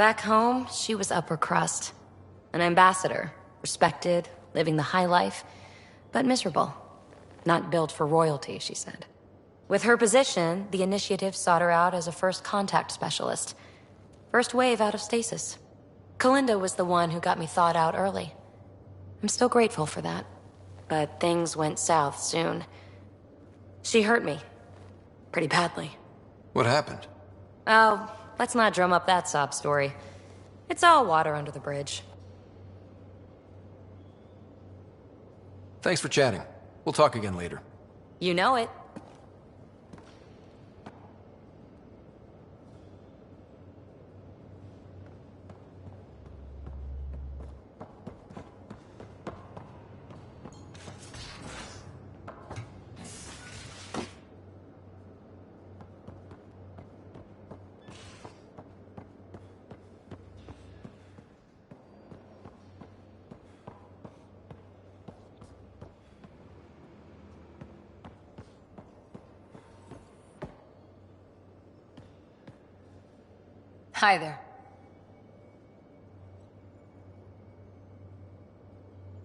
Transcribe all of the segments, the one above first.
Back home, she was upper crust. An ambassador, respected, living the high life, but miserable. Not built for royalty, she said. With her position, the initiative sought her out as a first contact specialist. First wave out of stasis. Kalinda was the one who got me thawed out early. I'm still grateful for that. But things went south soon. She hurt me. Pretty badly. What happened? Oh, let's not drum up that sob story. It's all water under the bridge. Thanks for chatting. We'll talk again later. You know it. Hi there.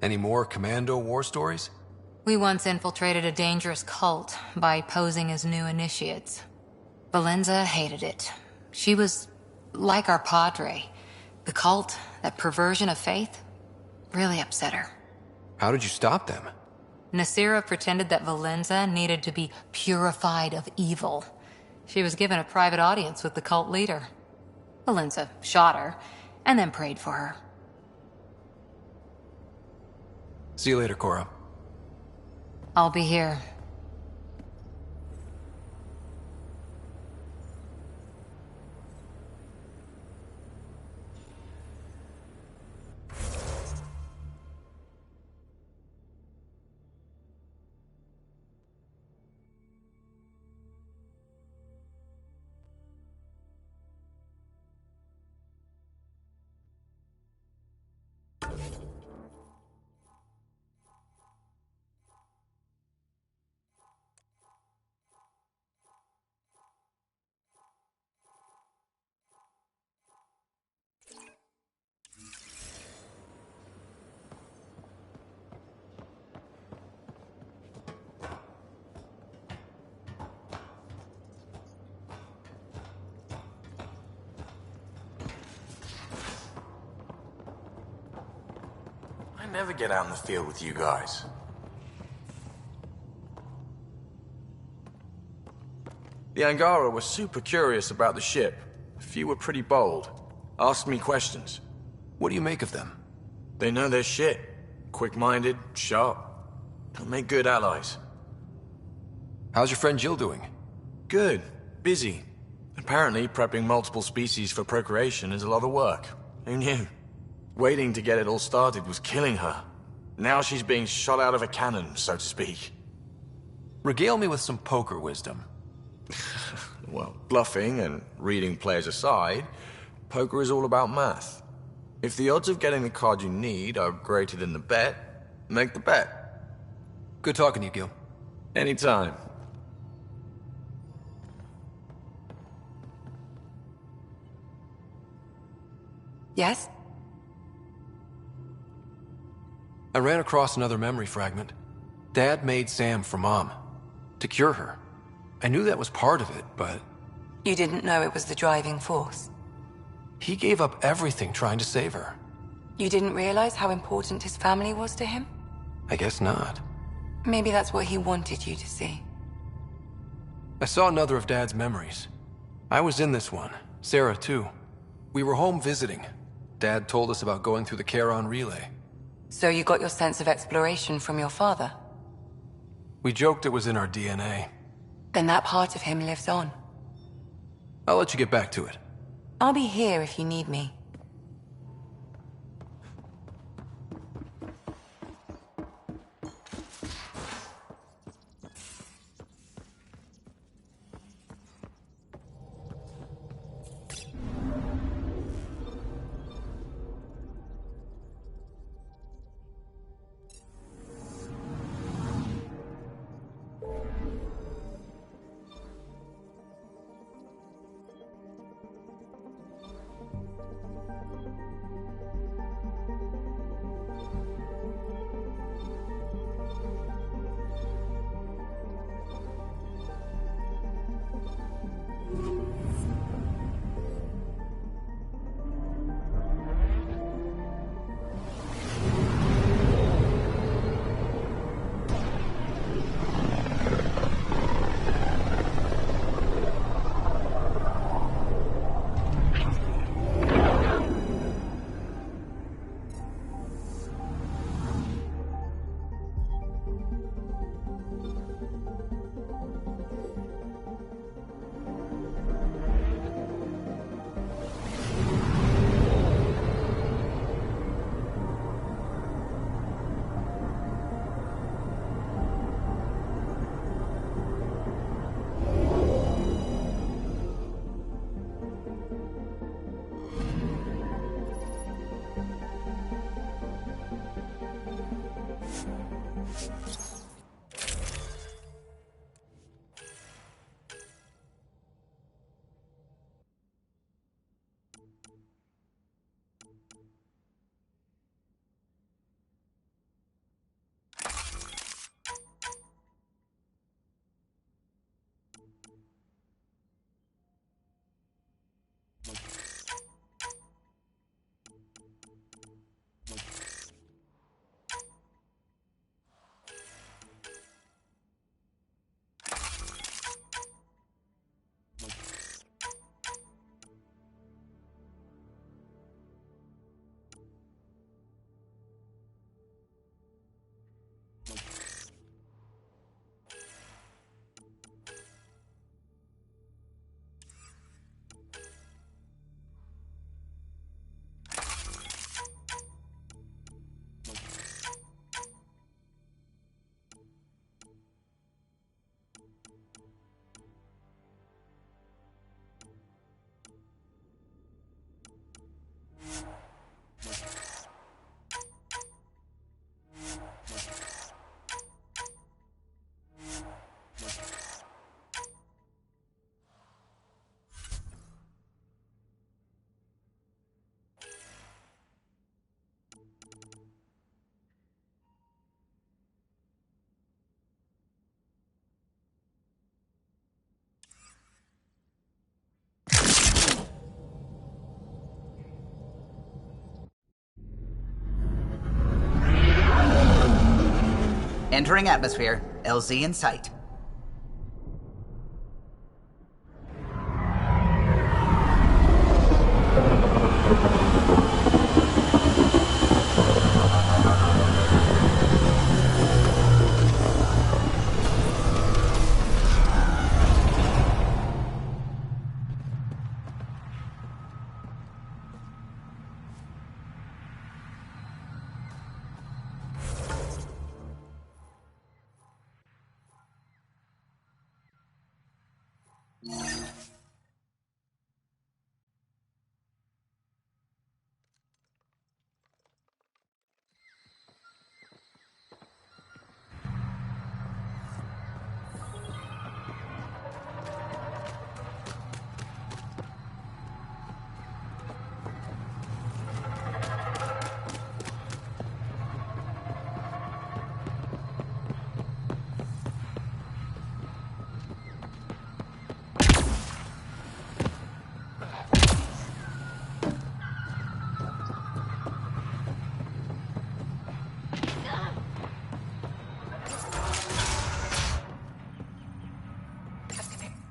Any more Commando war stories? We once infiltrated a dangerous cult by posing as new initiates. Valenza hated it. She was like our padre. The cult, that perversion of faith, really upset her. How did you stop them? Nasira pretended that Valenza needed to be purified of evil. She was given a private audience with the cult leader. Valenza shot her, and then prayed for her. See you later, Cora. I'll be here. I never get out in the field with you guys. The Angara were super curious about the ship. A few were pretty bold. Asked me questions. What do you make of them? They know their shit. Quick-minded, sharp. They'll make good allies. How's your friend Jill doing? Good. Busy. Apparently, prepping multiple species for procreation is a lot of work. Who knew? Waiting to get it all started was killing her. Now she's being shot out of a cannon, so to speak. Regale me with some poker wisdom. Well, bluffing and reading players aside, poker is all about math. If the odds of getting the card you need are greater than the bet, make the bet. Good talking to you, Gil. Anytime. Yes? I ran across another memory fragment. Dad made Sam for Mom. To cure her. I knew that was part of it, but... You didn't know it was the driving force? He gave up everything trying to save her. You didn't realize how important his family was to him? I guess not. Maybe that's what he wanted you to see. I saw another of Dad's memories. I was in this one. Sarah, too. We were home visiting. Dad told us about going through the Charon relay. So you got your sense of exploration from your father? We joked it was in our DNA. Then that part of him lives on. I'll let you get back to it. I'll be here if you need me. Entering atmosphere. LZ in sight.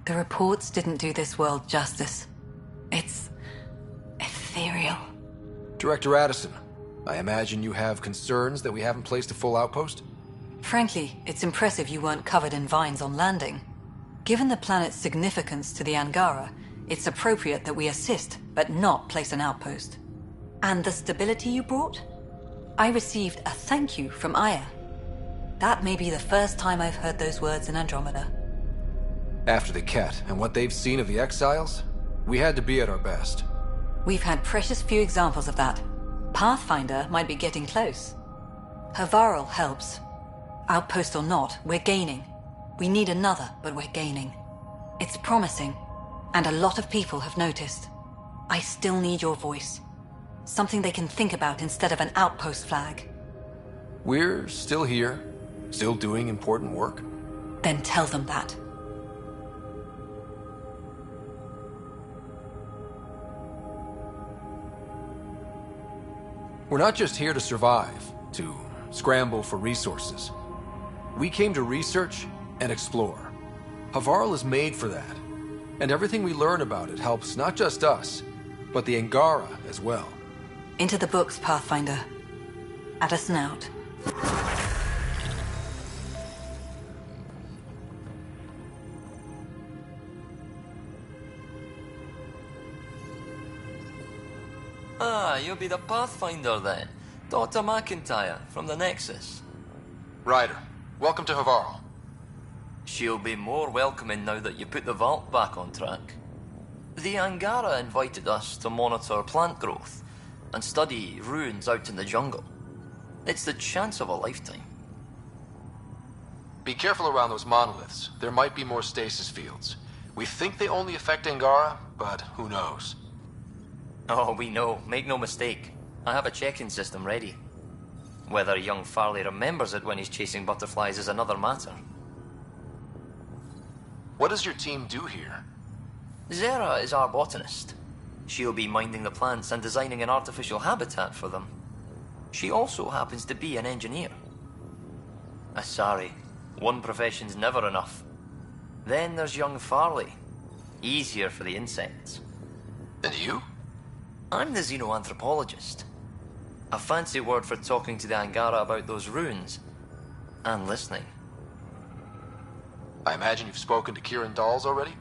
The reports didn't do this world justice. It's ethereal. Director Addison, I imagine you have concerns that we haven't placed a full outpost? Frankly, it's impressive you weren't covered in vines on landing. Given the planet's significance to the Angara, it's appropriate that we assist, but not place an outpost. And the stability you brought? I received a thank you from Aya. That may be the first time I've heard those words in Andromeda. After the Cat and what they've seen of the Exiles, we had to be at our best. We've had precious few examples of that. Pathfinder might be getting close. Havarl helps. Outpost or not, we're gaining. We need another, but we're gaining. It's promising, and a lot of people have noticed. I still need your voice. Something they can think about instead of an outpost flag. We're still here, still doing important work. Then tell them that. We're not just here to survive, to scramble for resources. We came to research and explore. Havarl is made for that. And everything we learn about it helps not just us, but the Angara as well. Into the books, Pathfinder. At a snout. Ah, you'll be the Pathfinder then. Dr. McIntyre, from the Nexus. Ryder, welcome to Havarl. She'll be more welcoming now that you put the vault back on track. The Angara invited us to monitor plant growth and study ruins out in the jungle. It's the chance of a lifetime. Be careful around those monoliths. There might be more stasis fields. We think they only affect Angara, but who knows? Oh, we know. Make no mistake. I have a check-in system ready. Whether young Farley remembers it when he's chasing butterflies is another matter. What does your team do here? Zera is our botanist. She'll be minding the plants and designing an artificial habitat for them. She also happens to be an engineer. Sorry, one profession's never enough. Then there's young Farley. Easier for the insects. And you? I'm the xenoanthropologist. A fancy word for talking to the Angara about those ruins. And listening. I imagine you've spoken to Kieran Dawes already?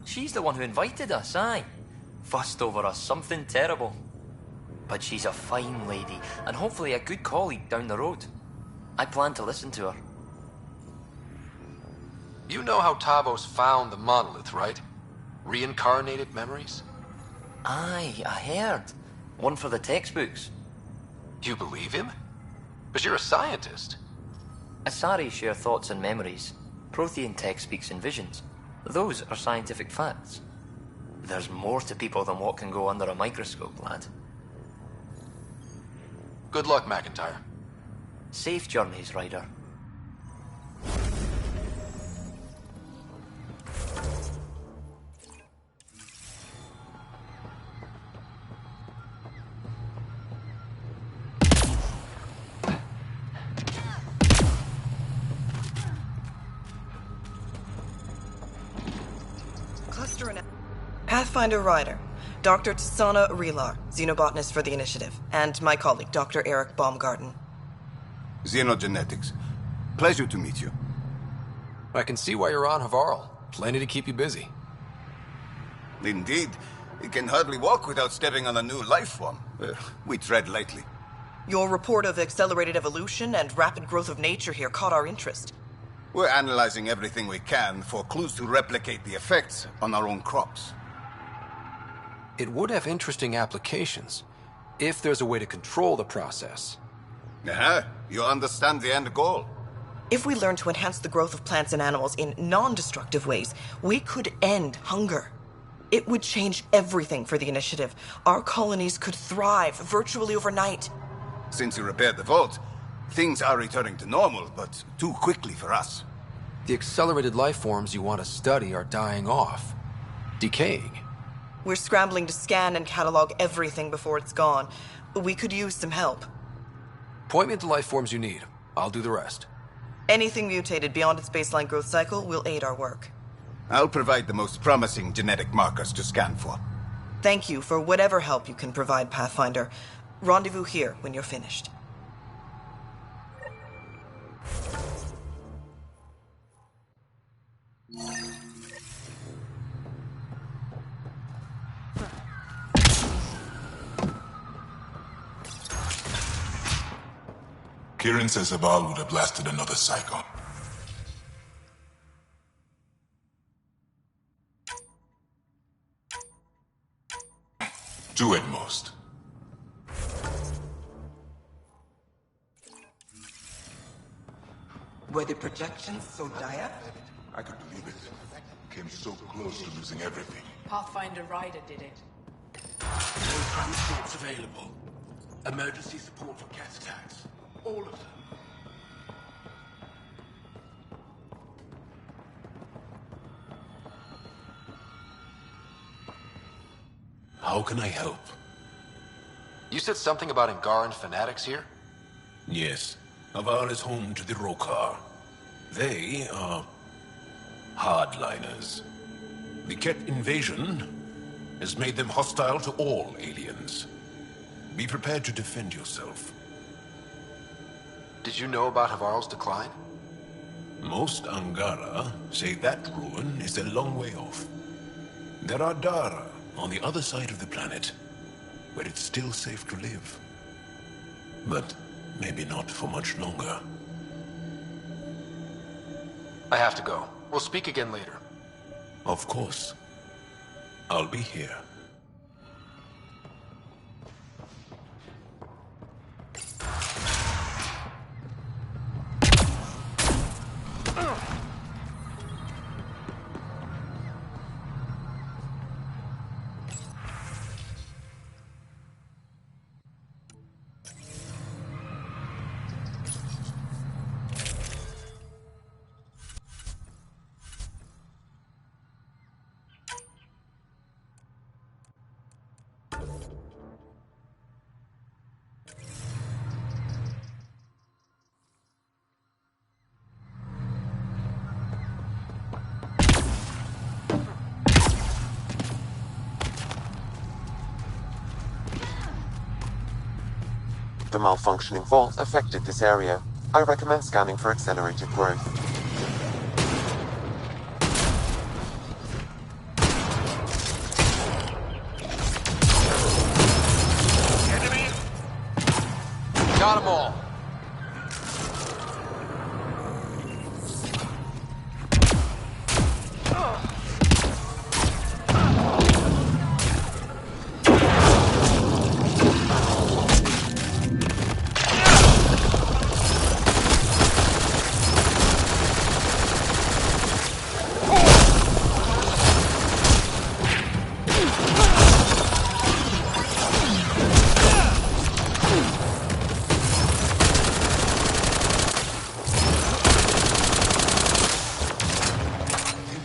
She's the one who invited us, aye. Fussed over us something terrible. But she's a fine lady, and hopefully a good colleague down the road. I plan to listen to her. You know how Tavos found the monolith, right? Reincarnated memories? Aye, I heard. One for the textbooks. You believe him? But you're a scientist. Asari share thoughts and memories. Prothean tech speaks in visions. Those are scientific facts. There's more to people than what can go under a microscope, lad. Good luck, McIntyre. Safe journeys, Ryder. Pathfinder Ryder, Dr. Tsana Relar, xenobotanist for the Initiative, and my colleague, Dr. Eric Baumgarten. Xenogenetics. Pleasure to meet you. I can see why you're on Havarl. Plenty to keep you busy. Indeed. You can hardly walk without stepping on a new life form. We tread lightly. Your report of accelerated evolution and rapid growth of nature here caught our interest. We're analyzing everything we can for clues to replicate the effects on our own crops. It would have interesting applications, if there's a way to control the process. You understand the end goal. If we learn to enhance the growth of plants and animals in non-destructive ways, we could end hunger. It would change everything for the Initiative. Our colonies could thrive virtually overnight. Since you repaired the vault, things are returning to normal, but too quickly for us. The accelerated life forms you want to study are dying off, decaying. We're scrambling to scan and catalog everything before it's gone. We could use some help. Point me to life forms you need. I'll do the rest. Anything mutated beyond its baseline growth cycle will aid our work. I'll provide the most promising genetic markers to scan for. Thank you for whatever help you can provide, Pathfinder. Rendezvous here when you're finished. Kieran says Abal would have blasted another cycle. Two at most. Were the projections so dire? I could believe it. Came so close to losing everything. Pathfinder Ryder did it. We'll Transports available. Emergency support for cat attacks. All of them. How can I help? You said something about Angaran fanatics here? Yes. Avar is home to the Rokar. They are hardliners. The Ket invasion has made them hostile to all aliens. Be prepared to defend yourself. Did you know about Havarl's decline? Most Angara say that ruin is a long way off. There are Dara on the other side of the planet, where it's still safe to live. But maybe not for much longer. I have to go. We'll speak again later. Of course. I'll be here. The malfunctioning vault affected this area. I recommend scanning for accelerated growth. Got them all.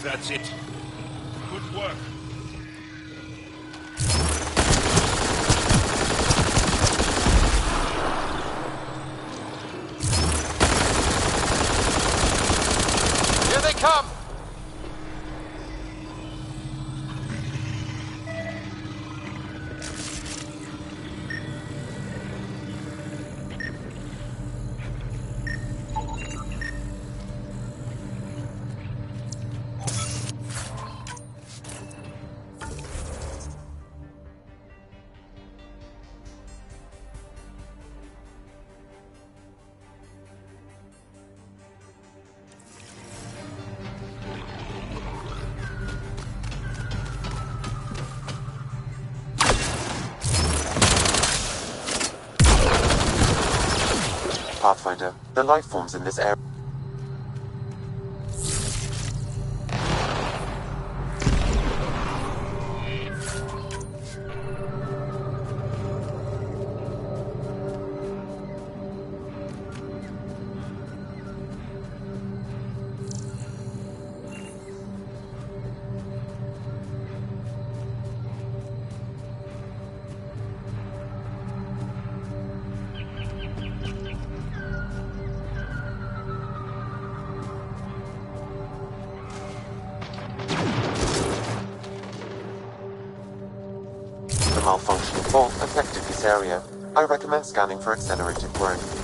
That's it. Good work. Here they come! Pathfinder, the life forms in this area. The malfunctioning vault affected this area. I recommend scanning for accelerated growth.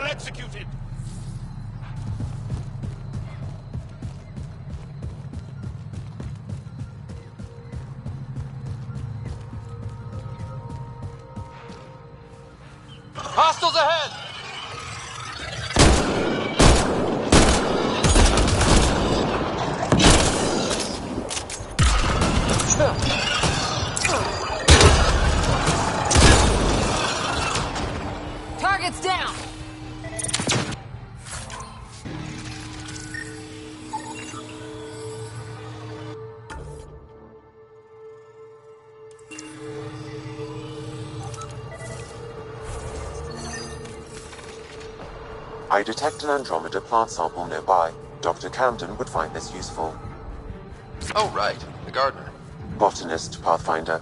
criminal executed! Hostiles ahead! Target's down! I detect an Andromeda plant sample nearby. Dr. Camden would find this useful. Oh, right. The gardener. Botanist, Pathfinder.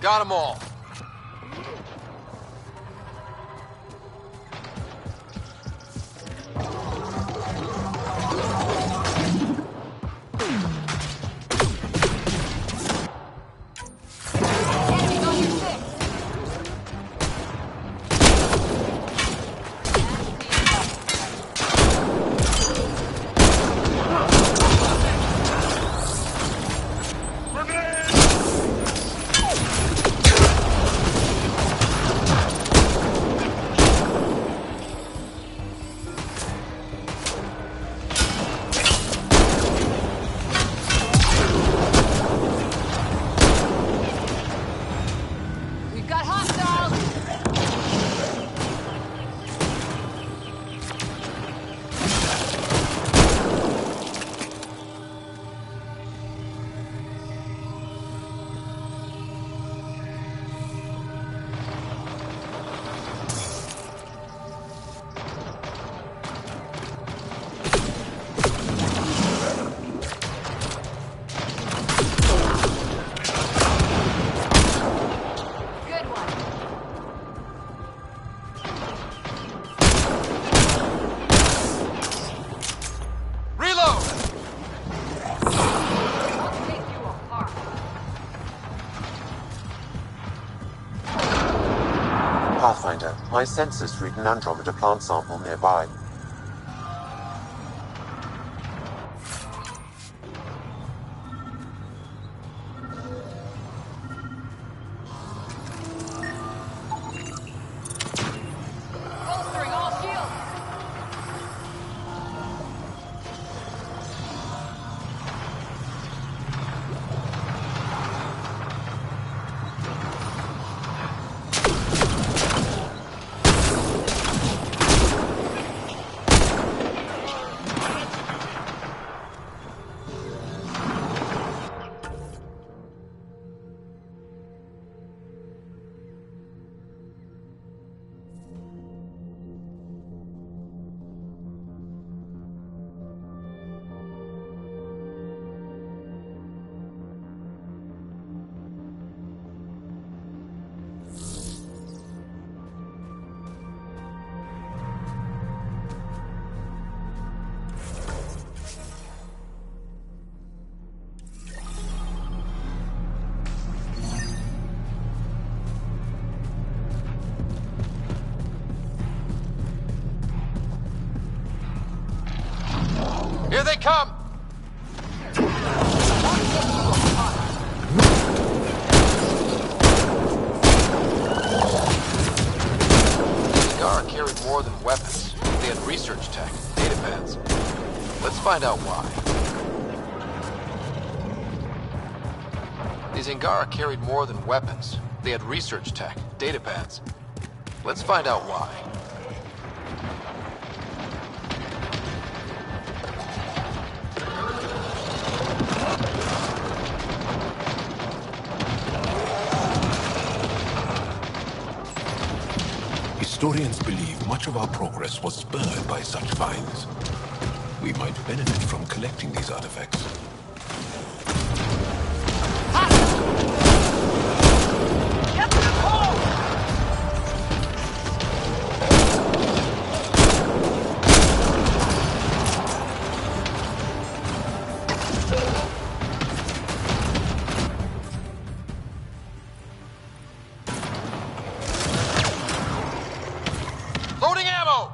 Got them all. Pathfinder, my sensors read an Andromeda plant sample nearby. Here they come! Angara carried more than weapons. They had research tech, data pads. Let's find out why. These Angara carried more than weapons. They had research tech, data pads. Let's find out why. Historians believe much of our progress was spurred by such finds. We might benefit from collecting these artifacts. Loading ammo!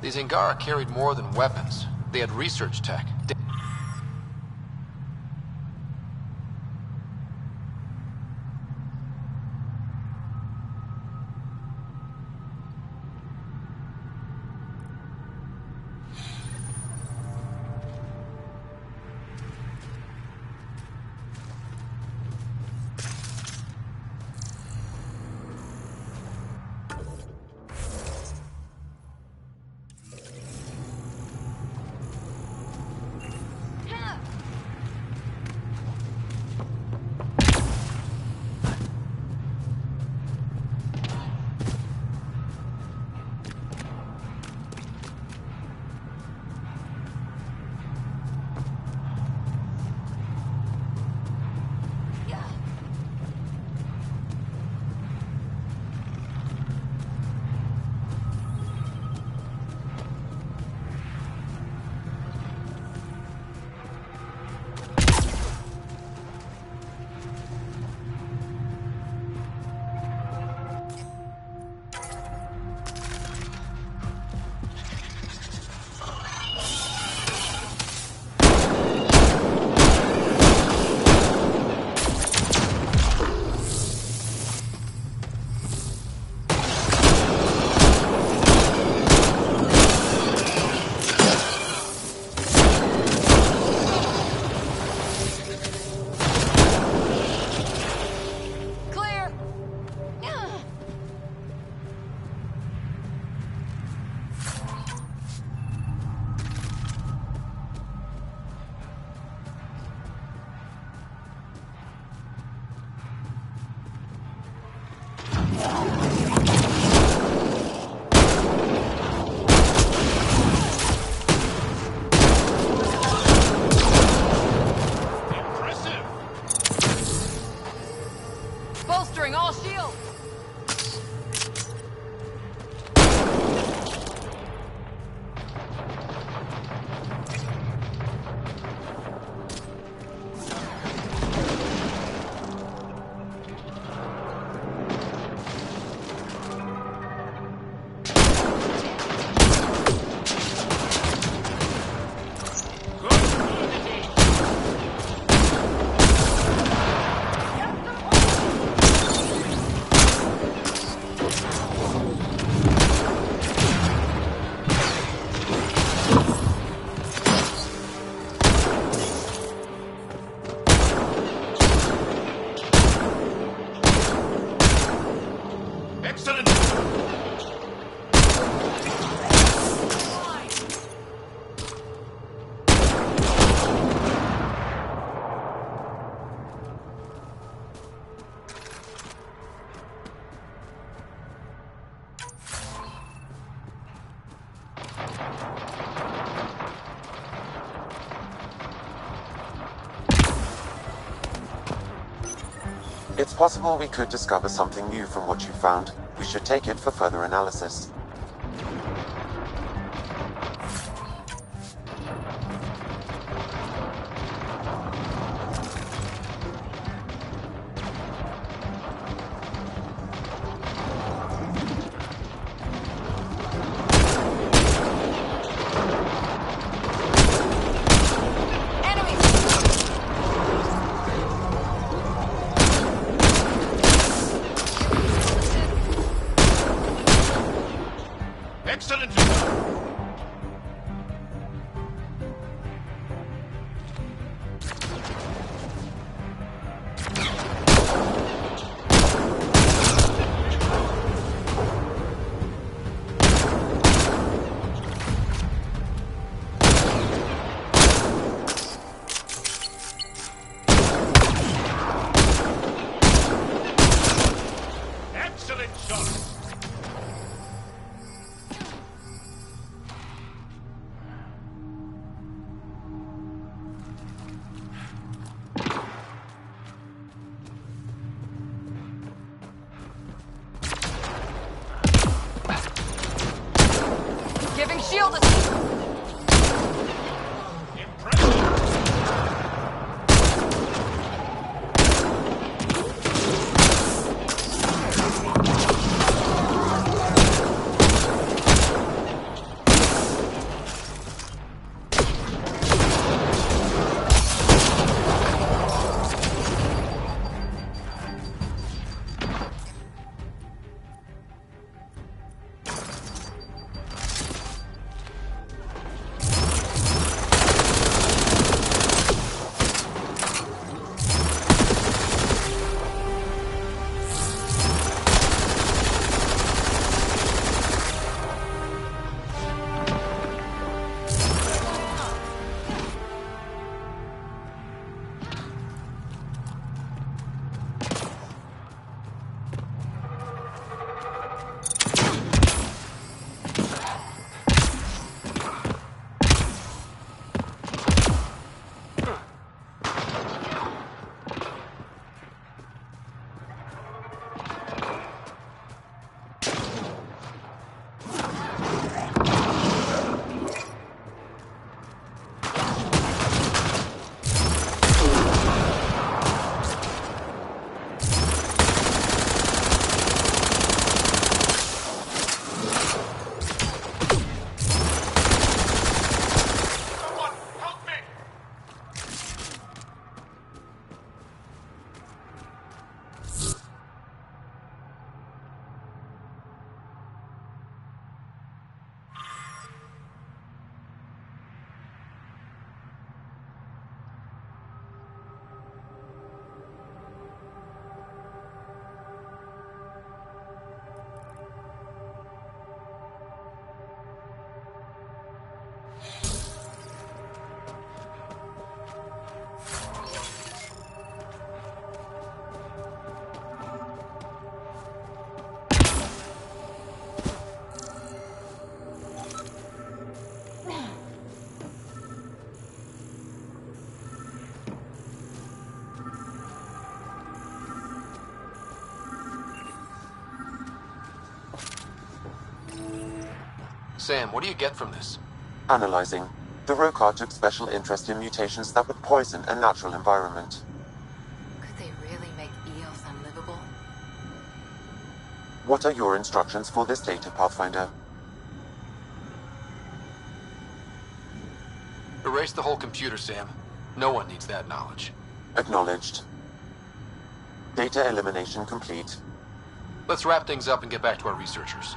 These Angara carried more than weapons. They had research tech. Bolstering all shields! It's possible we could discover something new from what you found. We should take it for further analysis. Excellent! Excellent shot! Sam, what do you get from this? Analyzing. The Rokar took special interest in mutations that would poison a natural environment. Could they really make Eos unlivable? What are your instructions for this data, Pathfinder? Erase the whole computer, Sam. No one needs that knowledge. Acknowledged. Data elimination complete. Let's wrap things up and get back to our researchers.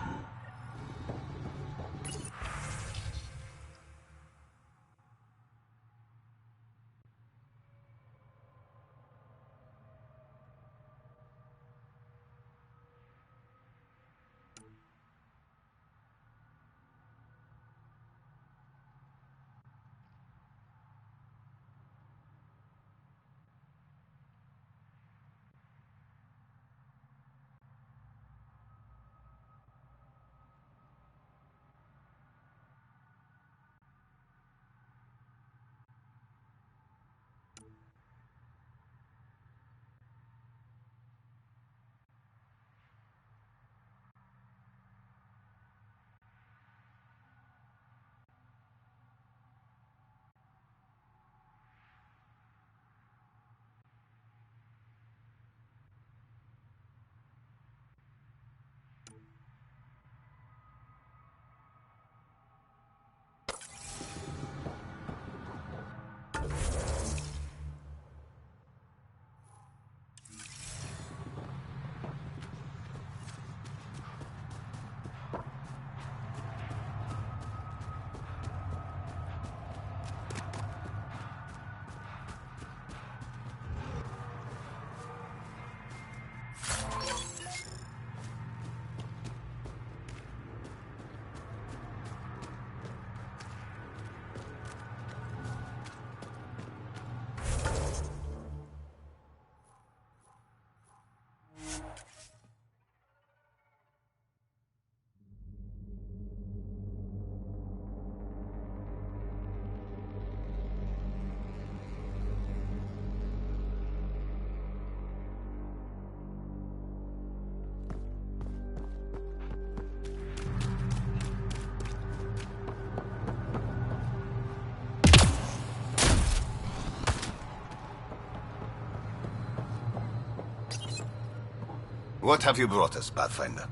What have you brought us, Pathfinder?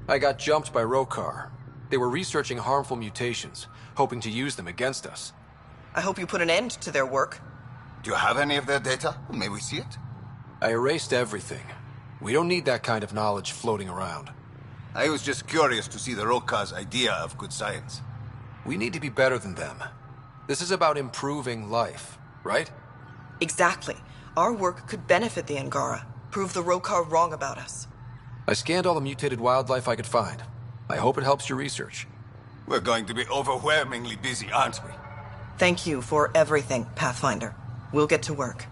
I got jumped by Rokar. They were researching harmful mutations, hoping to use them against us. I hope you put an end to their work. Do you have any of their data? May we see it? I erased everything. We don't need that kind of knowledge floating around. I was just curious to see the Rokar's idea of good science. We need to be better than them. This is about improving life, right? Exactly. Our work could benefit the Angara. Prove the Rokar wrong about us. I scanned all the mutated wildlife I could find. I hope it helps your research. We're going to be overwhelmingly busy, aren't we? Thank you for everything, Pathfinder. We'll get to work.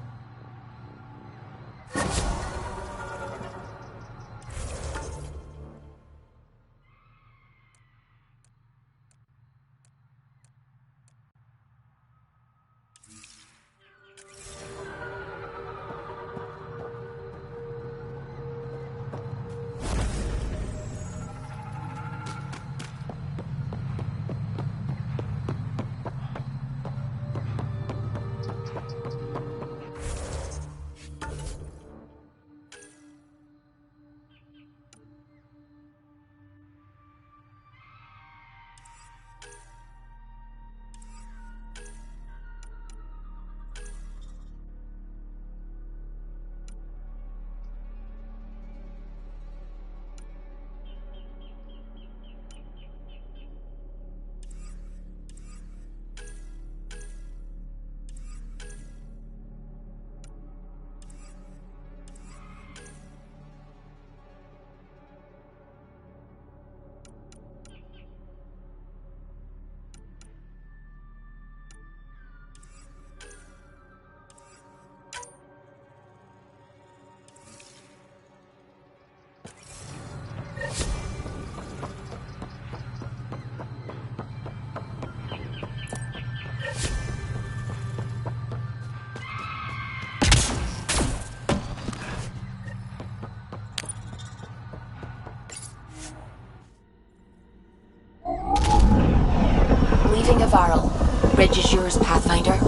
Briefing of Varl. Bridge is yours, Pathfinder.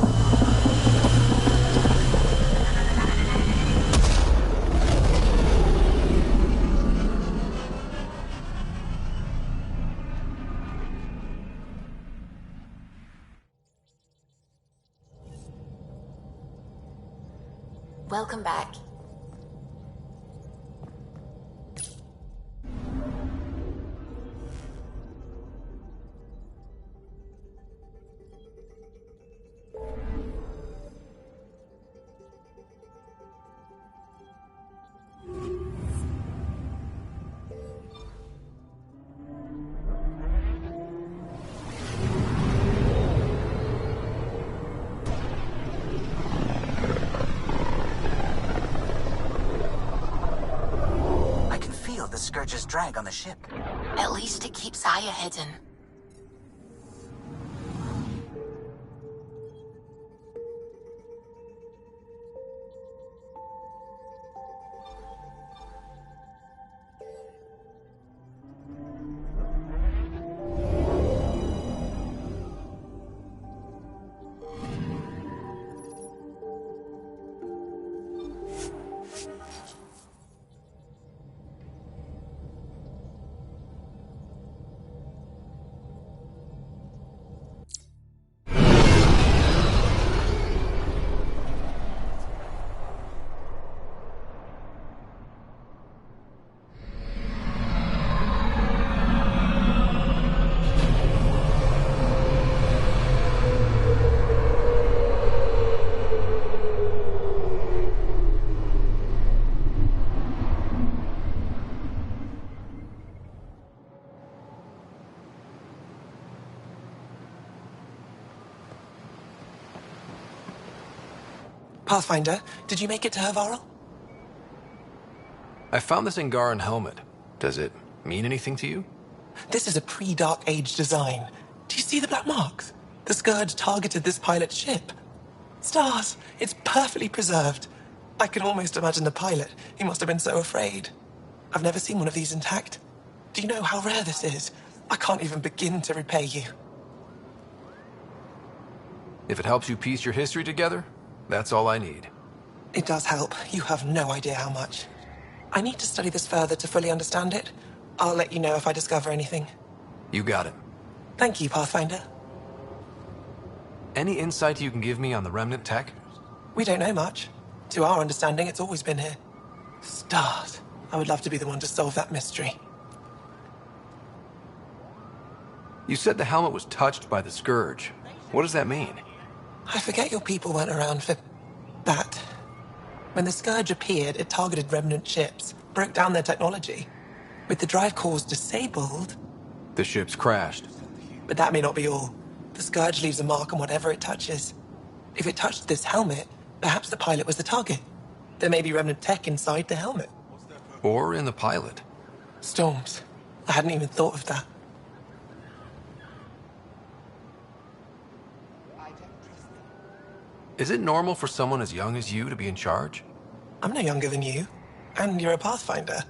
Welcome back. The Scourge's drag on the ship. At least it keeps Aya hidden. Pathfinder, did you make it to her, Varl? I found this Angaran helmet. Does it mean anything to you? This is a pre-Dark Age design. Do you see the black marks? The Scourge targeted this pilot's ship. Stars, it's perfectly preserved. I can almost imagine the pilot. He must have been so afraid. I've never seen one of these intact. Do you know how rare this is? I can't even begin to repay you. If it helps you piece your history together, that's all I need. It does help. You have no idea how much. I need to study this further to fully understand it. I'll let you know if I discover anything. You got it. Thank you, Pathfinder. Any insight you can give me on the remnant tech? We don't know much. To our understanding, it's always been here. Stars. I would love to be the one to solve that mystery. You said the helmet was touched by the Scourge. What does that mean? I forget your people weren't around for that. When the Scourge appeared, it targeted remnant ships, broke down their technology. With the drive cores disabled... The ships crashed. But that may not be all. The Scourge leaves a mark on whatever it touches. If it touched this helmet, perhaps the pilot was the target. There may be remnant tech inside the helmet. Or in the pilot. Storms. I hadn't even thought of that. Is it normal for someone as young as you to be in charge? I'm no younger than you. And you're a Pathfinder.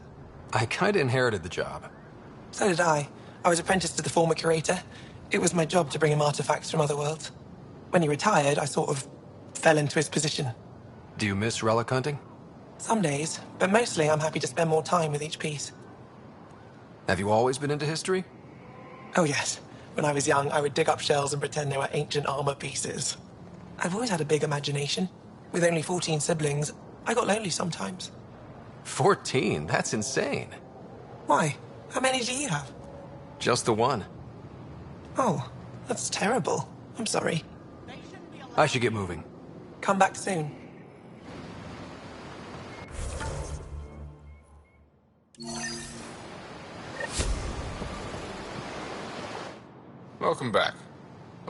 I kinda inherited the job. So did I. I was apprenticed to the former curator. It was my job to bring him artifacts from other worlds. When he retired, I sort of fell into his position. Do you miss relic hunting? Some days, but mostly I'm happy to spend more time with each piece. Have you always been into history? Oh yes. When I was young, I would dig up shells and pretend they were ancient armor pieces. I've always had a big imagination. With only 14 siblings, I got lonely sometimes. 14? That's insane. Why? How many do you have? Just the one. Oh, that's terrible. I'm sorry. I should get moving. Come back soon. Welcome back.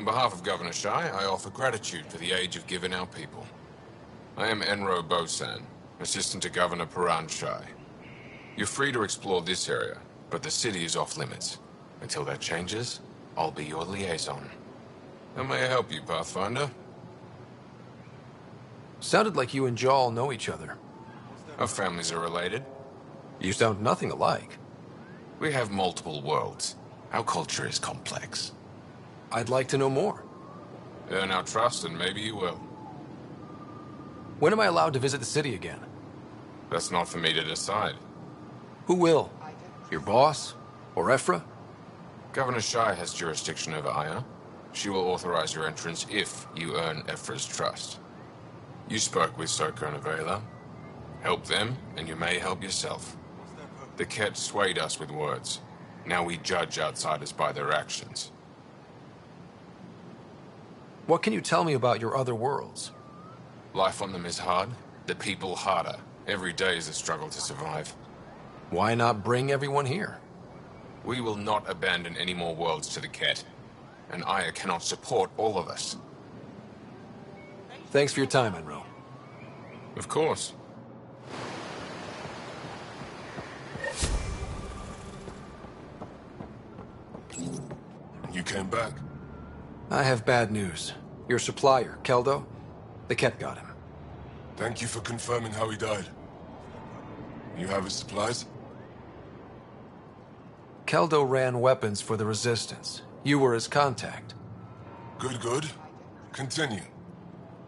On behalf of Governor Shai, I offer gratitude for the aid you've given our people. I am Enro Bosan, assistant to Governor Paran Shai. You're free to explore this area, but the city is off limits. Until that changes, I'll be your liaison. How may I help you, Pathfinder? Sounded like you and Jal know each other. Our families are related. You sound nothing alike. We have multiple worlds. Our culture is complex. I'd like to know more. Earn our trust and maybe you will. When am I allowed to visit the city again? That's not for me to decide. Who will? Your boss? Or Ephra? Governor Shai has jurisdiction over Aya. She will authorize your entrance if you earn Ephra's trust. You spoke with Soka and Avela. Help them, and you may help yourself. The Ket swayed us with words. Now we judge outsiders by their actions. What can you tell me about your other worlds? Life on them is hard, the people harder. Every day is a struggle to survive. Why not bring everyone here? We will not abandon any more worlds to the Ket. And Aya cannot support all of us. Thanks for your time, Enro. Of course. You came back? I have bad news. Your supplier, Keldo, the Ket got him. Thank you for confirming how he died. You have his supplies? Keldo ran weapons for the Resistance. You were his contact. Good, good. Continue.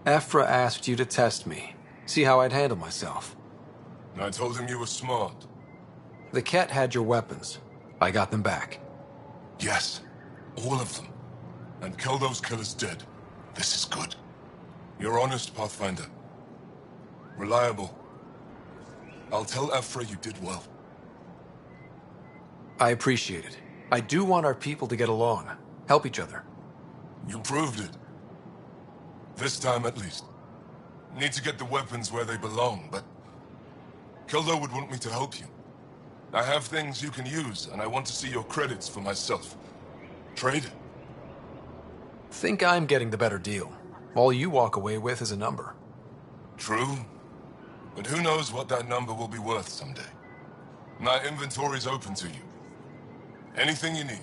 Ephra asked you to test me. See how I'd handle myself. I told him you were smart. The Ket had your weapons. I got them back. Yes. All of them. And Keldo's killer's dead. This is good. You're honest, Pathfinder. Reliable. I'll tell Ephra you did well. I appreciate it. I do want our people to get along. Help each other. You proved it. This time at least. Need to get the weapons where they belong, but... Keldo would want me to help you. I have things you can use, and I want to see your credits for myself. Trade? Think I'm getting the better deal. All you walk away with is a number. True. But who knows what that number will be worth someday. My inventory's open to you. Anything you need.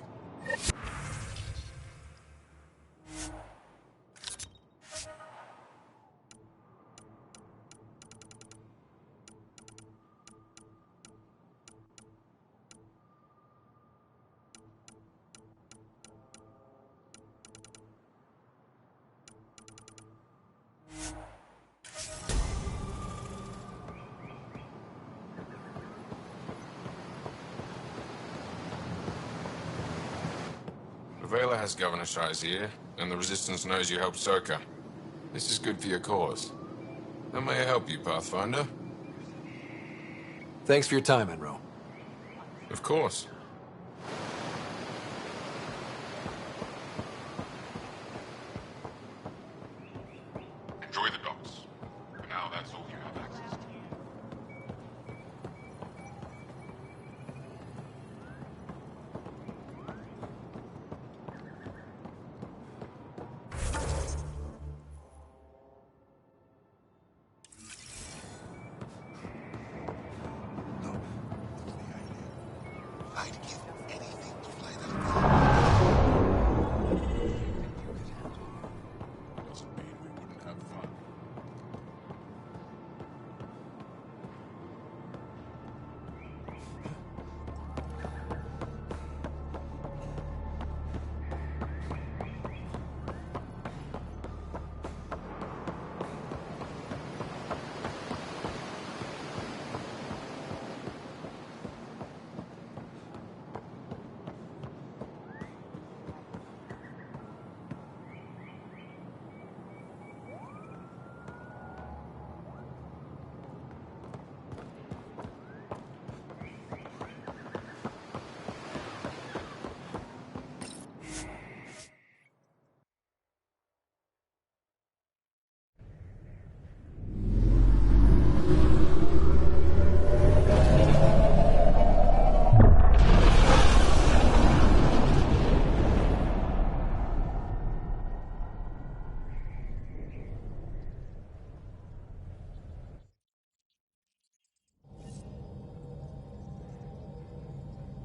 Avela has Governor Shai's ear, and the Resistance knows you helped Soka. This is good for your cause. How may I help you, Pathfinder? Thanks for your time, Enro. Of course. Enjoy the docks. For now, that's all you have access to. I'd give anything to fly that. Doesn't mean we wouldn't have fun.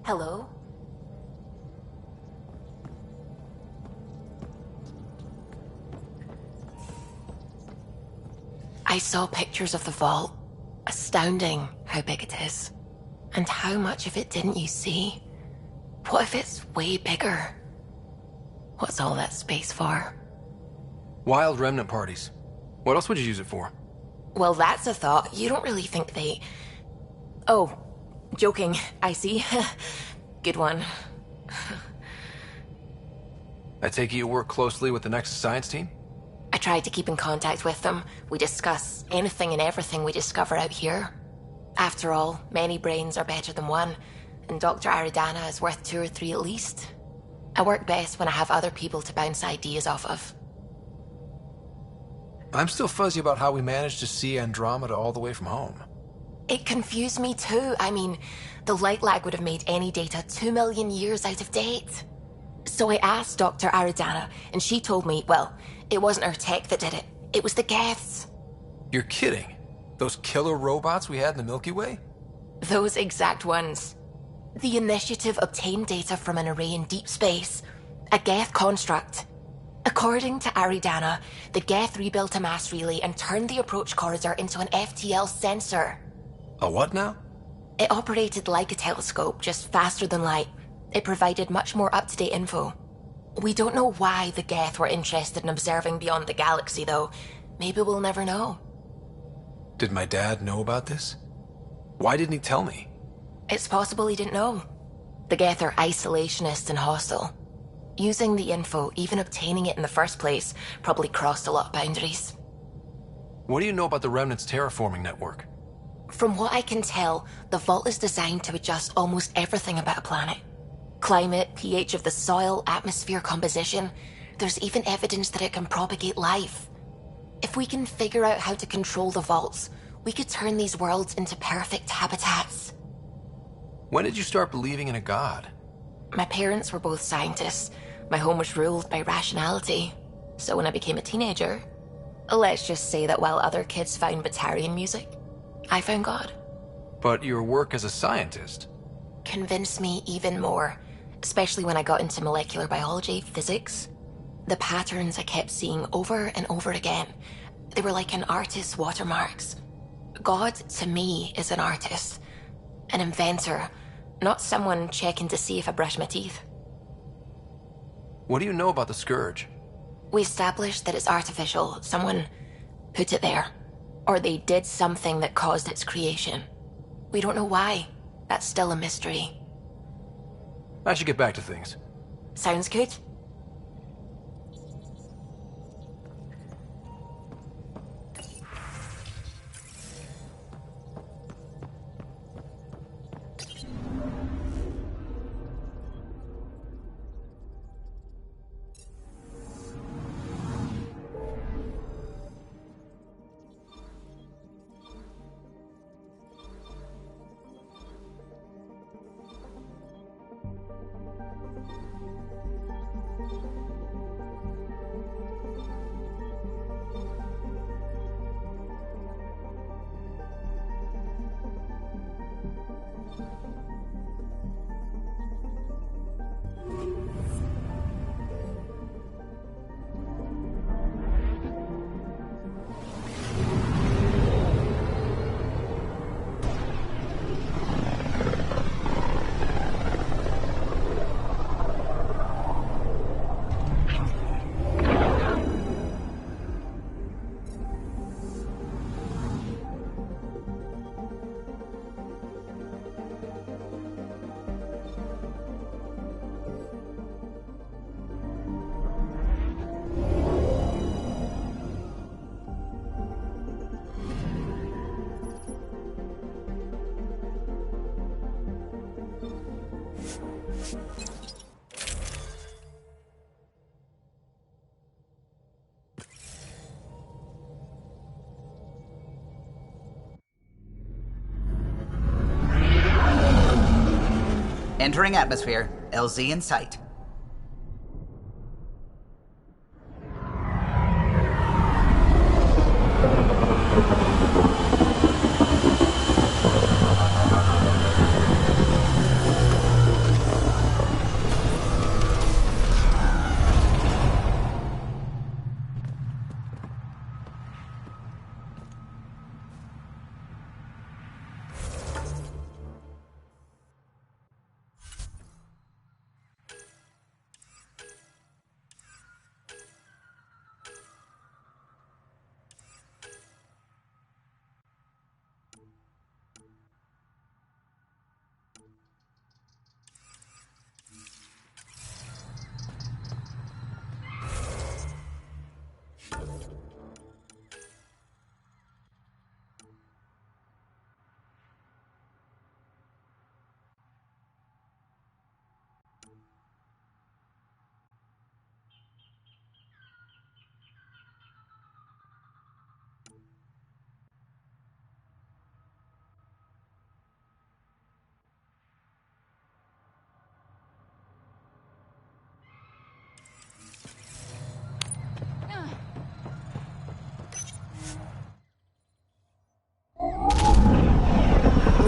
Hello? I saw pictures of the vault. Astounding how big it is. And how much of it didn't you see? What if it's way bigger? What's all that space for? Wild remnant parties. What else would you use it for? Well, that's a thought. You don't really think they... Oh, joking, I see. Good one. I take it you work closely with the Nexus science team? I try to keep in contact with them. We discuss anything and everything we discover out here. After all, many brains are better than one, and Dr. Aridana is worth 2 or 3 at least. I work best when I have other people to bounce ideas off of. I'm still fuzzy about how we managed to see Andromeda all the way from home. It confused me too. I mean, the light lag would have made any data 2 million years out of date. So I asked Dr. Aridana, and she told me, well, it wasn't her tech that did it. It was the Geths. You're kidding? Those killer robots we had in the Milky Way? Those exact ones. The Initiative obtained data from an array in deep space, a Geth construct. According to Aridana, the Geth rebuilt a mass relay and turned the approach corridor into an FTL sensor. A what now? It operated like a telescope, just faster than light. It provided much more up-to-date info. We don't know why the Geth were interested in observing beyond the galaxy, though. Maybe we'll never know. Did my dad know about this? Why didn't he tell me? It's possible he didn't know. The Geth are isolationist and hostile. Using the info, even obtaining it in the first place, probably crossed a lot of boundaries. What do you know about the Remnant's terraforming network? From what I can tell, the vault is designed to adjust almost everything about a planet. Climate, pH of the soil, atmosphere composition. There's even evidence that it can propagate life. If we can figure out how to control the vaults, we could turn these worlds into perfect habitats. When did you start believing in a god? My parents were both scientists. My home was ruled by rationality. So when I became a teenager, let's just say that while other kids found Batarian music, I found God. But your work as a scientist Convinced me even more, especially when I got into molecular biology, physics. The patterns I kept seeing over and over again, they were like an artist's watermarks. God, to me, is an artist, an inventor, not someone checking to see if I brush my teeth. What do you know about the Scourge? We established that it's artificial. Someone put it there. Or they did something that caused its creation. We don't know why. That's still a mystery. I should get back to things. Sounds good. Entering atmosphere. LZ in sight.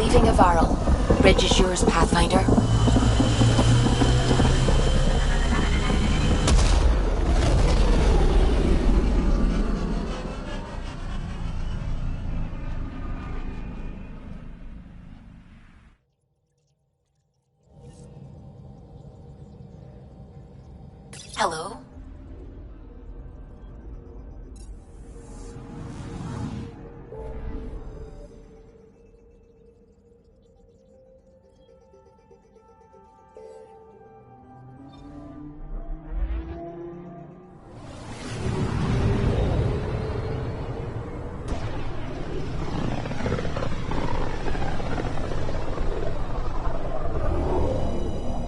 leaving Avarl. Bridge is yours, Pathfinder. Hello?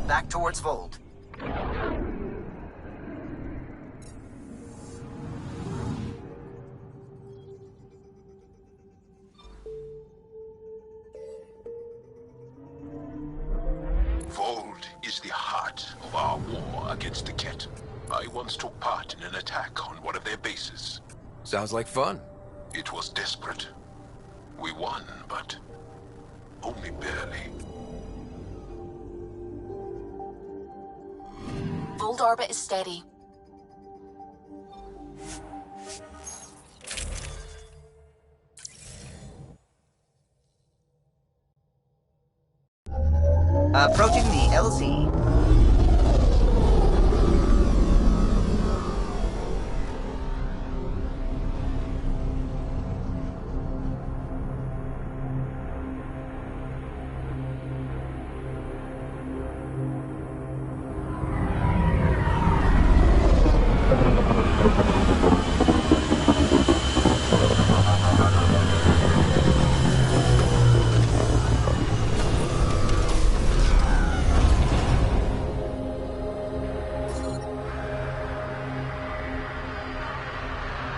Back towards Vold. Vold is the heart of our war against the Ket. I once took part in an attack on one of their bases. Sounds like fun. It was desperate. We won, but only barely. Vold orbit is steady. Approaching the LZ.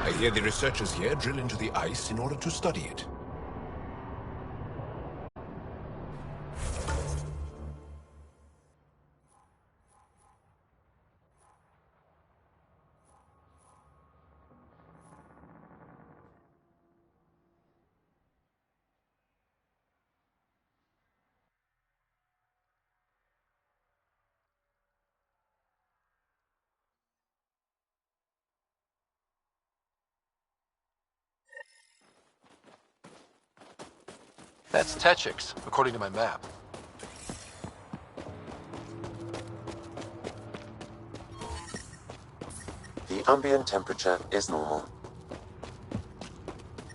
I hear the researchers here drill into the ice in order to study it. That's Techix, according to my map. The ambient temperature is normal.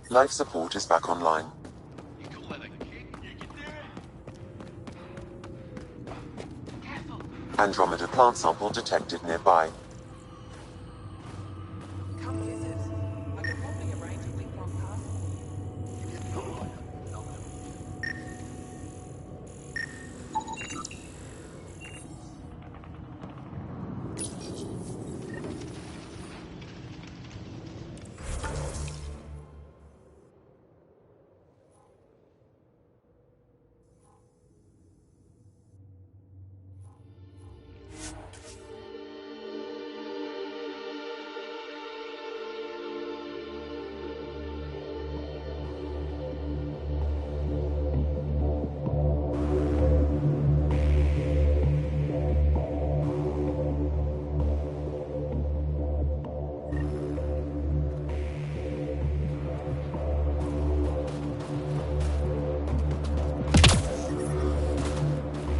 Life support is back online. Andromeda plant sample detected nearby.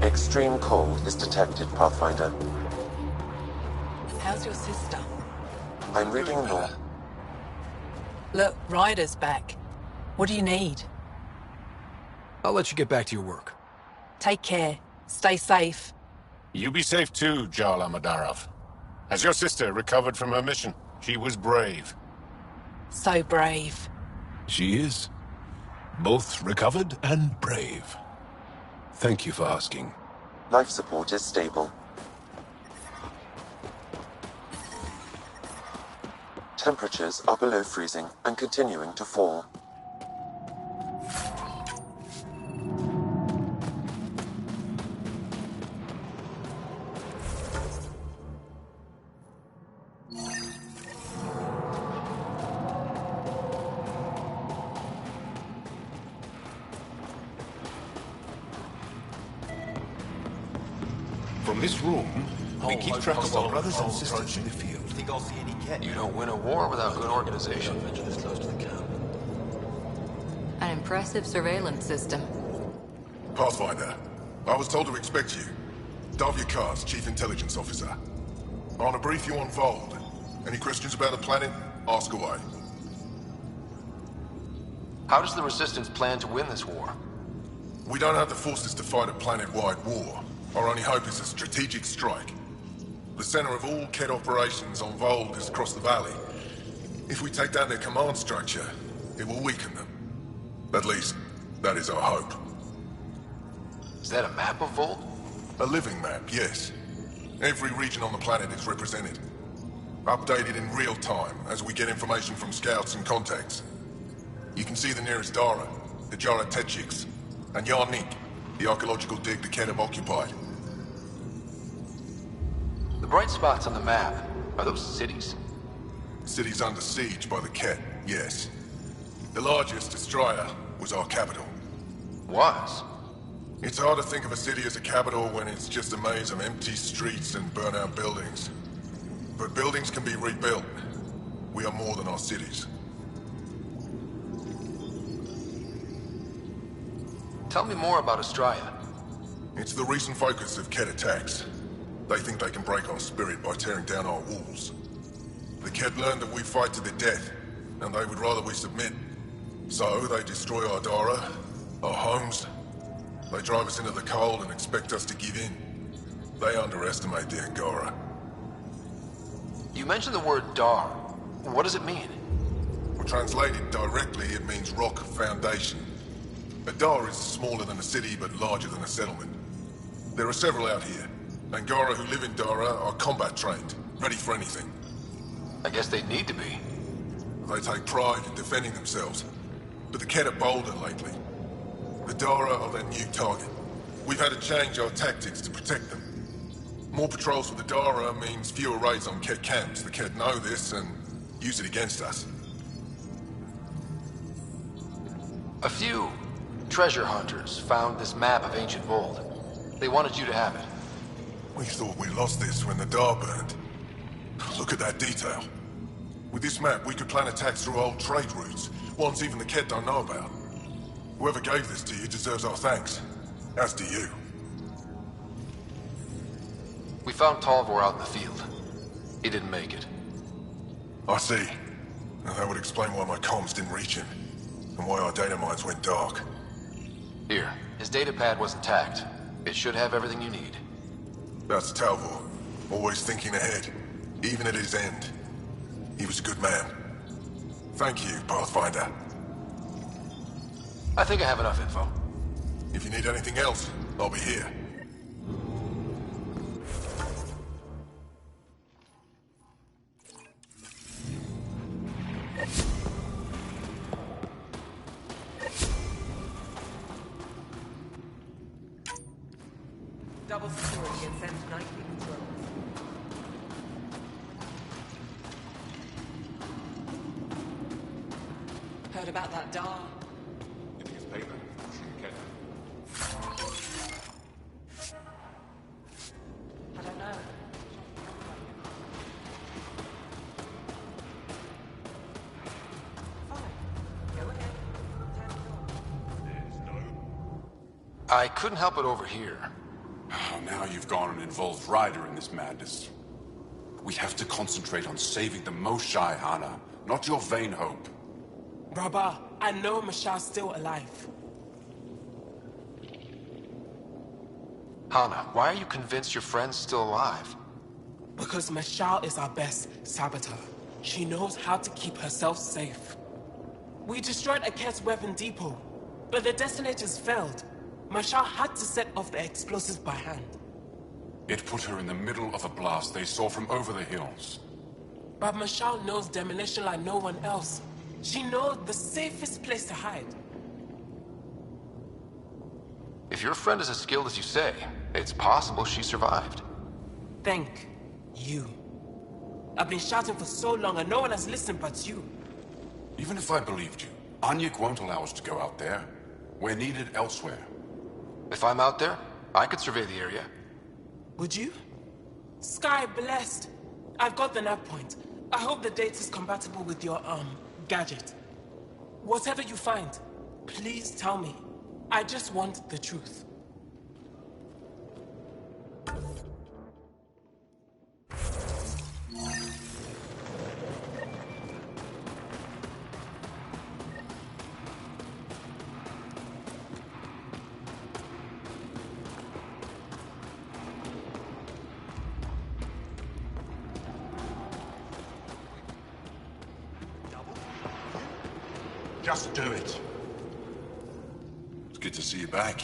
Extreme cold is detected, Pathfinder. How's your sister? I'm reading law. Look, Ryder's back. What do you need? I'll let you get back to your work. Take care. Stay safe. You be safe too, Jarl Amadarov. Has your sister recovered from her mission? She was brave. So brave. She is. Both recovered and brave. Thank you for asking. Life support is stable. Temperatures are below freezing and continuing to fall. From this room, we keep track of our brothers and sisters in the field. You don't win a war without good organization. An impressive surveillance system. Pathfinder, I was told to expect you. Davia Kars, Chief Intelligence Officer. I want to brief you on Vold. Any questions about the planet? Ask away. How does the Resistance plan to win this war? We don't have the forces to fight a planet-wide war. Our only hope is a strategic strike. The center of all Kett operations on Vold is across the valley. If we take down their command structure, it will weaken them. At least, that is our hope. Is that a map of Vold? A living map, yes. Every region on the planet is represented. Updated in real time as we get information from scouts and contacts. You can see the nearest Dara, the Jara Tetchiks, and Yarnik, the archaeological dig the Kett have occupied. The bright spots on the map, are those cities? Cities under siege by the Kett, yes. The largest, Estraya, was our capital. Was? It's hard to think of a city as a capital when it's just a maze of empty streets and burnt-out buildings. But buildings can be rebuilt. We are more than our cities. Tell me more about Estraya. It's the recent focus of Kett attacks. They think they can break our spirit by tearing down our walls. The Kett learned that we fight to the death, and they would rather we submit. So they destroy our Dara, our homes. They drive us into the cold and expect us to give in. They underestimate the Angara. You mentioned the word Dar. What does it mean? Well, translated directly, it means rock foundation. A Dar is smaller than a city, but larger than a settlement. There are several out here. Angara who live in Dara are combat trained, ready for anything. I guess they need to be. They take pride in defending themselves. But the Kett are bolder lately. The Dara are their new target. We've had to change our tactics to protect them. More patrols for the Dara means fewer raids on Kett camps. The Kett know this and use it against us. A few treasure hunters found this map of ancient Vold. They wanted you to have it. We thought we lost this when the Dar burned. Look at that detail. With this map, we could plan attacks through old trade routes, ones even the Kett don't know about. Whoever gave this to you deserves our thanks. As do you. We found Talvor out in the field. He didn't make it. I see. And that would explain why my comms didn't reach him, and why our data mines went dark. Here, his data pad was intact. It should have everything you need. That's Talvor. Always thinking ahead, even at his end. He was a good man. Thank you, Pathfinder. I think I have enough info. If you need anything else, I'll be here. Double security and send 90 patrols. Heard about that Dar? In his paper, I don't know. Fine. Go ahead. I couldn't help it over here. Oh, now you've gone and involved Ryder in this madness. We have to concentrate on saving the Moshai, Hana, not your vain hope. Rabba, I know Mashal's still alive. Hana, why are you convinced your friend's still alive? Because Mashal is our best saboteur. She knows how to keep herself safe. We destroyed a Kett's weapon depot, but the detonators failed. Mashal had to set off the explosives by hand. It put her in the middle of a blast they saw from over the hills. But Mashal knows demolition like no one else. She knows the safest place to hide. If your friend is as skilled as you say, it's possible she survived. Thank you. I've been shouting for so long and no one has listened but you. Even if I believed you, Anyik won't allow us to go out there. We're needed elsewhere. If I'm out there, I could survey the area. Would you? Sky blessed. I've got the nav point. I hope the data's compatible with your, gadget. Whatever you find, please tell me. I just want the truth. Just do it. It's good to see you back.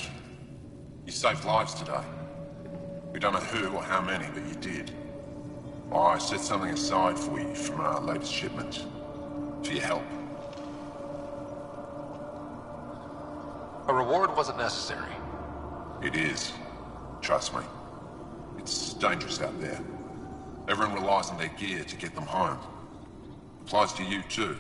You saved lives today. We don't know who or how many, but you did. I set something aside for you from our latest shipment. For your help. A reward wasn't necessary. It is. Trust me. It's dangerous out there. Everyone relies on their gear to get them home. Applies to you too.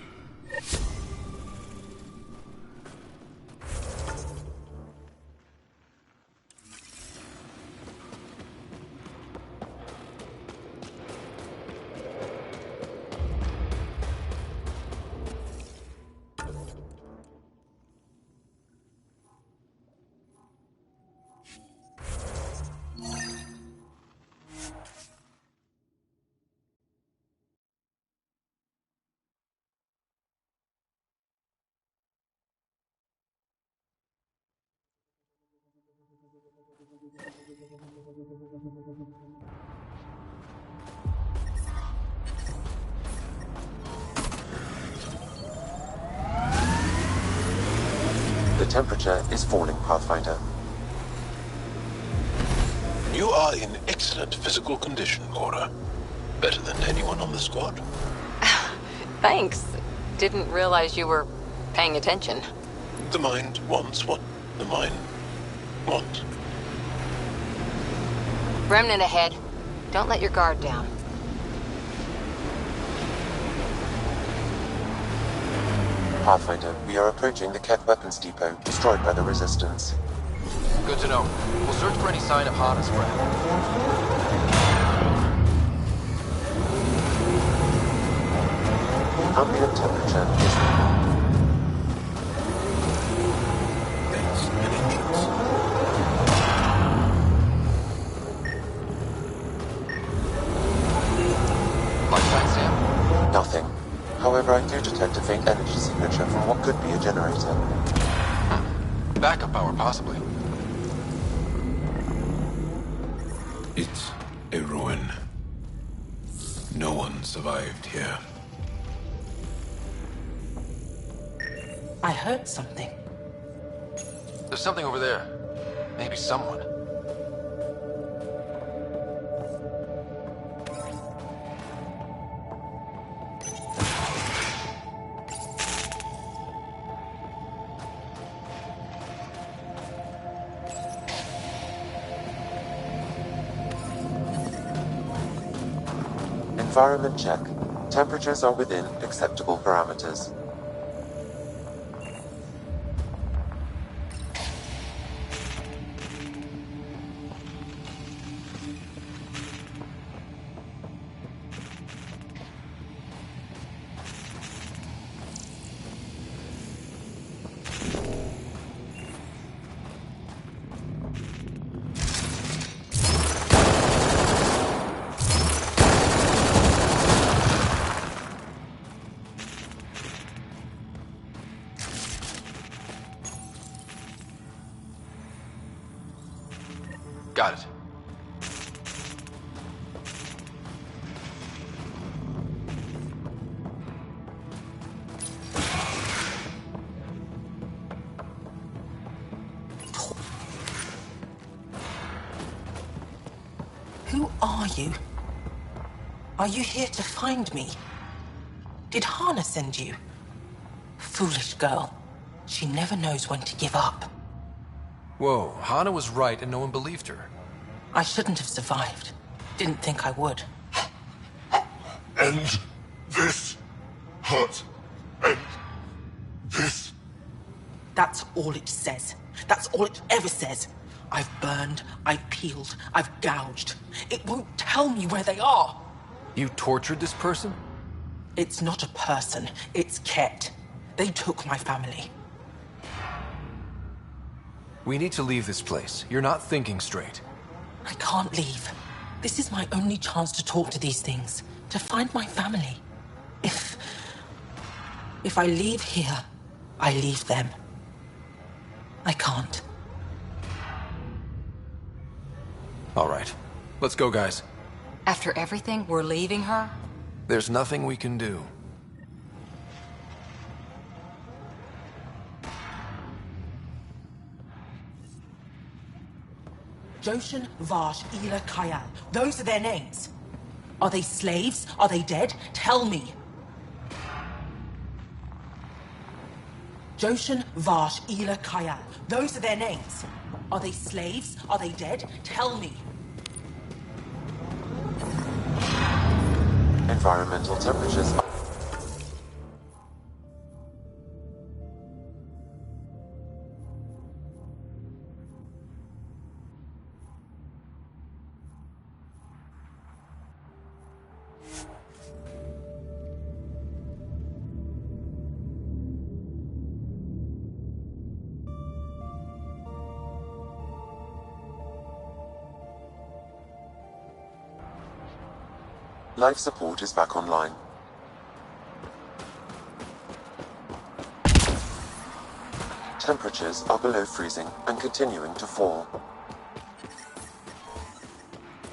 The temperature is falling, Pathfinder. You are in excellent physical condition, Cora. Better than anyone on the squad. Thanks. Didn't realize you were paying attention. The mind wants what the mind wants. Remnant ahead. Don't let your guard down. Pathfinder, we are approaching the Ket weapons depot, destroyed by the Resistance. Good to know. We'll search for any sign of Hana's friend. Ambient temperature is... There's an entrance. Life signs, Sam? Nothing. However, I do detect a faint energy signature from what could be a generator. Backup power, possibly. It's a ruin. No one survived here. I heard something. There's something over there. Maybe someone. Environment check. Temperatures are within acceptable parameters. Got it. Who are you? Are you here to find me? Did Hana send you? Foolish girl. She never knows when to give up. Whoa, Hana was right and no one believed her. I shouldn't have survived. Didn't think I would. End this. Hut. End this. That's all it says. That's all it ever says. I've burned, I've peeled, I've gouged. It won't tell me where they are. You tortured this person? It's not a person, it's Ket. They took my family. We need to leave this place. You're not thinking straight. I can't leave. This is my only chance to talk to these things, to find my family. If I leave here, I leave them. I can't. All right. Let's go, guys. After everything, we're leaving her? There's nothing we can do. Joshan, Vash, Ela, Kayal. Those are their names. Are they slaves? Are they dead? Tell me. Joshan, Vash, Ela, Kayal. Those are their names. Are they slaves? Are they dead? Tell me. Environmental temperatures. Life support is back online. Temperatures are below freezing and continuing to fall.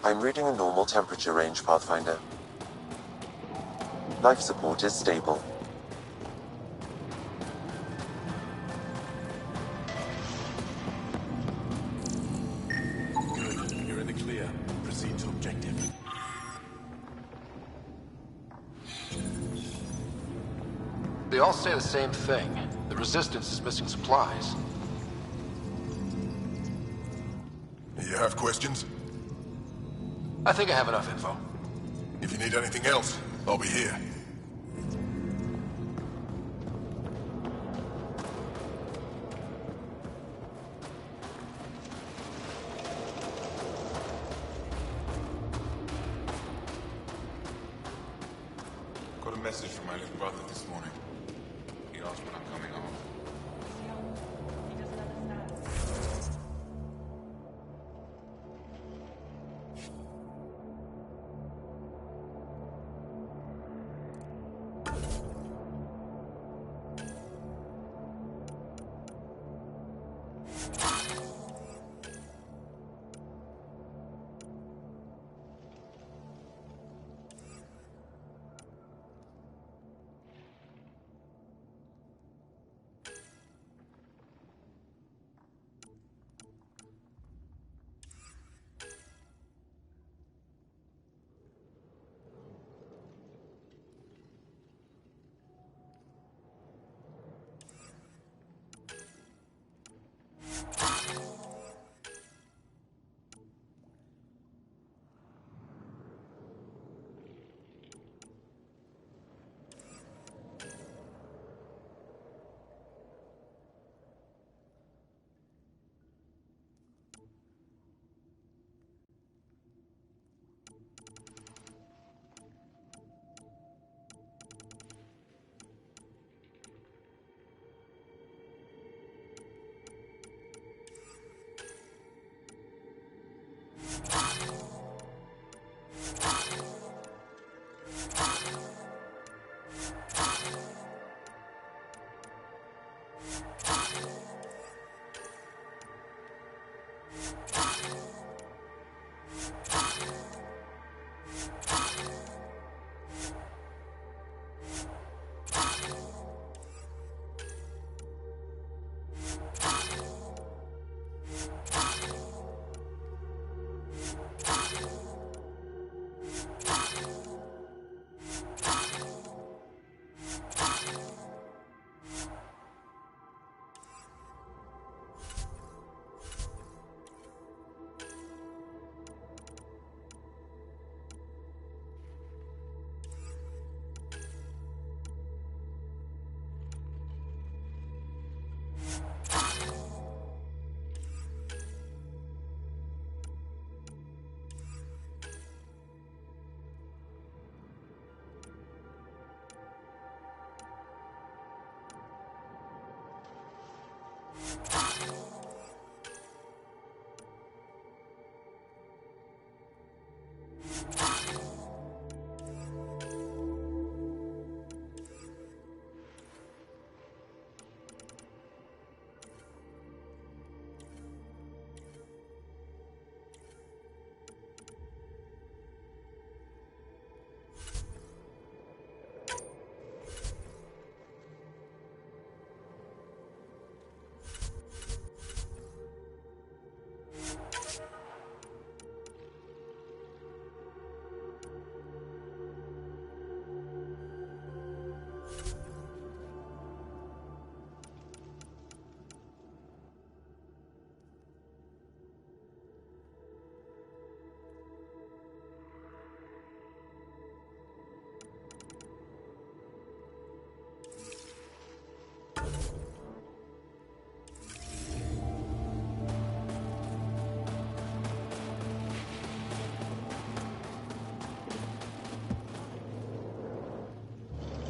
I'm reading a normal temperature range, Pathfinder. Life support is stable. Good. You're in the clear. Proceed to objective. They all say the same thing. The Resistance is missing supplies. You have questions? I think I have enough info. If you need anything else, I'll be here. Got a message from my little brother this morning. He asked when I'm coming home.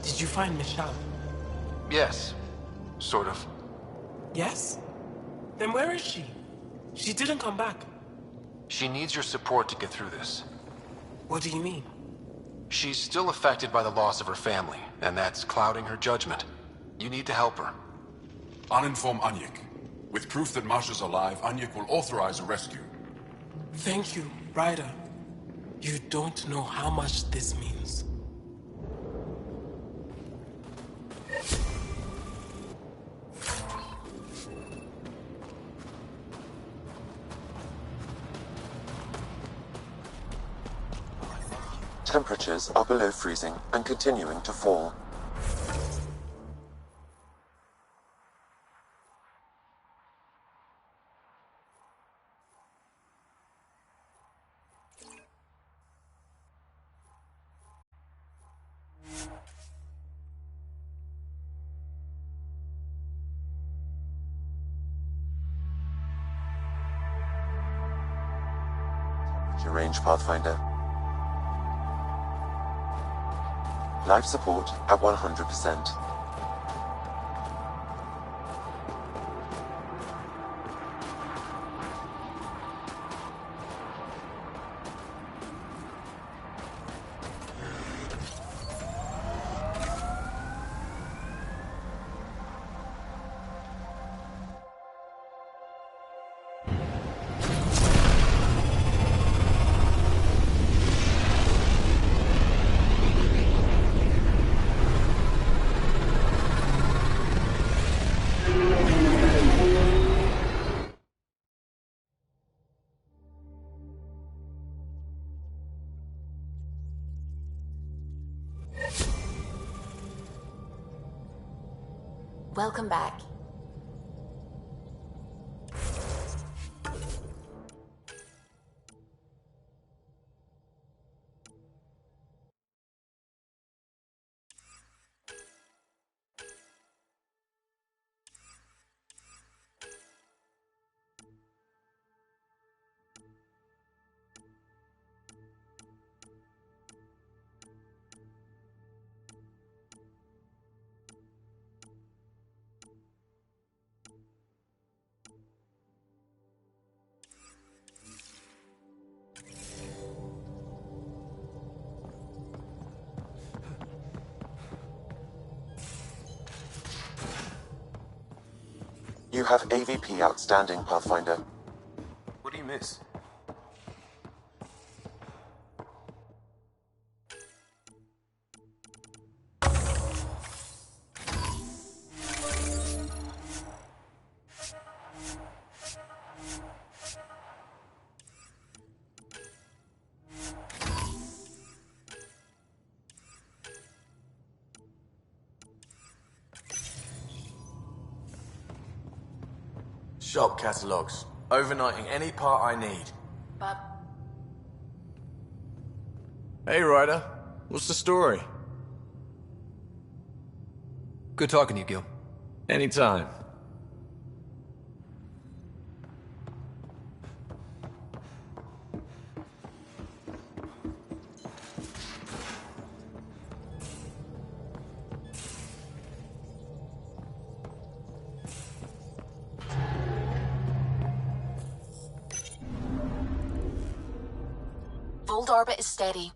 Did you find Michelle? Yes. Sort of. Yes? Then where is she? She didn't come back. She needs your support to get through this. What do you mean? She's still affected by the loss of her family, and that's clouding her judgment. You need to help her. I'll inform Anyek. With proof that Masha's alive, Anyek will authorize a rescue. Thank you, Ryder. You don't know how much this means. Temperatures are below freezing and continuing to fall. Temperature range, Pathfinder. Life support at 100%. Welcome back. You have AVP outstanding, Pathfinder. What do you miss? Shop catalogs. Overnighting any part I need. But Hey, Ryder. What's the story? Good talking to you, Gil. Anytime. Fold orbit is steady.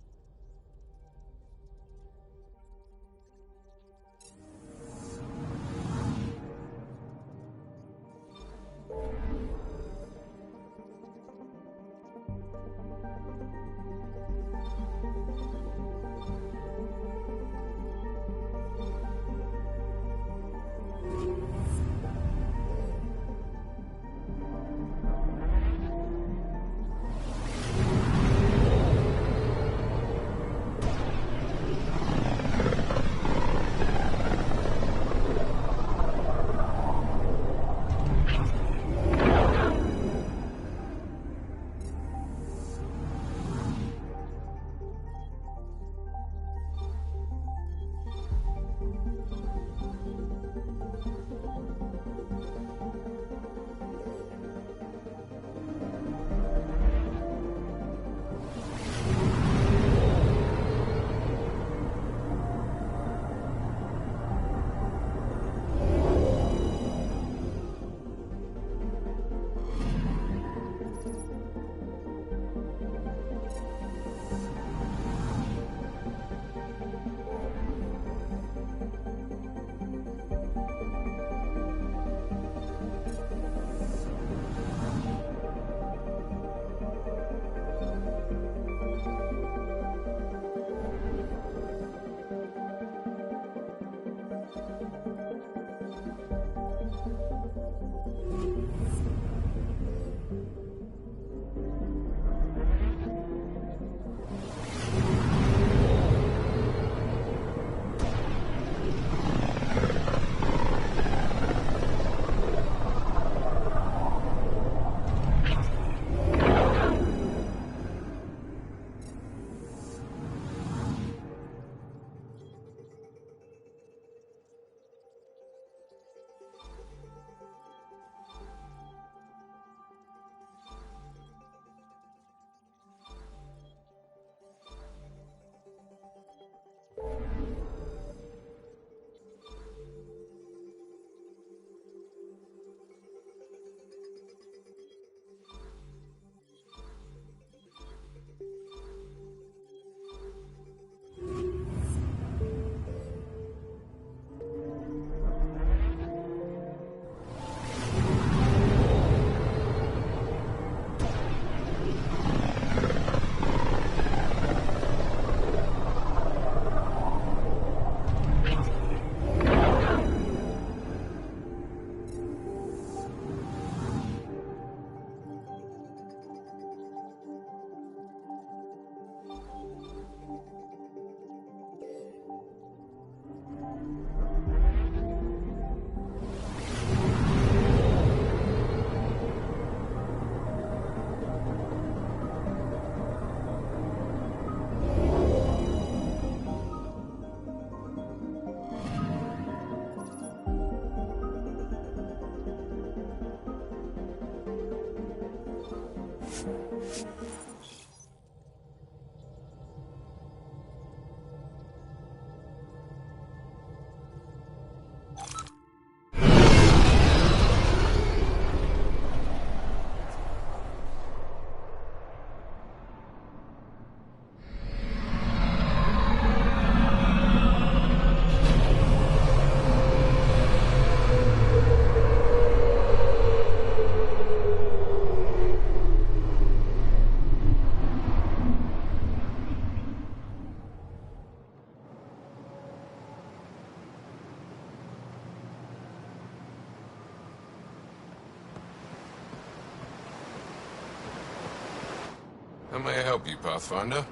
How may I help you, Pathfinder?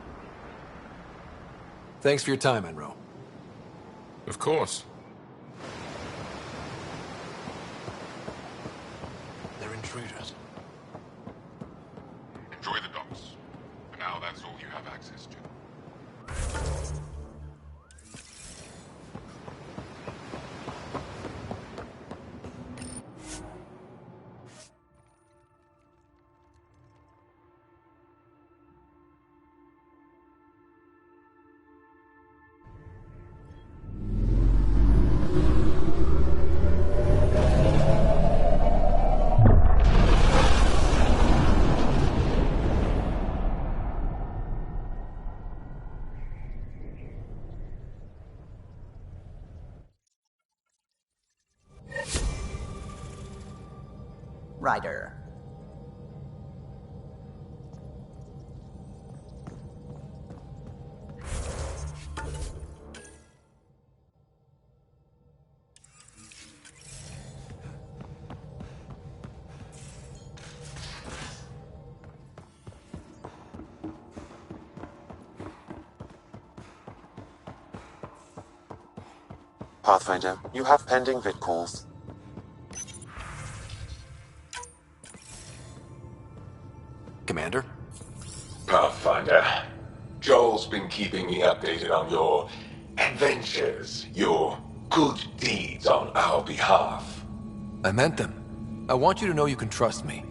Thanks for your time, Enro. Of course. They're intruders. Enjoy the docks. For now, that's all you have access to. Ryder. Pathfinder, you have pending vid calls. Commander? Pathfinder, Joel's been keeping me updated on your adventures, your good deeds on our behalf. I meant them. I want you to know you can trust me.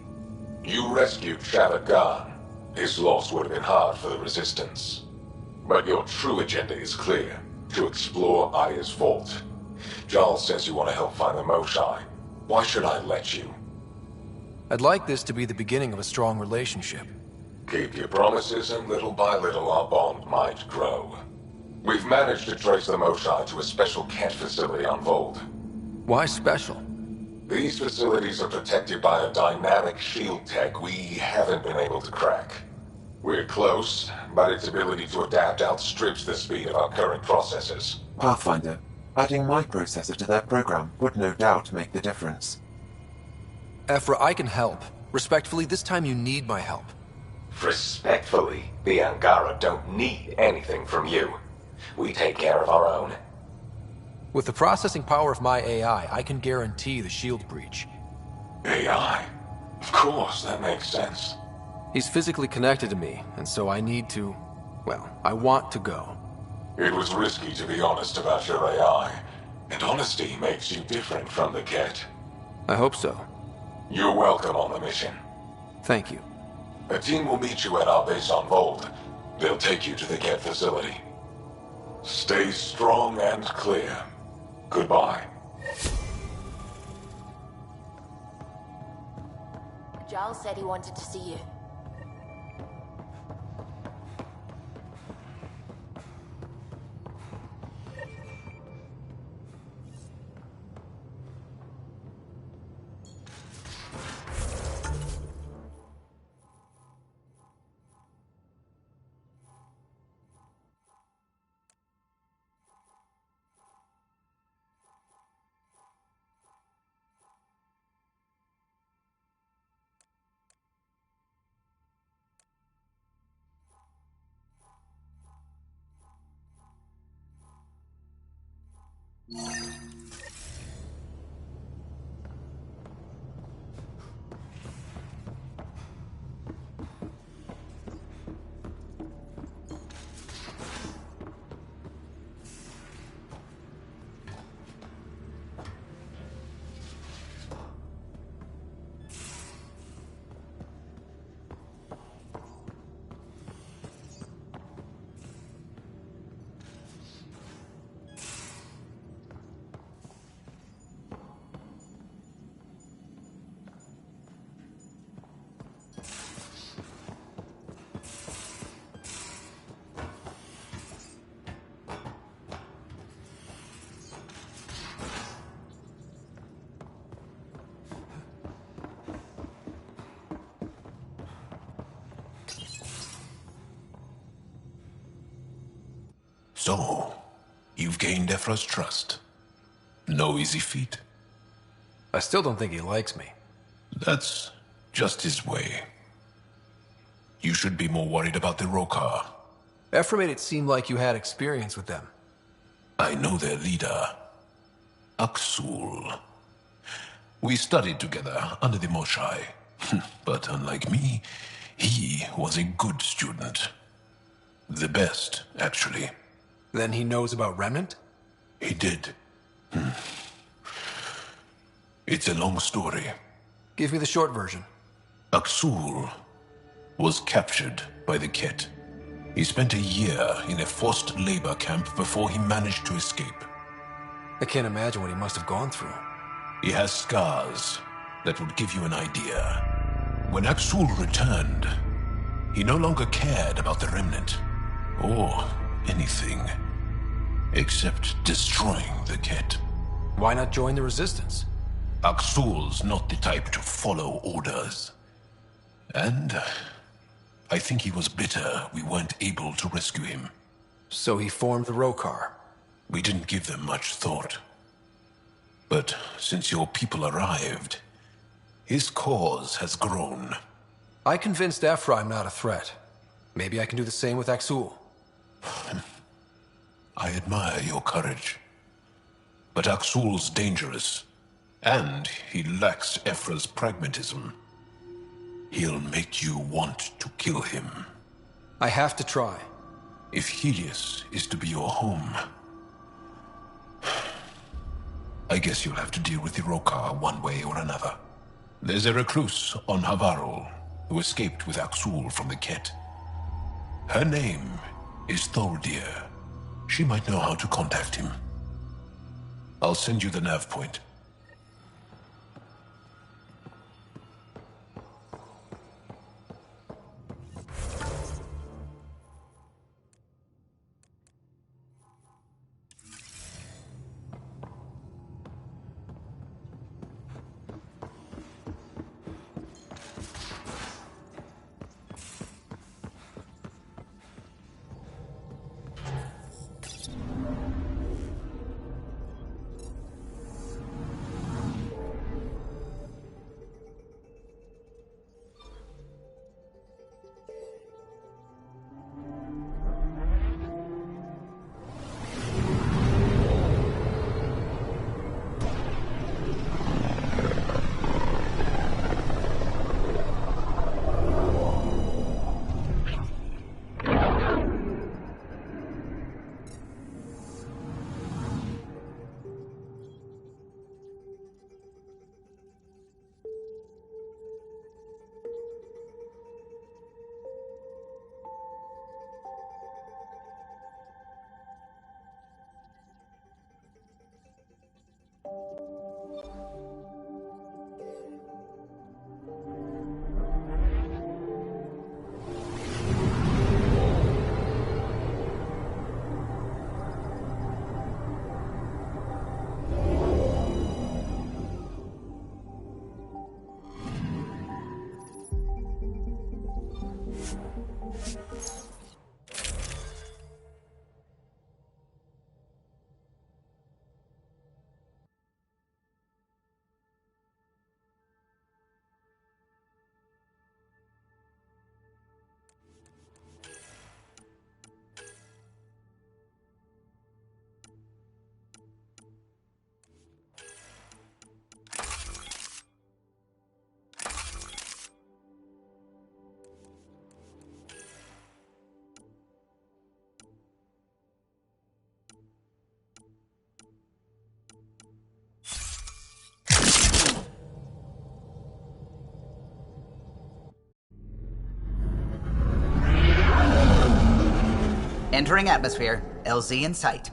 You rescued Shava Khan. His loss would have been hard for the Resistance. But your true agenda is clear, to explore Aya's vault. Jarl says you want to help find the Moshai. Why should I let you? I'd like this to be the beginning of a strong relationship. Keep your promises, and little by little our bond might grow. We've managed to trace the Moshai to a special cat facility on Vold. Why special? These facilities are protected by a dynamic shield tech we haven't been able to crack. We're close, but its ability to adapt outstrips the speed of our current processors. Pathfinder, adding my processor to their program would no doubt make the difference. Ephra, I can help. Respectfully, this time you need my help. Respectfully, the Angara don't need anything from you. We take care of our own. With the processing power of my AI, I can guarantee the shield breach. AI? Of course, that makes sense. He's physically connected to me, and so I need to... well, I want to go. It was risky to be honest about your AI, and honesty makes you different from the Ket. I hope so. You're welcome on the mission. Thank you. A team will meet you at our base on Vold. They'll take you to the Ket facility. Stay strong and clear. Goodbye. Giles said he wanted to see you. So, you've gained Ephra's trust. No easy feat. I still don't think he likes me. That's just his way. You should be more worried about the Rokar. Ephra made it seem like you had experience with them. I know their leader, Aksul. We studied together under the Moshai. But unlike me, he was a good student. The best, actually. Then he knows about Remnant? He did. It's a long story. Give me the short version. Aksul was captured by the Ket. He spent a year in a forced labor camp before he managed to escape. I can't imagine what he must have gone through. He has scars that would give you an idea. When Aksul returned, he no longer cared about the Remnant, or anything, except destroying the Ket. Why not join the Resistance? Aksul's not the type to follow orders. And I think he was bitter we weren't able to rescue him. So he formed the Rokar. We didn't give them much thought. But since your people arrived, his cause has grown. I convinced Ephra I'm not a threat. Maybe I can do the same with Aksul. I admire your courage. But Aksul's dangerous, and he lacks Ephra's pragmatism. He'll make you want to kill him. I have to try. If Helios is to be your home, I guess you'll have to deal with the Rokar one way or another. There's a recluse on Havarul who escaped with Aksul from the Ket. Her name is Tholdir. She might know how to contact him. I'll send you the nav point. Entering atmosphere. LZ in sight.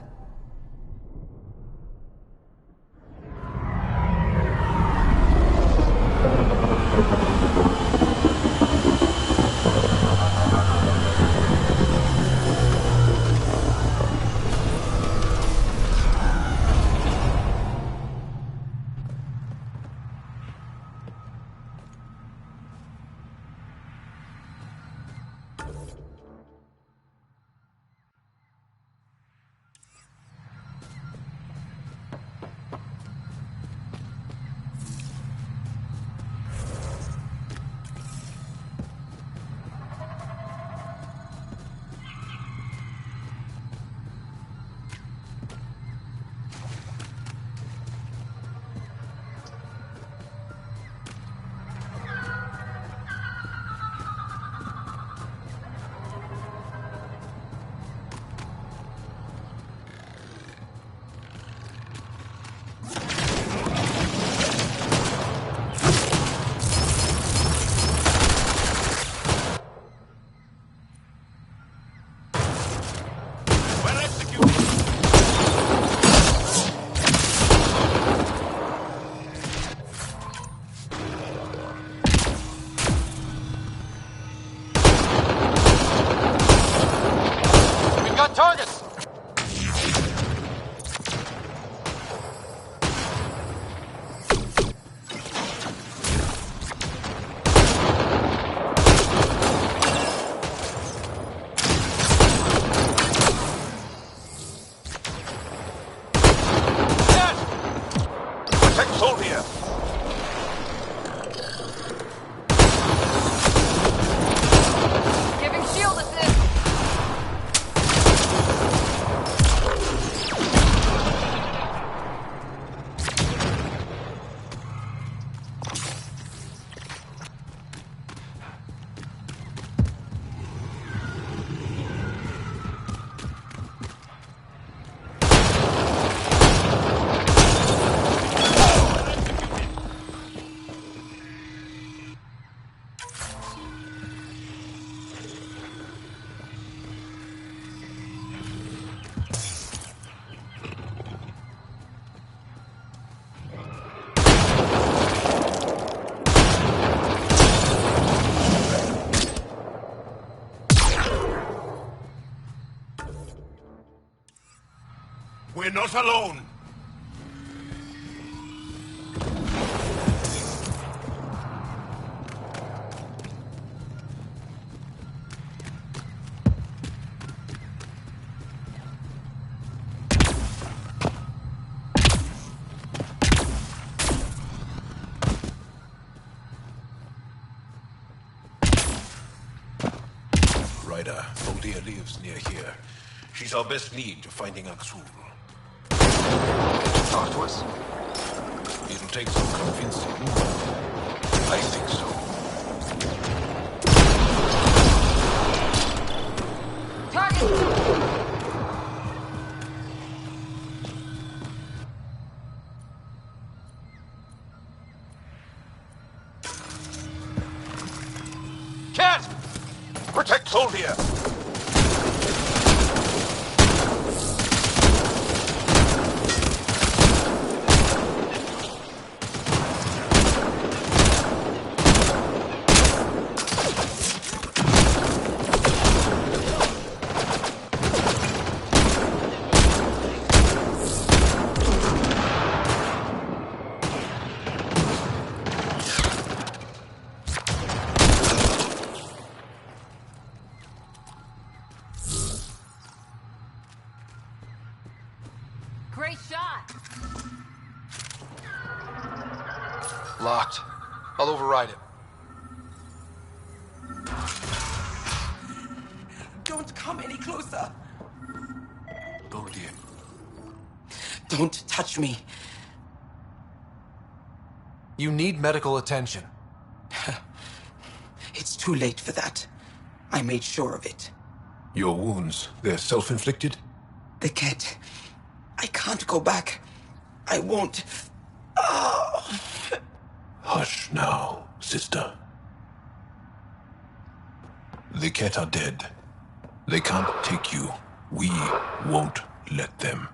We're not alone! Ryder, Tholdia lives near here. She's our best lead to finding Aksul. Talk to us? It'll take some convincing. I think so. Cat! Protect Tholdia! Great shot! Locked. I'll override it. Don't come any closer. Tholdia. Don't touch me. You need medical attention. It's too late for that. I made sure of it. Your wounds, they're self-inflicted? The cat. I can't go back. I won't. Oh. Hush now, sister. The cat are dead. They can't take you. We won't let them.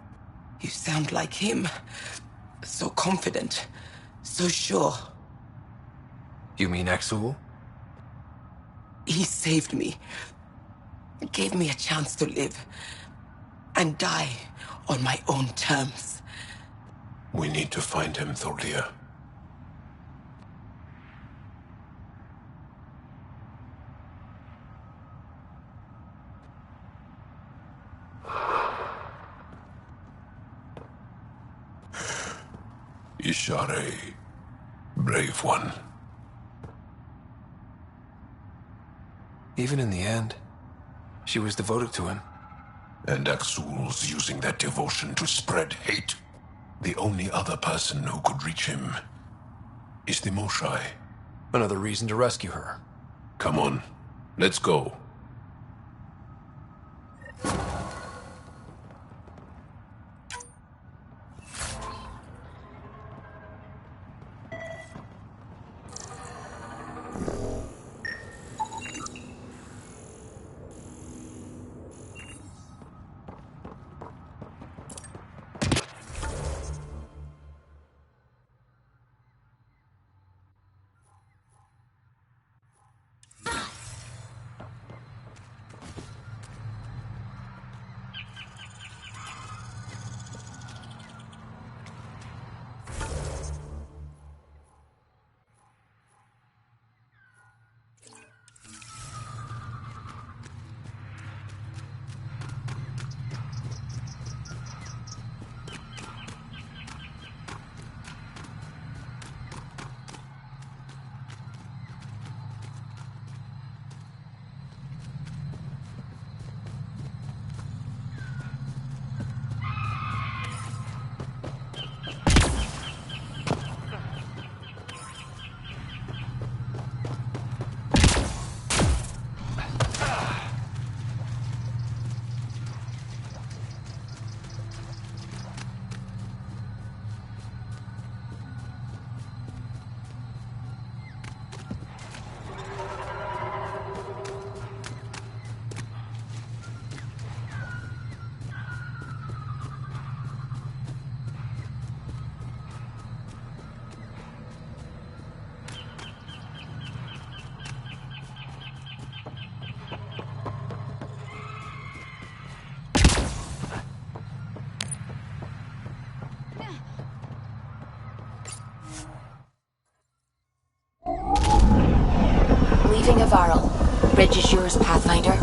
You sound like him. So confident. So sure. You mean Aksul? He saved me. Gave me a chance to live. And die on my own terms. We need to find him, Tholdia. Ishare, brave one. Even in the end, she was devoted to him. And Aksul's using that devotion to spread hate. The only other person who could reach him is the Moshai. Another reason to rescue her. Come on, let's go. Varl. Bridge is yours, Pathfinder.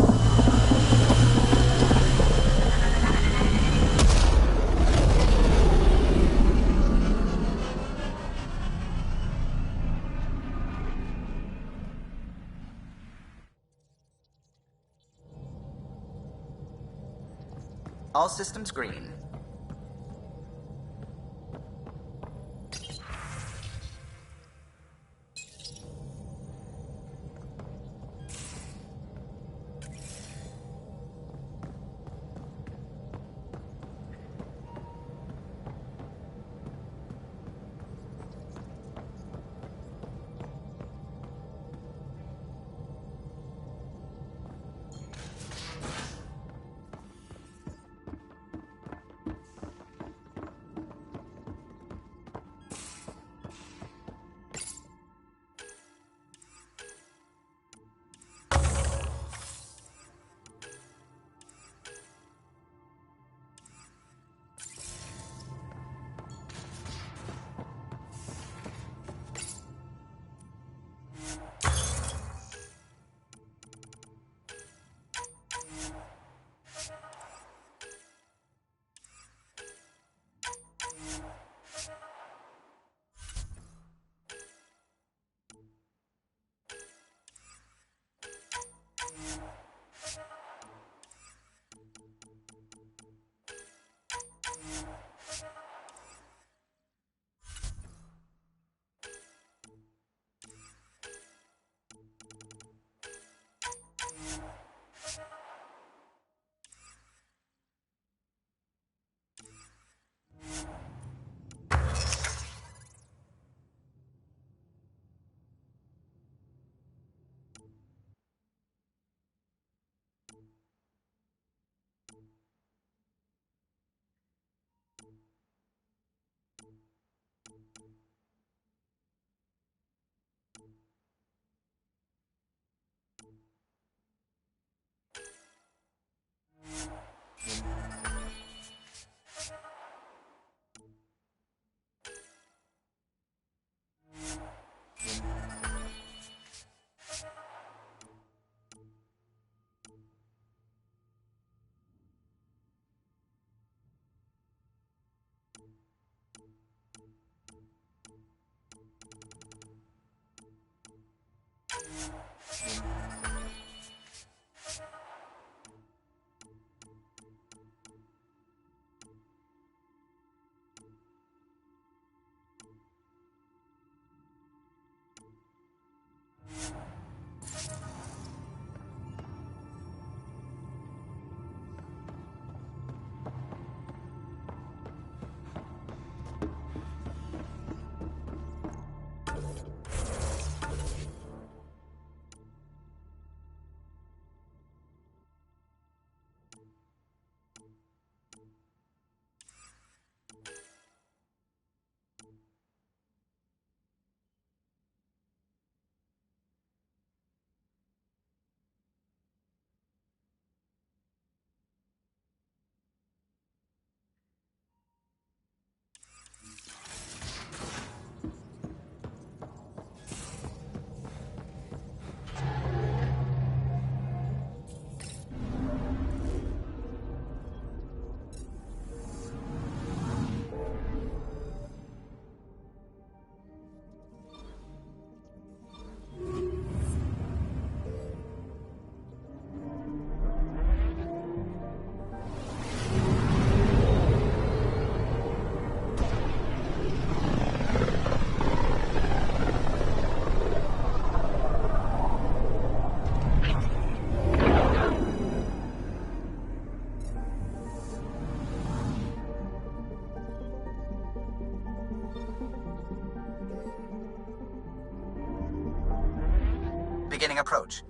All systems green. Beginning approach.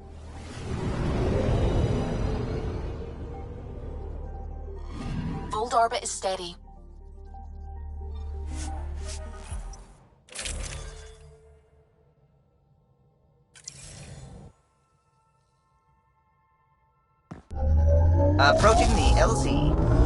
Fold orbit is steady. Approaching the LZ.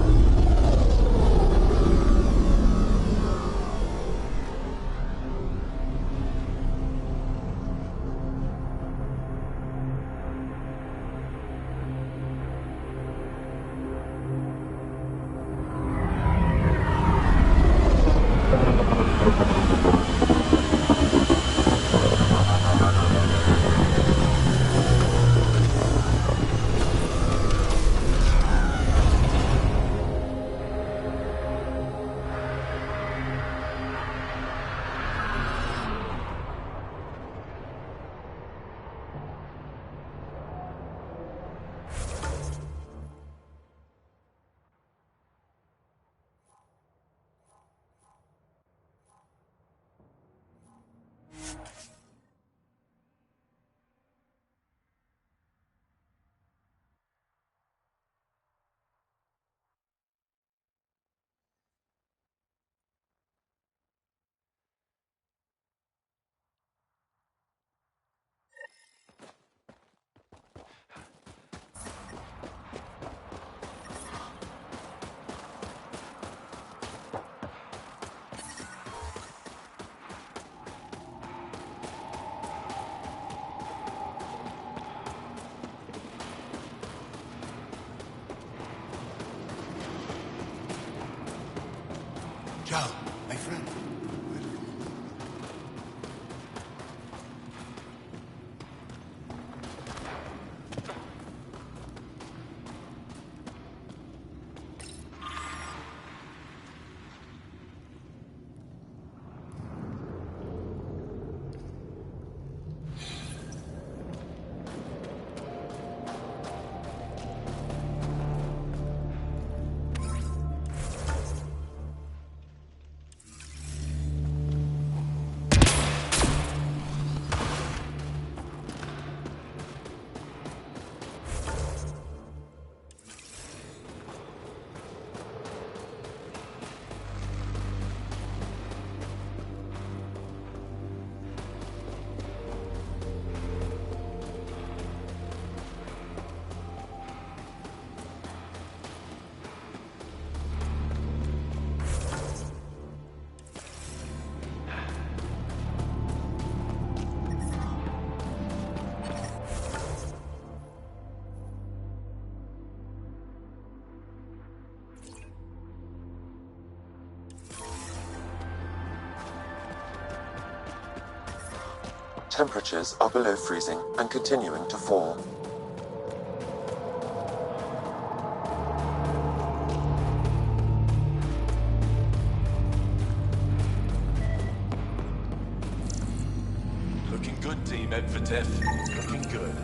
Joe, my friend. Temperatures are below freezing and continuing to fall. Looking good, Team Edvertef. Looking good.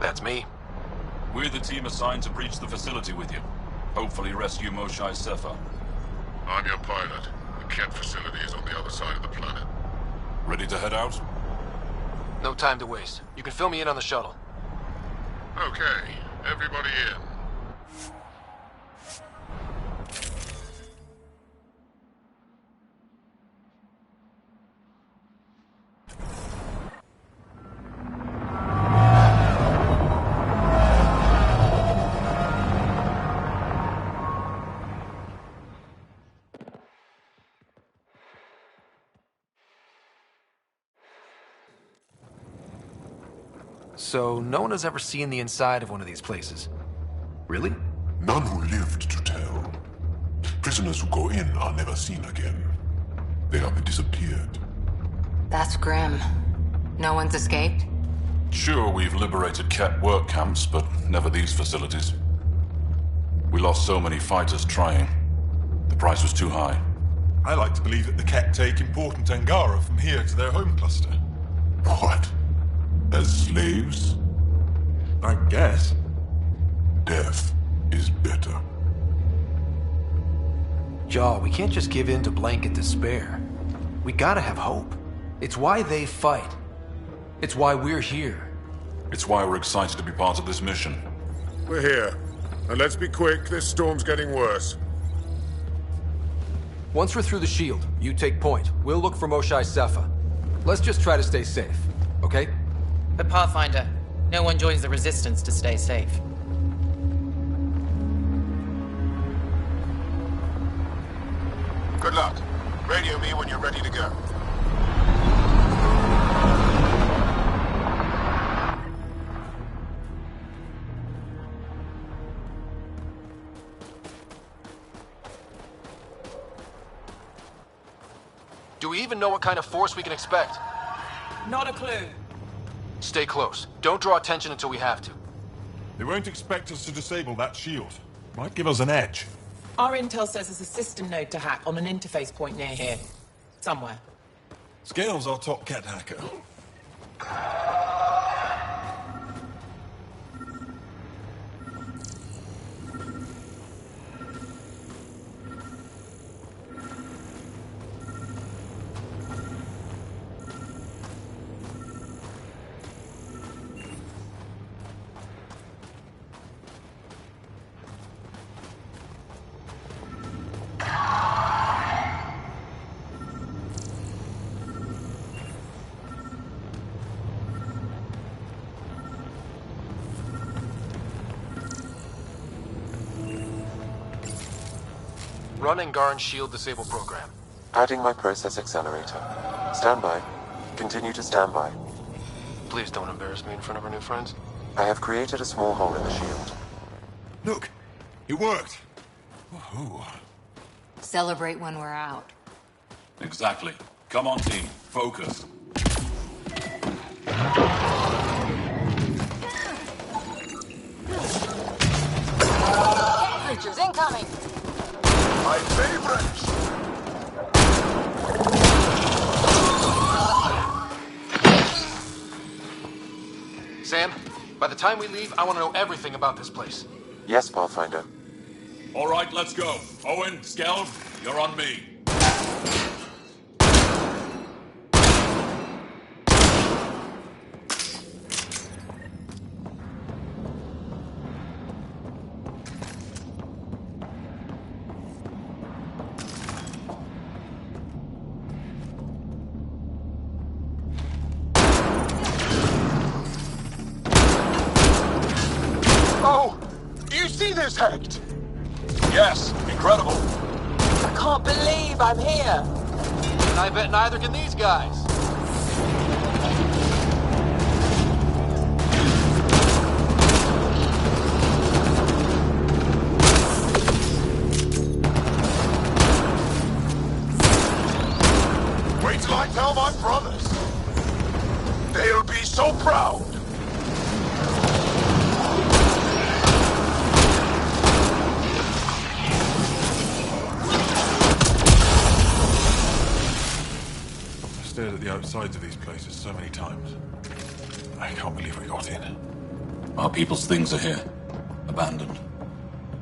That's me. We're the team assigned to breach the facility with you. Hopefully rescue Moshae Sefa. I'm your pilot. The Ket facility is on the other side of the planet. Ready to head out? No time to waste. You can fill me in on the shuttle. Okay, everybody in. So, no one has ever seen the inside of one of these places. Really? None who lived to tell. Prisoners who go in are never seen again. They have disappeared. That's grim. No one's escaped? Sure, we've liberated Ket work camps, but never these facilities. We lost so many fighters trying. The price was too high. I like to believe that the Ket take important Angara from here to their home cluster. What? As slaves? I guess. Death is better. Jaw, we can't just give in to blanket despair. We gotta have hope. It's why they fight. It's why we're here. It's why we're excited to be part of this mission. We're here. And let's be quick, this storm's getting worse. Once we're through the shield, you take point. We'll look for Moshae Sefa. Let's just try to stay safe, okay? But Pathfinder, no one joins the Resistance to stay safe. Good luck. Radio me when you're ready to go. Do we even know what kind of force we can expect? Not a clue. Stay close. Don't draw attention until we have to. They won't expect us to disable that shield. Might give us an edge. Our intel says there's a system node to hack on an interface point near here. Somewhere. Scales our top Ket hacker. Run Angaran's shield disable program. Adding my process accelerator. Stand by. Continue to stand by. Please don't embarrass me in front of our new friends. I have created a small hole in the shield. Look, it worked. Woohoo. Celebrate when we're out. Exactly. Come on, team. Focus. Creatures incoming! My favorites! Sam, by the time we leave, I want to know everything about this place. Yes, Pathfinder. All right, let's go. Owen, Skelv, you're on me. Oh! You see this, Hect? Yes, incredible. I can't believe I'm here. And I bet neither can these guys. Wait till I tell my brothers. They'll be so proud. I've stared at the outsides of these places so many times. I can't believe we got in. Our people's things are here. Abandoned.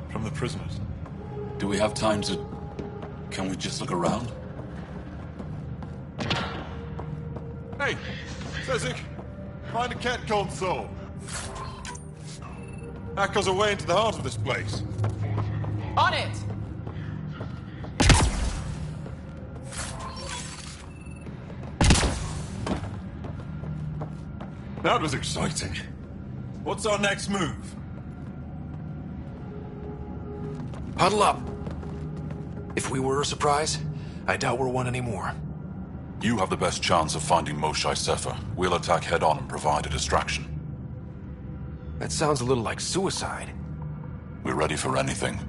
From the prisoners. Do we have time to... Can we just look around? Hey! Sezik! Find a cat called Soul. That goes away into the heart of this place. On it! That was exciting. What's our next move? Huddle up. If we were a surprise, I doubt we're one anymore. You have the best chance of finding Moshae Sefer. We'll attack head-on and provide a distraction. That sounds a little like suicide. We're ready for anything.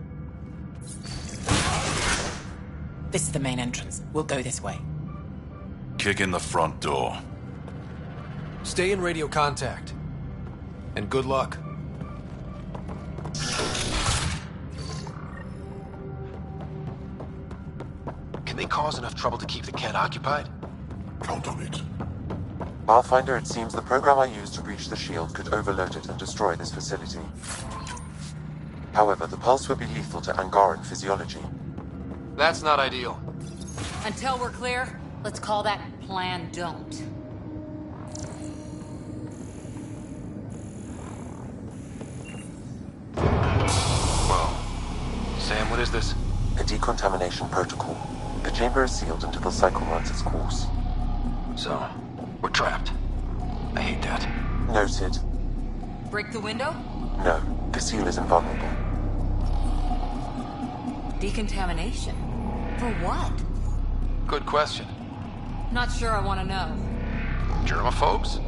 This is the main entrance. We'll go this way. Kick in the front door. Stay in radio contact. And good luck. Can they cause enough trouble to keep the cat occupied? Count on it. Pathfinder, it seems the program I used to breach the shield could overload it and destroy this facility. However, the pulse would be lethal to Angaran physiology. That's not ideal. Until we're clear, let's call that plan don't. Well, Sam, what is this? A decontamination protocol. The chamber is sealed until the cycle runs its course. So, we're trapped. I hate that. Noted. Break the window? No, the seal is invulnerable. Decontamination? For what? Good question. Not sure I want to know. Germaphobes?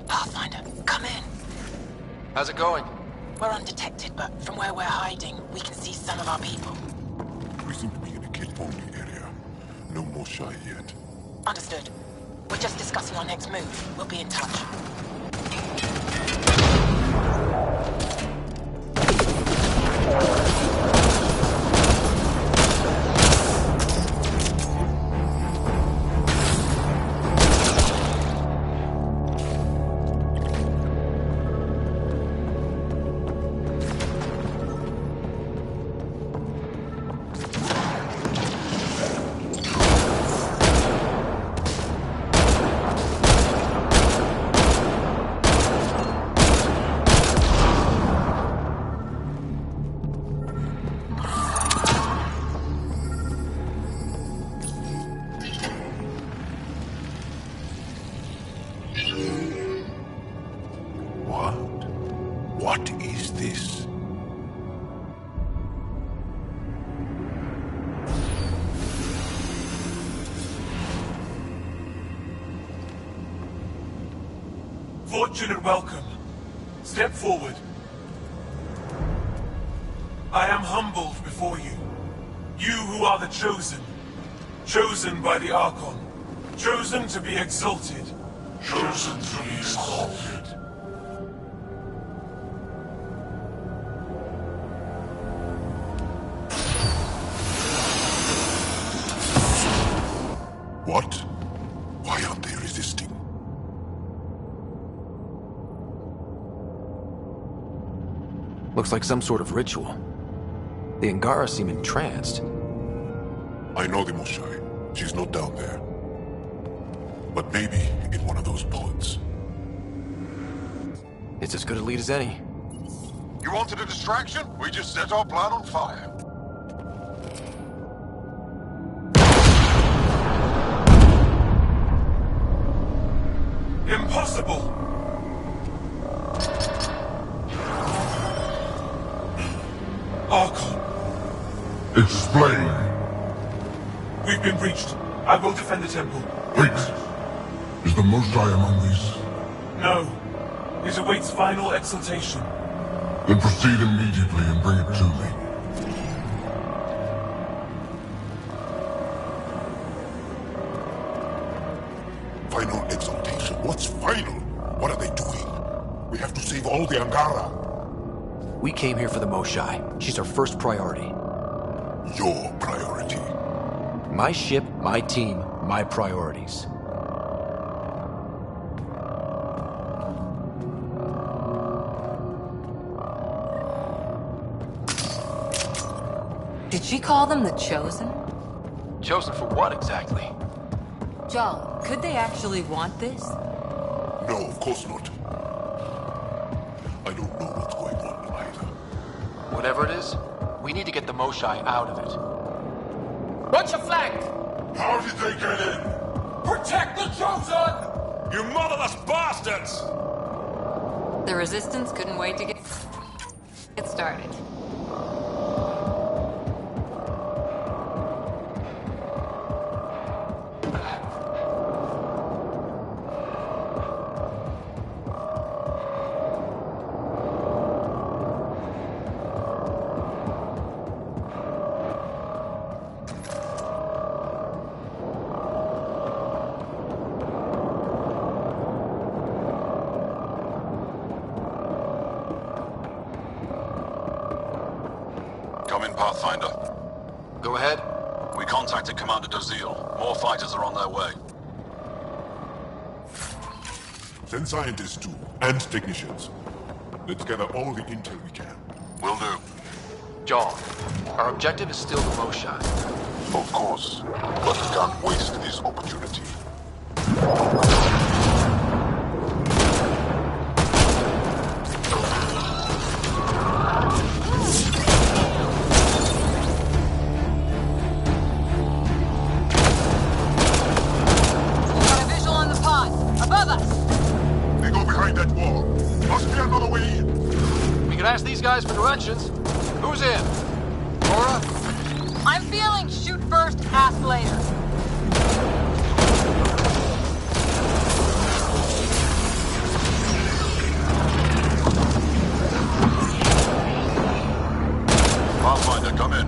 Pathfinder, come in. How's it going? We're undetected, but from where we're hiding, we can see some of our people. We seem to be in a kid-only area. No more shy yet. Understood. We're just discussing our next move. We'll be in touch. Fortune and welcome. Step forward. I am humbled before you. You who are the chosen. Chosen by the Archon. Chosen to be exalted. Chosen to be exalted. What? Why aren't they resisting? Looks like some sort of ritual. The Angara seem entranced. I know the Moshai. She's not down there. But maybe in one of those pods. It's as good a lead as any. You wanted a distraction? We just set our plan on fire. Impossible! Archon. Explain. We've been breached. I will defend the temple. Wait. Is the Moshai among these? No. It awaits final exaltation. Then proceed immediately and bring it to me. Final exaltation? What's final? What are they doing? We have to save all the Angara. We came here for the Moshai. She's our first priority. Your priority? My ship, my team, my priorities. Did she call them the Chosen? Chosen for what exactly? Joel, could they actually want this? No, of course not. I don't know what's going on either. Whatever it is, we need to get the Moshai out of it. Watch your flank! How did they get in? Protect the Chosen! You motherless bastards! The Resistance couldn't wait to get started. Come in, Pathfinder. Go ahead. We contacted Commander Dozil. More fighters are on their way. Send scientists too, and technicians. Let's gather all the intel we can. Will do. John, our objective is still the Moshai. Of course, but we can't waste this opportunity. Ask these guys for directions. Who's in? Laura? I'm feeling shoot first, ask later. Pathfinder, come in.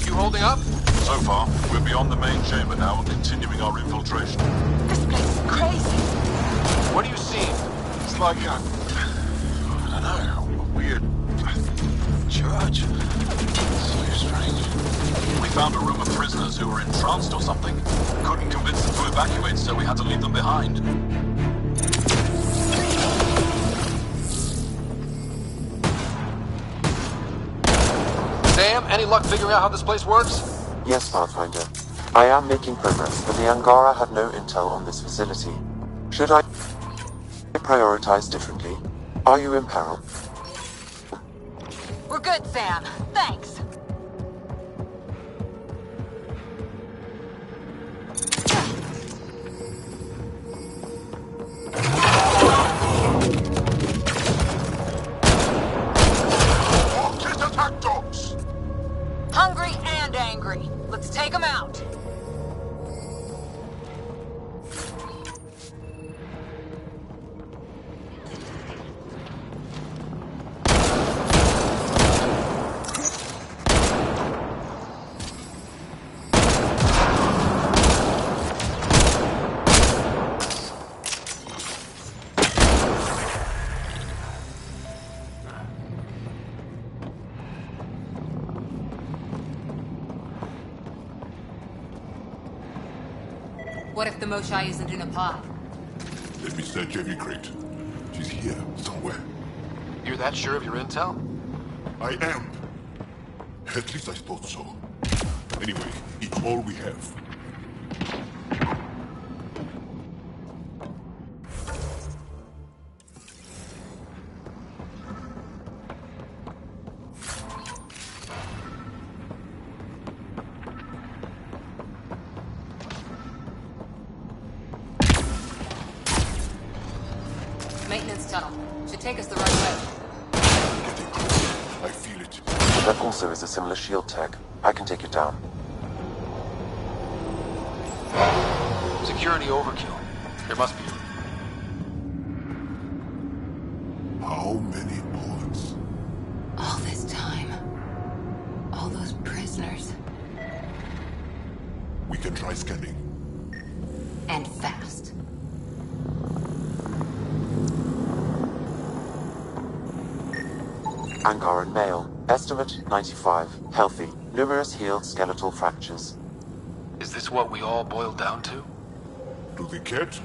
You holding up? So far, we're beyond the main chamber now and continuing our infiltration. This place is crazy. What are you seeing? It's like I don't know. Weird church. So strange. We found a room of prisoners who were entranced or something. Couldn't convince them to evacuate, so we had to leave them behind. Sam, any luck figuring out how this place works? Yes, Pathfinder. I am making progress, but the Angara have no intel on this facility. Should I prioritize differently? Are you in peril? We're good, Sam. Thanks. Attack dogs! Hungry and angry. Let's take them out. What if the Moshai isn't in a pod? Let me search every crate. She's here, somewhere. You're that sure of your intel? I am. At least I thought so. Anyway, it's all we have. Maintenance tunnel. Should take us the right way. I feel it. That also is a similar shield tech. I can take it down. Security overkill. There must be. How many pods? All this time. All those prisoners. We can try scanning. And fast. Angaran male. Estimate 95. Healthy. Numerous healed skeletal fractures. Is this what we all boiled down to? To the cat?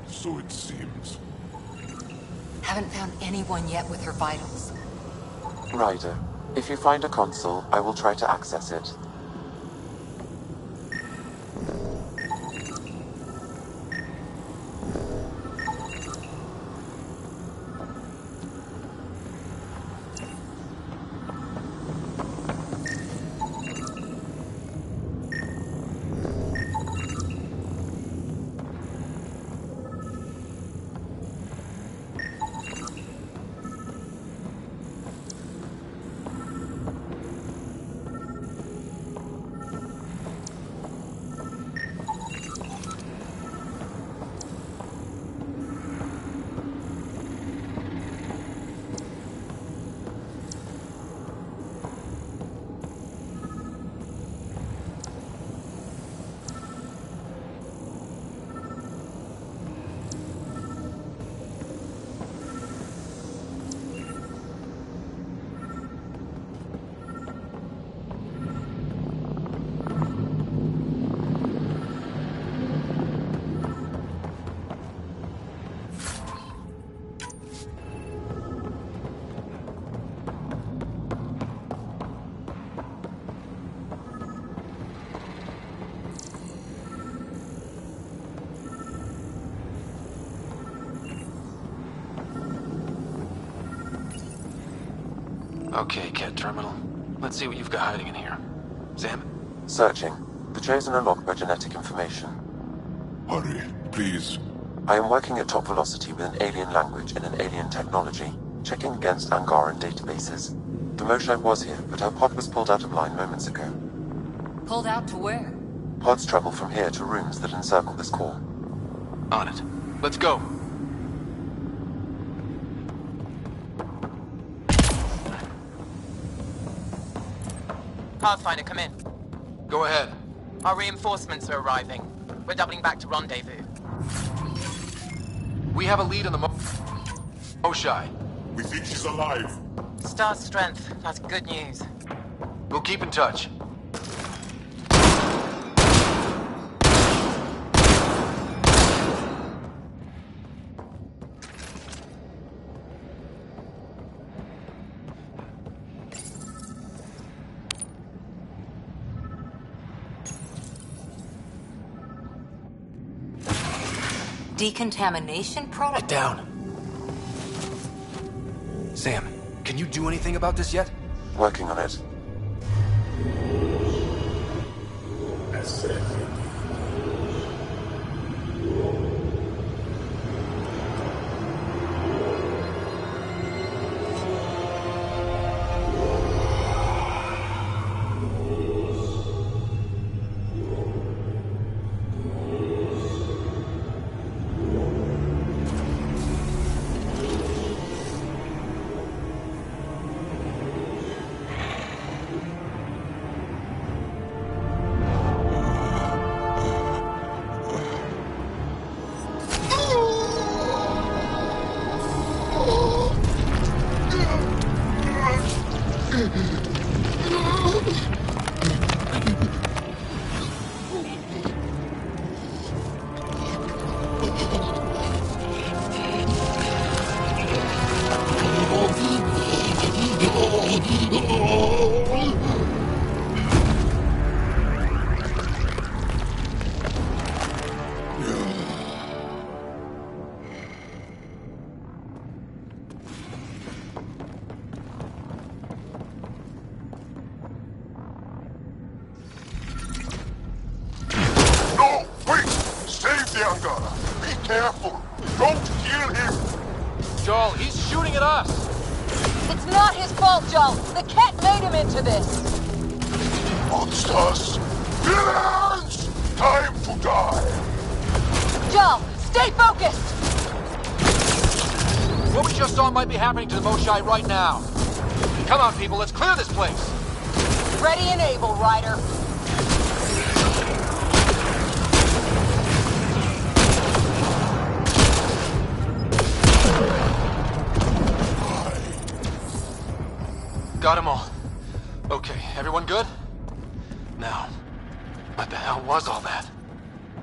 So it seems. Haven't found anyone yet with her vitals. Ryder, if you find a console, I will try to access it. Okay, Cat Terminal. Let's see what you've got hiding in here. Sam? Searching. The Chosen are logged by genetic information. Hurry, please. I am working at top velocity with an alien language and an alien technology, checking against Angaran databases. The Moshai was here, but her pod was pulled out of line moments ago. Pulled out to where? Pods travel from here to rooms that encircle this core. On it. Let's go. Pathfinder, come in. Go ahead. Our reinforcements are arriving. We're doubling back to rendezvous. We have a lead on the Moshai. We think she's alive. Star strength. That's good news. We'll keep in touch. Decontamination product? Get down. Sam, can you do anything about this yet? Working on it. Angara. Be careful. Don't kill him. Joel, he's shooting at us. It's not his fault, Joel. The cat made him into this. Monsters! Villains! Time to die! Joel, stay focused! What we just saw might be happening to the Moshai right now. Come on, people, let's clear this place. Ready and able, Ryder. Got them all. Okay, everyone good? Now, what the hell was all that?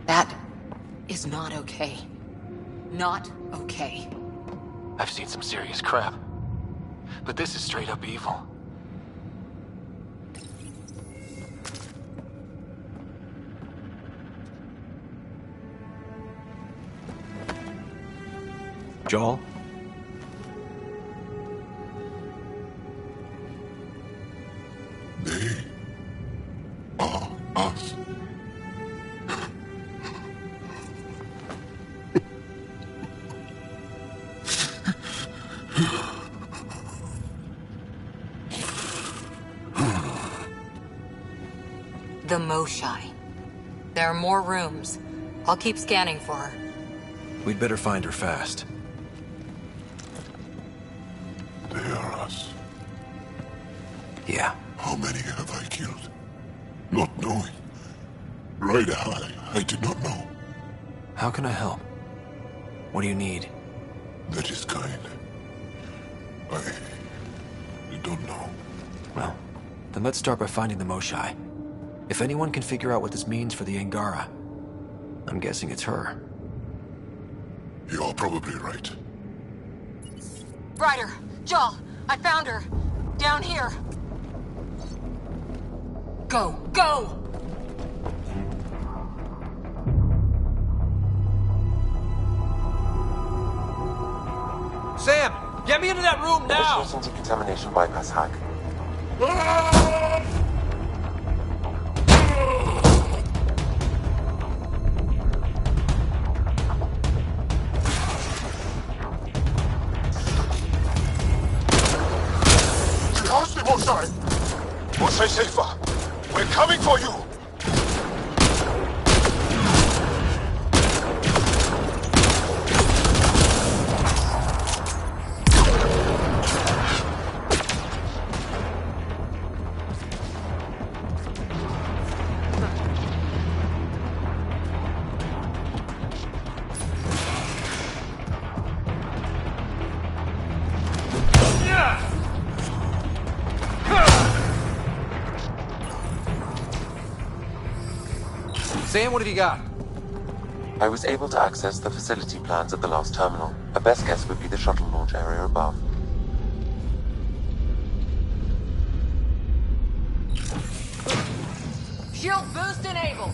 That is not okay. Not okay. I've seen some serious crap. But this is straight up evil. Joel? They are us. The Moshai. There are more rooms. I'll keep scanning for her. We'd better find her fast. They are us. Yeah. How many have I killed? Not knowing. Ryder, I did not know. How can I help? What do you need? That is kind. I don't know. Well, then let's start by finding the Moshai. If anyone can figure out what this means for the Angara, I'm guessing it's her. You're probably right. Ryder, Joel, I found her. Down here. Go, go! Sam, get me into that room now! Initiating decontamination bypass hack. How's the Moshai? Moshai safer. We're coming for you. Sam, what have you got? I was able to access the facility plans at the last terminal. A best guess would be the shuttle launch area above. Shield boost enabled.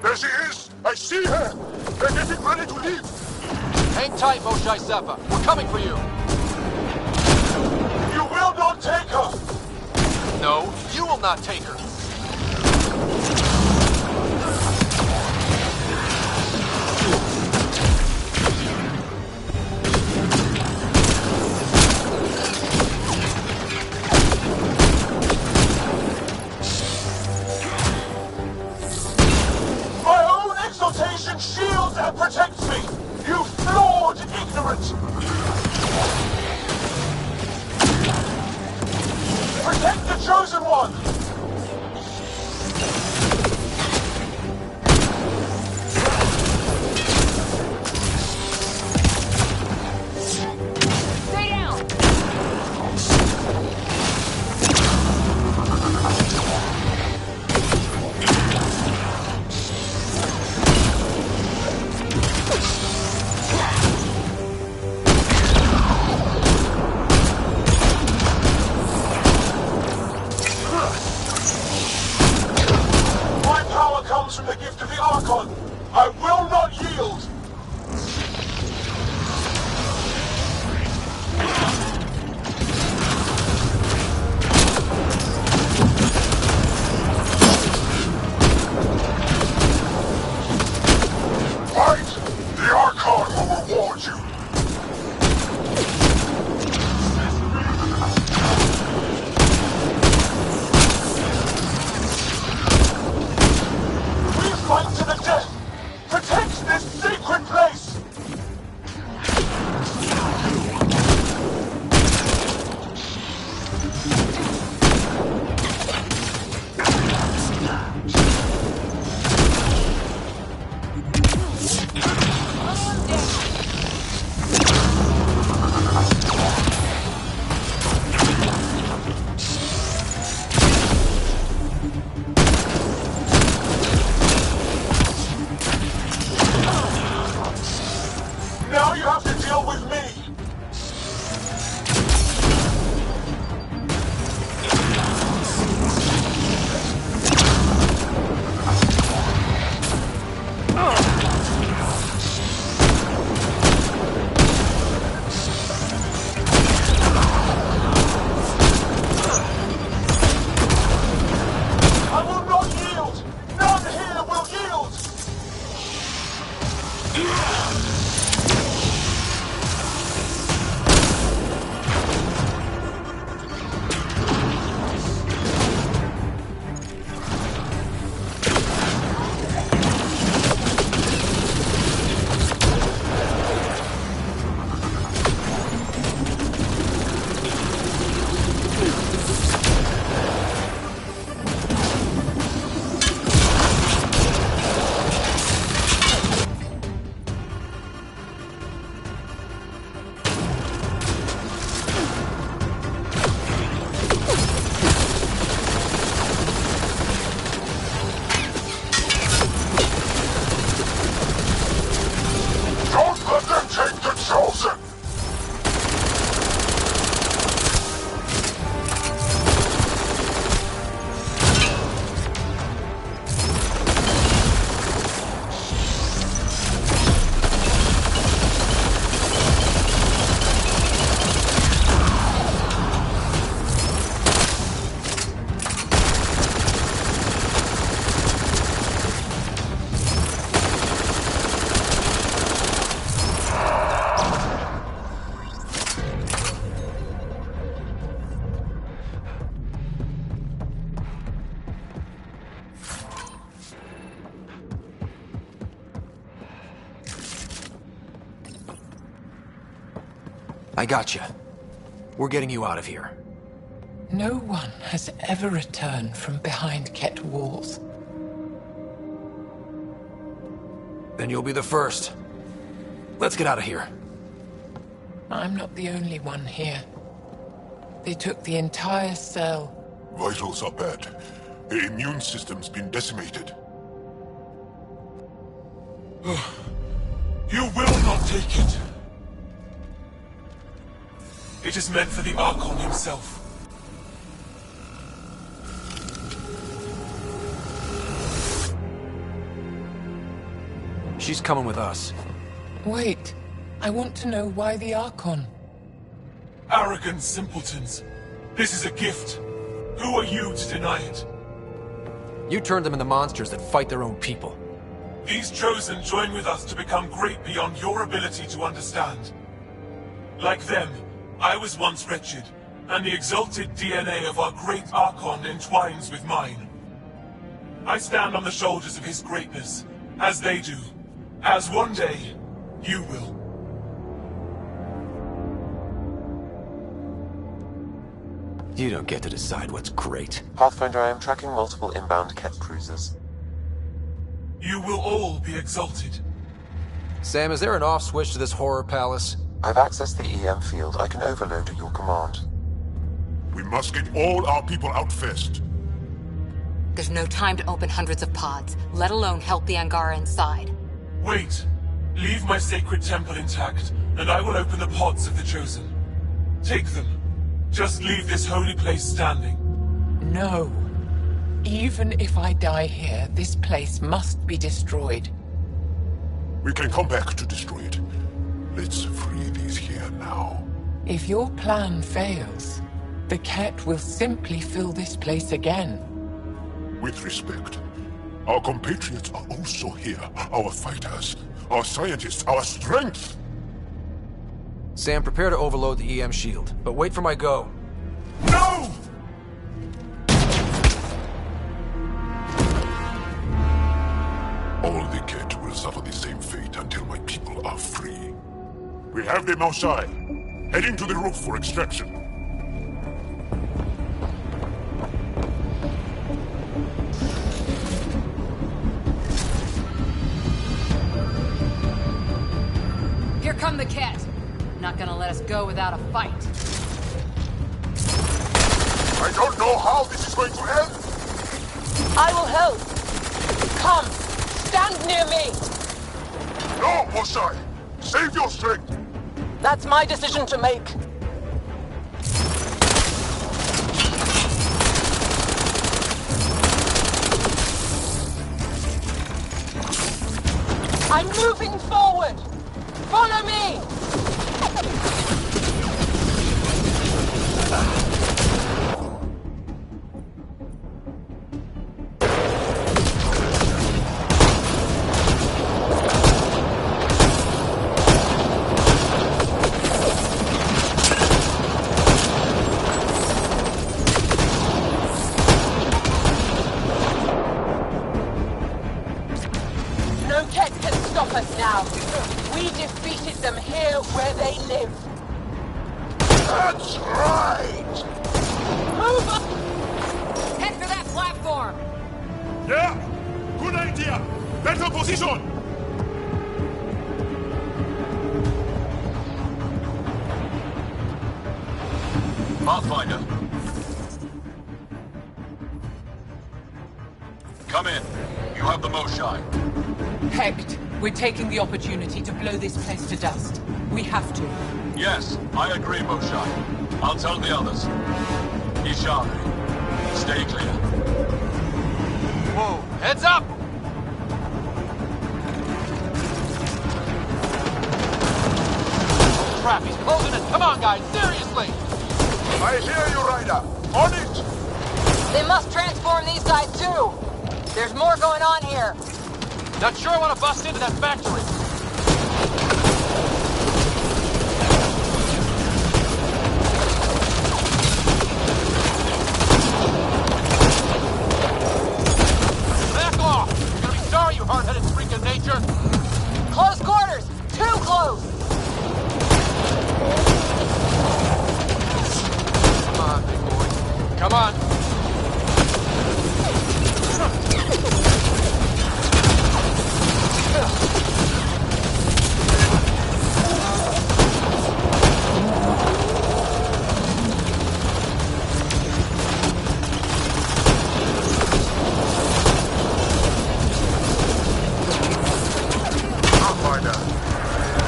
There she is! I see her! They're getting ready to leave! Hang tight, Moshai Seppa. We're coming for you! You will not take her! No, you will not take her! My own exaltation shields and protects me! You flawed ignorant! Protect the Chosen One! hell with me! I gotcha. We're getting you out of here. No one has ever returned from behind Ket walls. Then you'll be the first. Let's get out of here. I'm not the only one here. They took the entire cell. Vitals are bad. The immune system's been decimated. You will not take it. It is meant for the Archon himself. She's coming with us. Wait. I want to know why the Archon. Arrogant simpletons. This is a gift. Who are you to deny it? You turned them into monsters that fight their own people. These Chosen join with us to become great beyond your ability to understand. Like them, I was once wretched, and the exalted DNA of our great Archon entwines with mine. I stand on the shoulders of his greatness, as they do, as one day, you will. You don't get to decide what's great. Pathfinder, I am tracking multiple inbound Ket cruisers. You will all be exalted. Sam, is there an off switch to this horror palace? I've accessed the EM field. I can overload at your command. We must get all our people out first. There's no time to open hundreds of pods, let alone help the Angara inside. Wait. Leave my sacred temple intact, and I will open the pods of the Chosen. Take them. Just leave this holy place standing. No. Even if I die here, this place must be destroyed. We can come back to destroy it. Let's free these here now. If your plan fails, the Ket will simply fill this place again. With respect, our compatriots are also here. Our fighters, our scientists, our strength! Sam, prepare to overload the EM shield, but wait for my go. No! All the Ket will suffer the same fate until my people are free. We have them outside, heading to the roof for extraction. Here come the Ket. Not gonna let us go without a fight. I don't know how this is going to end! I will help. Come, stand near me. No, Mosai! Save your strength! That's my decision to make. I'm moving forward! Follow me! No Ket can stop us now. We defeated them here where they live. That's right! Move up! Head for that platform! Yeah! Good idea! Better position! Pathfinder. Come in. You have the Moshai. Hecht, we're taking the opportunity to blow this place to dust. We have to. Yes, I agree, Moshai. I'll tell the others. Ishari, stay clear. Whoa, heads up! Crap, he's closing in. Come on, guys, seriously! I hear you, Ryder. On it! They must transform these guys too! There's more going on here. Not sure I want to bust into that factory. Back off! You're gonna be sorry, you hard-headed freak of nature. Close quarters! Too close! Come on, big boy. Come on.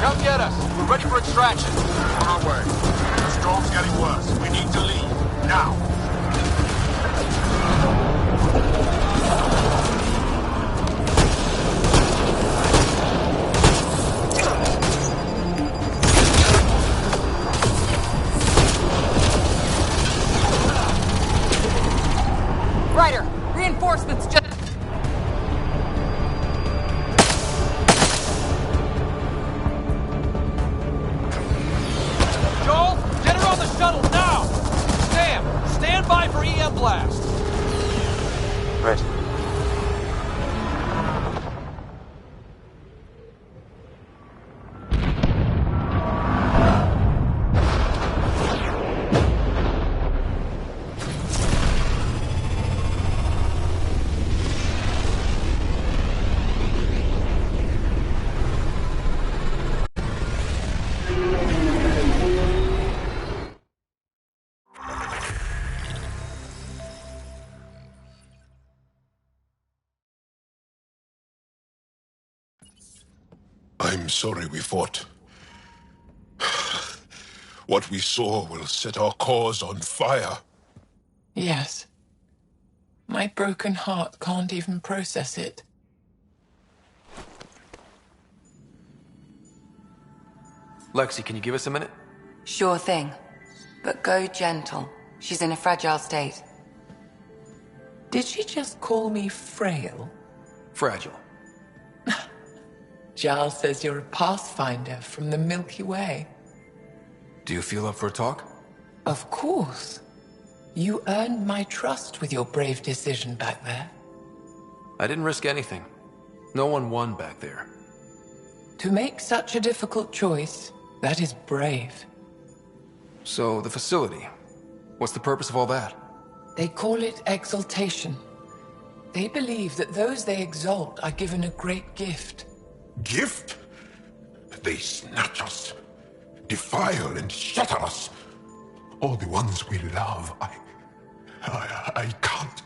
Come get us. We're ready for extraction. On our way. The storm's getting worse. We need to leave. Now. Ryder, reinforcements just... Joel, get her on the shuttle now! Sam, stand by for EM blast. Ready. I'm sorry we fought. What we saw will set our cause on fire. Yes. My broken heart can't even process it. Lexi, can you give us a minute? Sure thing. But go gentle. She's in a fragile state. Did she just call me frail? Fragile. Giles says you're a pathfinder from the Milky Way. Do you feel up for a talk? Of course. You earned my trust with your brave decision back there. I didn't risk anything. No one won back there. To make such a difficult choice, that is brave. So, the facility. What's the purpose of all that? They call it exaltation. They believe that those they exalt are given a great gift. Gift? They snatch us, defile and shatter us. All the ones we love, I can't.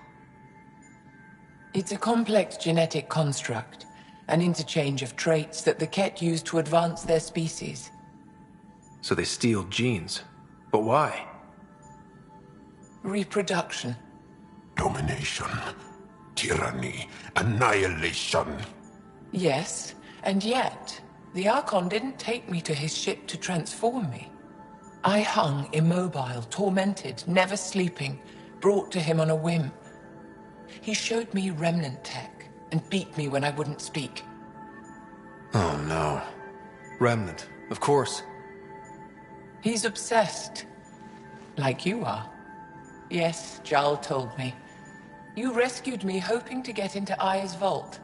It's a complex genetic construct, an interchange of traits that the Ket use to advance their species. So they steal genes. But why? Reproduction. Domination, tyranny, annihilation. Yes, and yet, the Archon didn't take me to his ship to transform me. I hung immobile, tormented, never sleeping, brought to him on a whim. He showed me remnant tech and beat me when I wouldn't speak. Oh no. Remnant, of course. He's obsessed. Like you are. Yes, Jarl told me. You rescued me hoping to get into Aya's vault.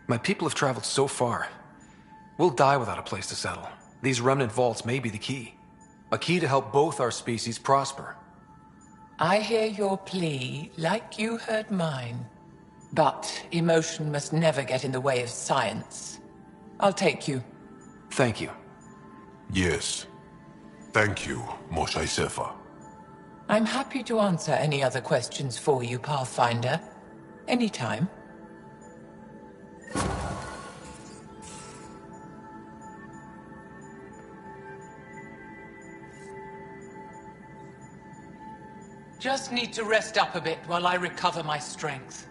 My people have traveled so far. We'll die without a place to settle. These remnant vaults may be the key. A key to help both our species prosper. I hear your plea like you heard mine. But emotion must never get in the way of science. I'll take you. Thank you. Yes. Thank you, Moshe Sefa. I'm happy to answer any other questions for you, Pathfinder. Anytime. Just need to rest up a bit while I recover my strength.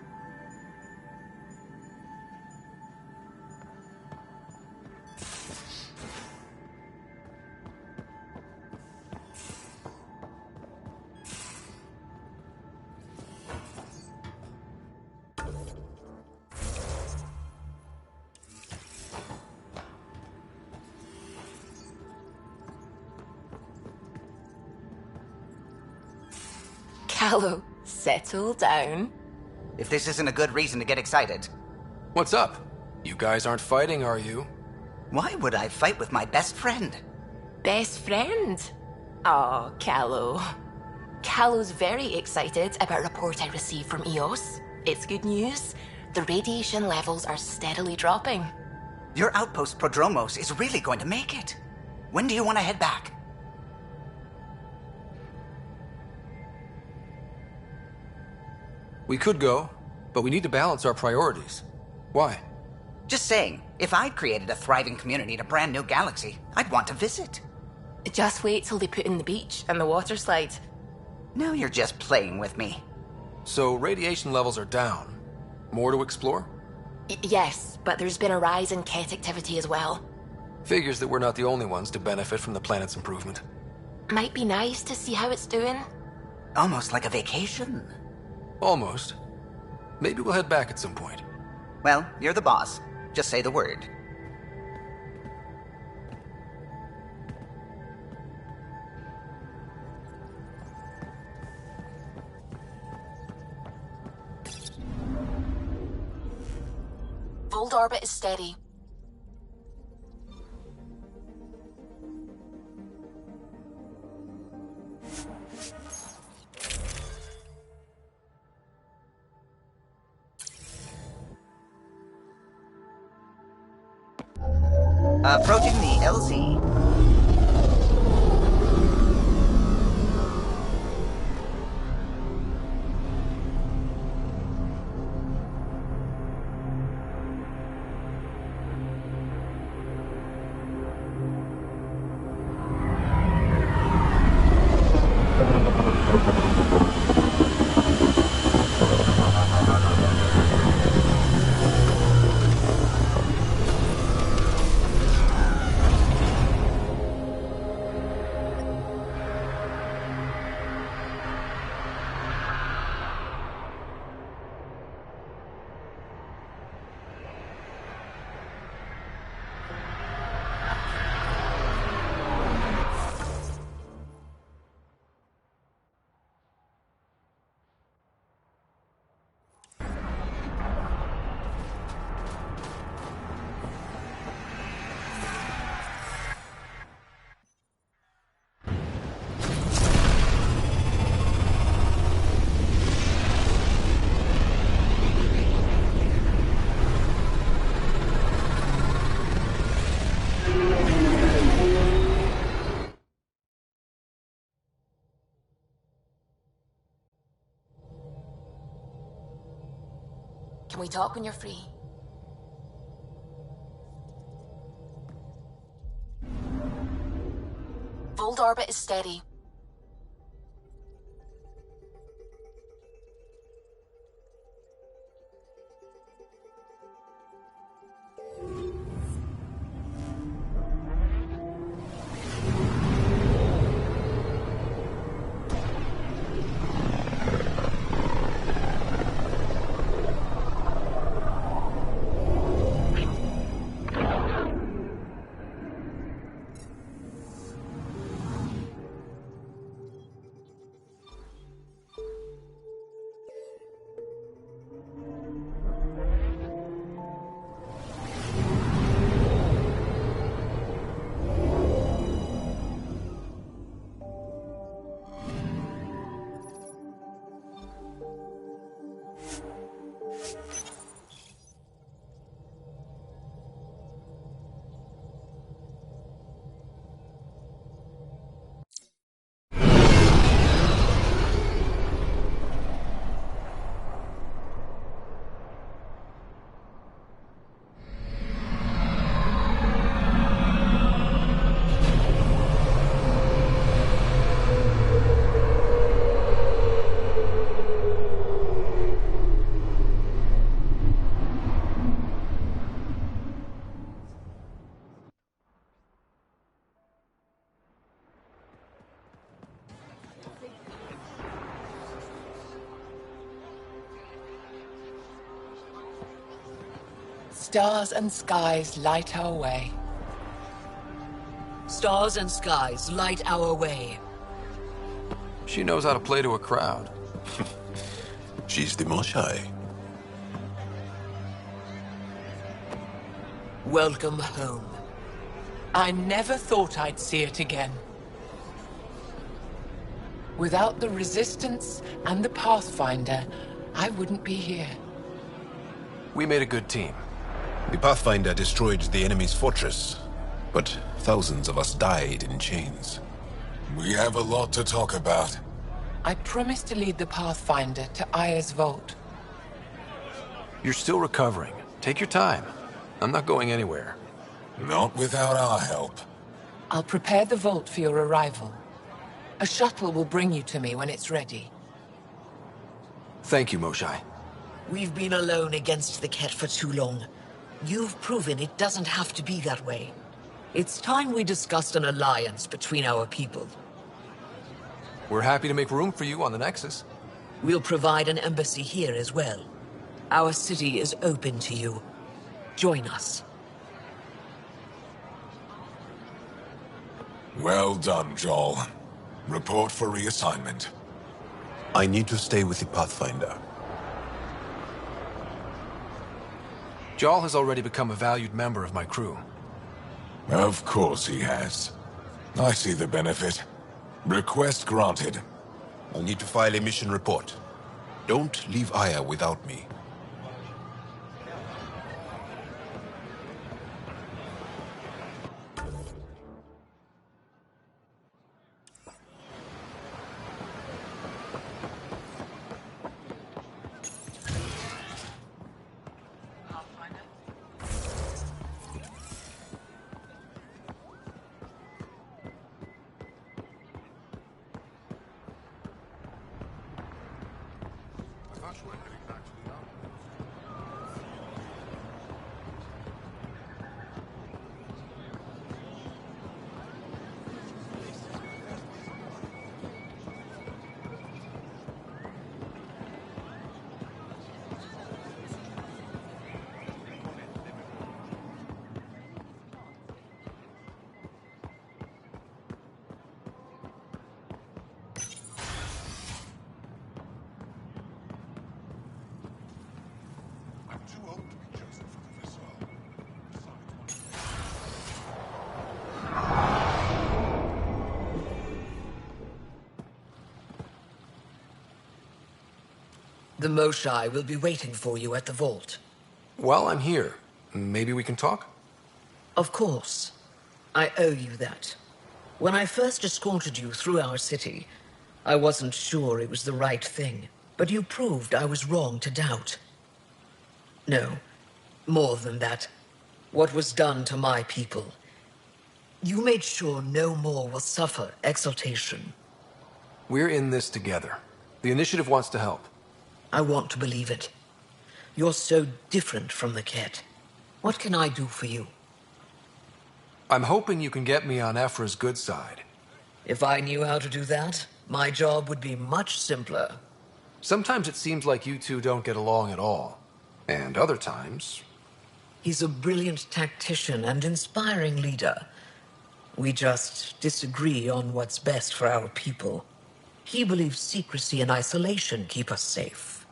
Callow, settle down. If this isn't a good reason to get excited. What's up? You guys aren't fighting, are you? Why would I fight with my best friend? Best friend? Oh, Callow. Callow's very excited about a report I received from EOS. It's good news. The radiation levels are steadily dropping. Your outpost Prodromos is really going to make it. When do you want to head back? We could go, but we need to balance our priorities. Why? Just saying, if I'd created a thriving community in a brand new galaxy, I'd want to visit. Just wait till they put in the beach and the water slide. Now you're just playing with me. So radiation levels are down. More to explore? Yes, but there's been a rise in Ket activity as well. Figures that we're not the only ones to benefit from the planet's improvement. Might be nice to see how it's doing. Almost like a vacation. Almost. Maybe we'll head back at some point. Well, you're the boss. Just say the word. Fold orbit is steady. Approaching the LZ. Can we talk when you're free? Hold orbit steady. Stars and skies light our way. Stars and skies light our way. She knows how to play to a crowd. She's the Moshai. Welcome home. I never thought I'd see it again. Without the Resistance and the Pathfinder, I wouldn't be here. We made a good team. The Pathfinder destroyed the enemy's fortress, but thousands of us died in chains. We have a lot to talk about. I promised to lead the Pathfinder to Aya's vault. You're still recovering. Take your time. I'm not going anywhere. Not without our help. I'll prepare the vault for your arrival. A shuttle will bring you to me when it's ready. Thank you, Moshai. We've been alone against the Ket for too long. You've proven it doesn't have to be that way. It's time we discussed an alliance between our people. We're happy to make room for you on the Nexus. We'll provide an embassy here as well. Our city is open to you. Join us. Well done, Joel. Report for reassignment. I need to stay with the Pathfinder. Joel has already become a valued member of my crew. Of course he has. I see the benefit. Request granted. I'll need to file a mission report. Don't leave Aya without me. The Moshai will be waiting for you at the vault. Well, I'm here. Maybe we can talk? Of course. I owe you that. When I first escorted you through our city, I wasn't sure it was the right thing, but you proved I was wrong to doubt. No, more than that. What was done to my people, You made sure no more will suffer exaltation. We're in this together. The Initiative wants to help. I want to believe it. You're so different from the Ket. What can I do for you? I'm hoping you can get me on Ephra's good side. If I knew how to do that, my job would be much simpler. Sometimes it seems like you two don't get along at all. And other times... He's a brilliant tactician and inspiring leader. We just disagree on what's best for our people. He believes secrecy and isolation keep us safe.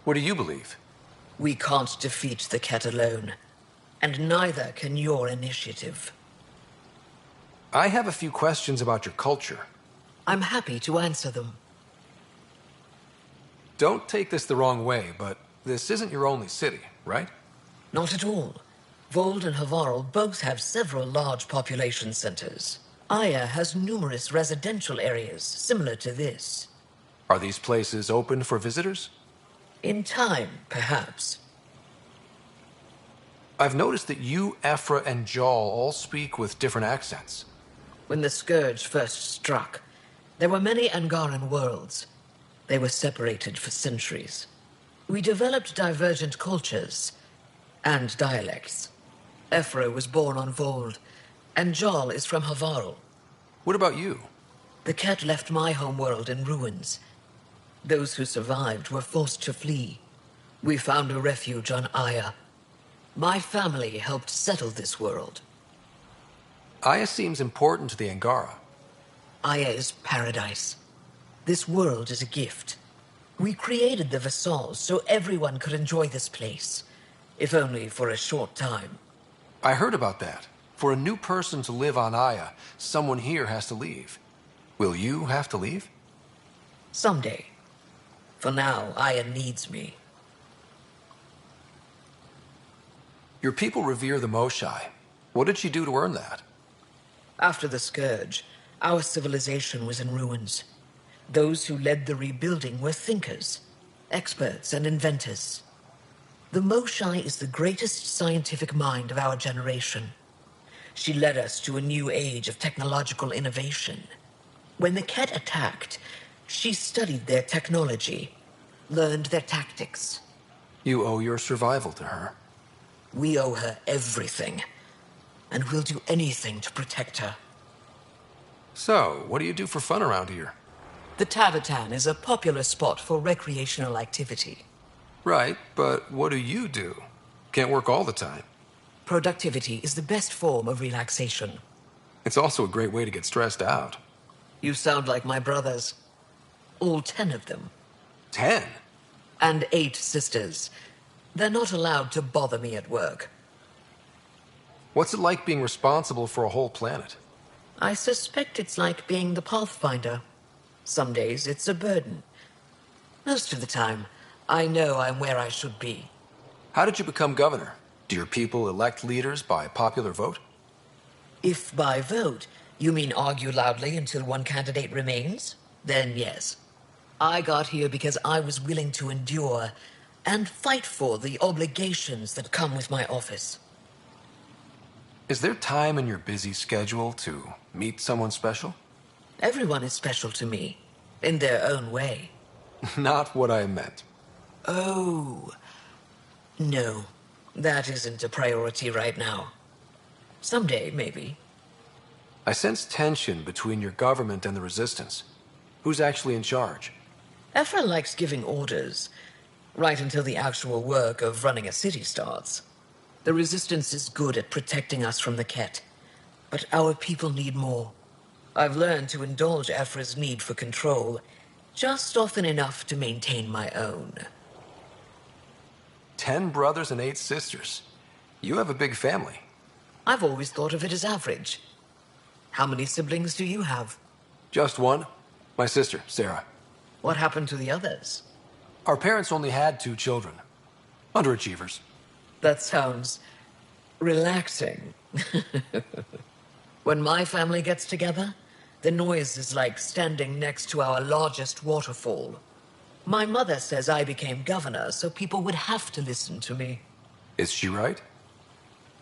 What do you believe? We can't defeat the Ket alone. And neither can your initiative. I have a few questions about your culture. I'm happy to answer them. Don't take this the wrong way, but this isn't your only city, right? Not at all. Vold and Havarl both have several large population centers. Aya has numerous residential areas similar to this. Are these places open for visitors? In time, perhaps. I've noticed that you, Ephra, and Jal all speak with different accents. When the Scourge first struck, there were many Angaran worlds. They were separated for centuries. We developed divergent cultures and dialects. Ephra was born on Vold, and Jal is from Havarl. What about you? The Ket left my homeworld in ruins. Those who survived were forced to flee. We found a refuge on Aya. My family helped settle this world. Aya seems important to the Angara. Aya is paradise. This world is a gift. We created the Vassals so everyone could enjoy this place, if only for a short time. I heard about that. For a new person to live on Aya, someone here has to leave. Will you have to leave? Someday. For now, Aya needs me. Your people revere the Moshai. What did she do to earn that? After the Scourge, our civilization was in ruins. Those who led the rebuilding were thinkers, experts and inventors. The Moshai is the greatest scientific mind of our generation. She led us to a new age of technological innovation. When the Ket attacked, she studied their technology, learned their tactics. You owe your survival to her. We owe her everything, and we'll do anything to protect her. So, what do you do for fun around here? The Tavatan is a popular spot for recreational activity. Right, but what do you do? Can't work all the time. Productivity is the best form of relaxation. It's also a great way to get stressed out. You sound like my brothers. All 10 of them. 10? And 8 sisters. They're not allowed to bother me at work. What's it like being responsible for a whole planet? I suspect it's like being the Pathfinder. Some days it's a burden. Most of the time, I know I'm where I should be. How did you become governor? Do your people elect leaders by popular vote? If by vote, you mean argue loudly until one candidate remains, then yes. I got here because I was willing to endure and fight for the obligations that come with my office. Is there time in your busy schedule to meet someone special? Everyone is special to me, in their own way. Not what I meant. Oh. No, that isn't a priority right now. Someday, maybe. I sense tension between your government and the Resistance. Who's actually in charge? Ephra likes giving orders, right until the actual work of running a city starts. The Resistance is good at protecting us from the Ket, but our people need more. I've learned to indulge Ephra's need for control, just often enough to maintain my own. 10 brothers and 8 sisters. You have a big family. I've always thought of it as average. How many siblings do you have? Just one. My sister, Sarah. What happened to the others? Our parents only had 2 children. Underachievers. That sounds relaxing. When my family gets together, the noise is like standing next to our largest waterfall. My mother says I became governor, so people would have to listen to me. Is she right?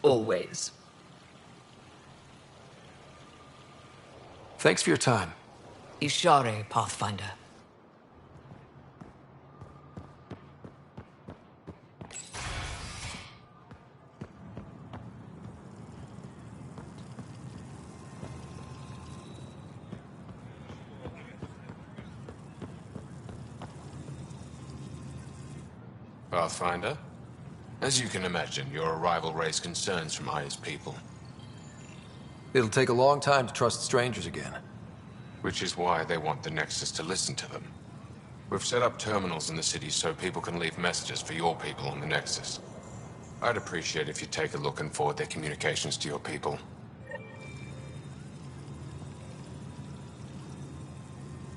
Always. Thanks for your time. Ishare, Pathfinder. Pathfinder? As you can imagine, your arrival raised concerns from Aya's people. It'll take a long time to trust strangers again. Which is why they want the Nexus to listen to them. We've set up terminals in the city so people can leave messages for your people on the Nexus. I'd appreciate if you take a look and forward their communications to your people.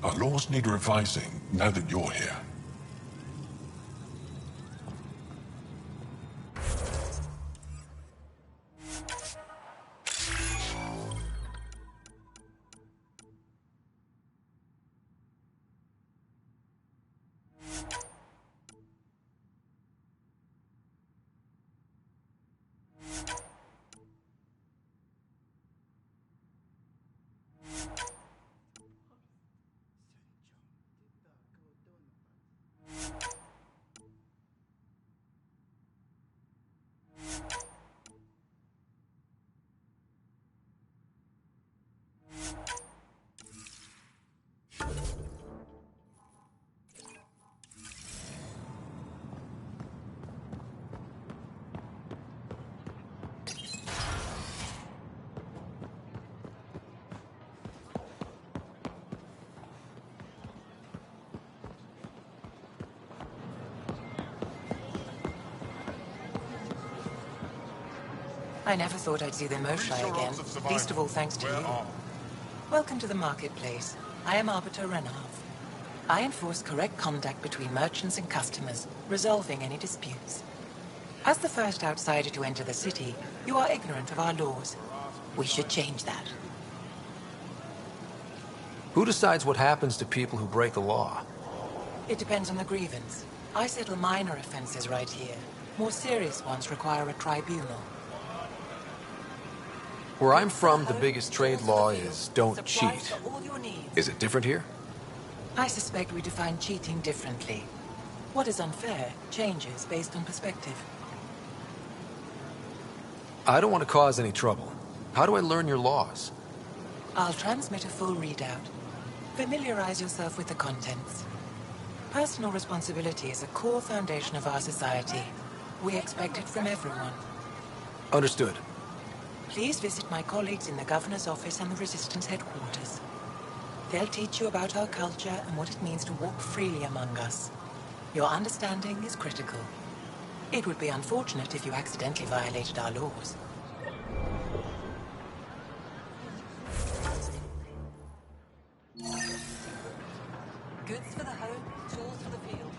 Our laws need revising now that you're here. I never thought I'd see the Moshai again, least of all thanks to you. Welcome to the marketplace. I am Arbiter Renav. I enforce correct conduct between merchants and customers, resolving any disputes. As the first outsider to enter the city, you are ignorant of our laws. We should change that. Who decides what happens to people who break the law? It depends on the grievance. I settle minor offenses right here. More serious ones require a tribunal. Where I'm from, the biggest trade law is don't cheat. Is it different here? I suspect we define cheating differently. What is unfair changes based on perspective. I don't want to cause any trouble. How do I learn your laws? I'll transmit a full readout. Familiarize yourself with the contents. Personal responsibility is a core foundation of our society. We expect it from everyone. Understood. Please visit my colleagues in the Governor's office and the Resistance headquarters. They'll teach you about our culture and what it means to walk freely among us. Your understanding is critical. It would be unfortunate if you accidentally violated our laws. Goods for the home, tools for the field.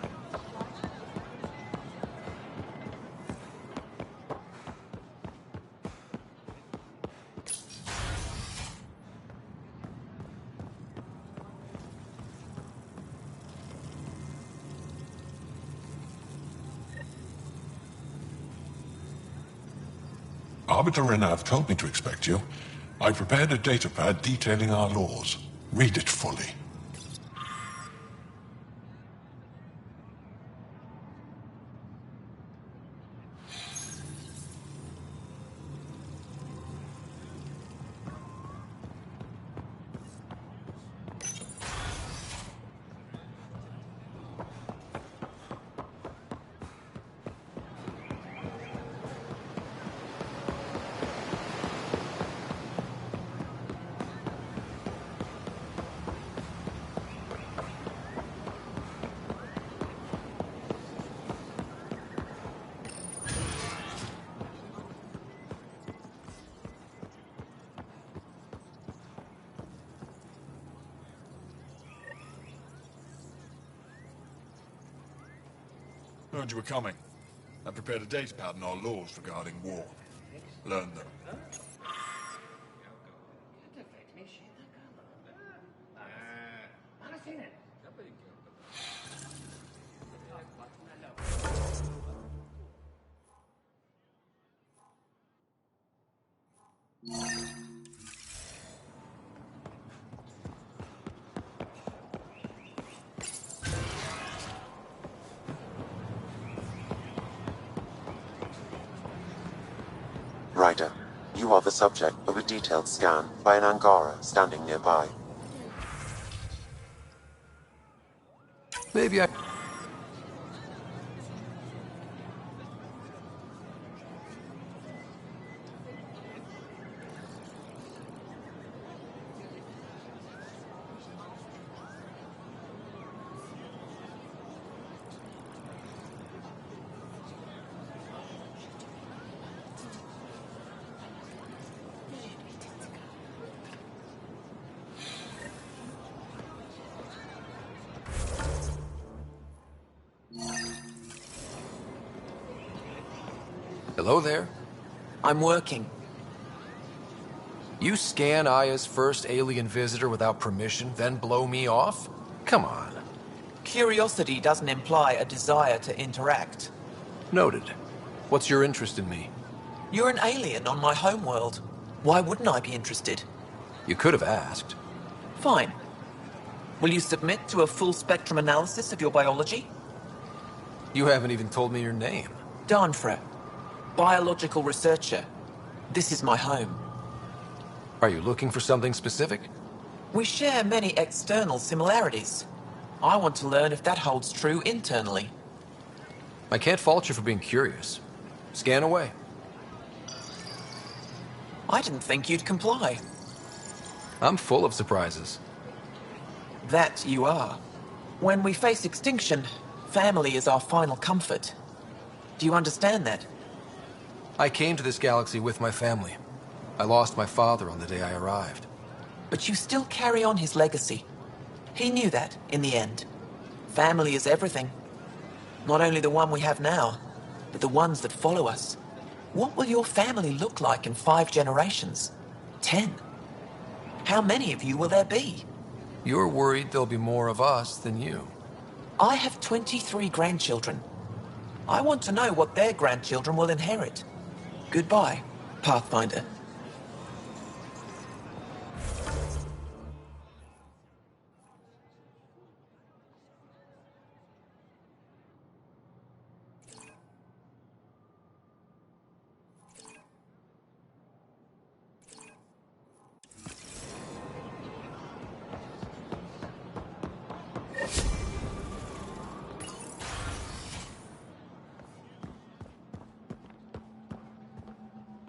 Arbiter Renav told me to expect you. I prepared a datapad detailing our laws. Read it fully. Heard you were coming. I prepared a datapad on our laws regarding war. Learn them. Pathfinder, you are the subject of a detailed scan by an Angara standing nearby. Maybe I... Hello there. I'm working. You scan Aya's first alien visitor without permission, then blow me off? Come on. Curiosity doesn't imply a desire to interact. Noted. What's your interest in me? You're an alien on my homeworld. Why wouldn't I be interested? You could have asked. Fine. Will you submit to a full-spectrum analysis of your biology? You haven't even told me your name. Danfra. Biological researcher. This is my home. Are you looking for something specific? We share many external similarities. I want to learn if that holds true internally. I can't fault you for being curious. Scan away. I didn't think you'd comply. I'm full of surprises. That you are. When we face extinction, family is our final comfort. Do you understand that? I came to this galaxy with my family. I lost my father on the day I arrived. But you still carry on his legacy. He knew that, in the end. Family is everything. Not only the one we have now, but the ones that follow us. What will your family look like in 5 generations? 10? How many of you will there be? You're worried there'll be more of us than you. I have 23 grandchildren. I want to know what their grandchildren will inherit. Goodbye, Pathfinder.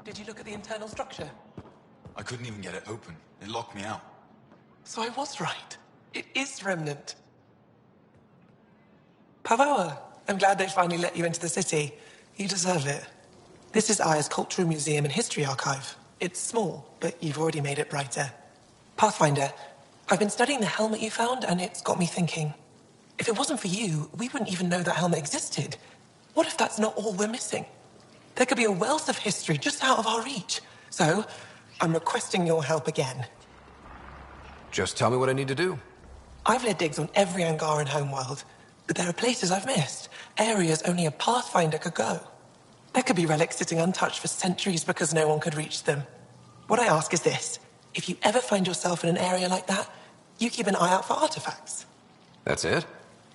Did you look at the internal structure? I couldn't even get it open. It locked me out. So I was right. It is Remnant. Pavoa, I'm glad they finally let you into the city. You deserve it. This is Aya's Cultural Museum and History Archive. It's small, but you've already made it brighter. Pathfinder, I've been studying the helmet you found, and it's got me thinking. If it wasn't for you, we wouldn't even know that helmet existed. What if that's not all we're missing? There could be a wealth of history just out of our reach. So, I'm requesting your help again. Just tell me what I need to do. I've led digs on every Angaran homeworld, but there are places I've missed, areas only a Pathfinder could go. There could be relics sitting untouched for centuries because no one could reach them. What I ask is this. If you ever find yourself in an area like that, you keep an eye out for artifacts. That's it?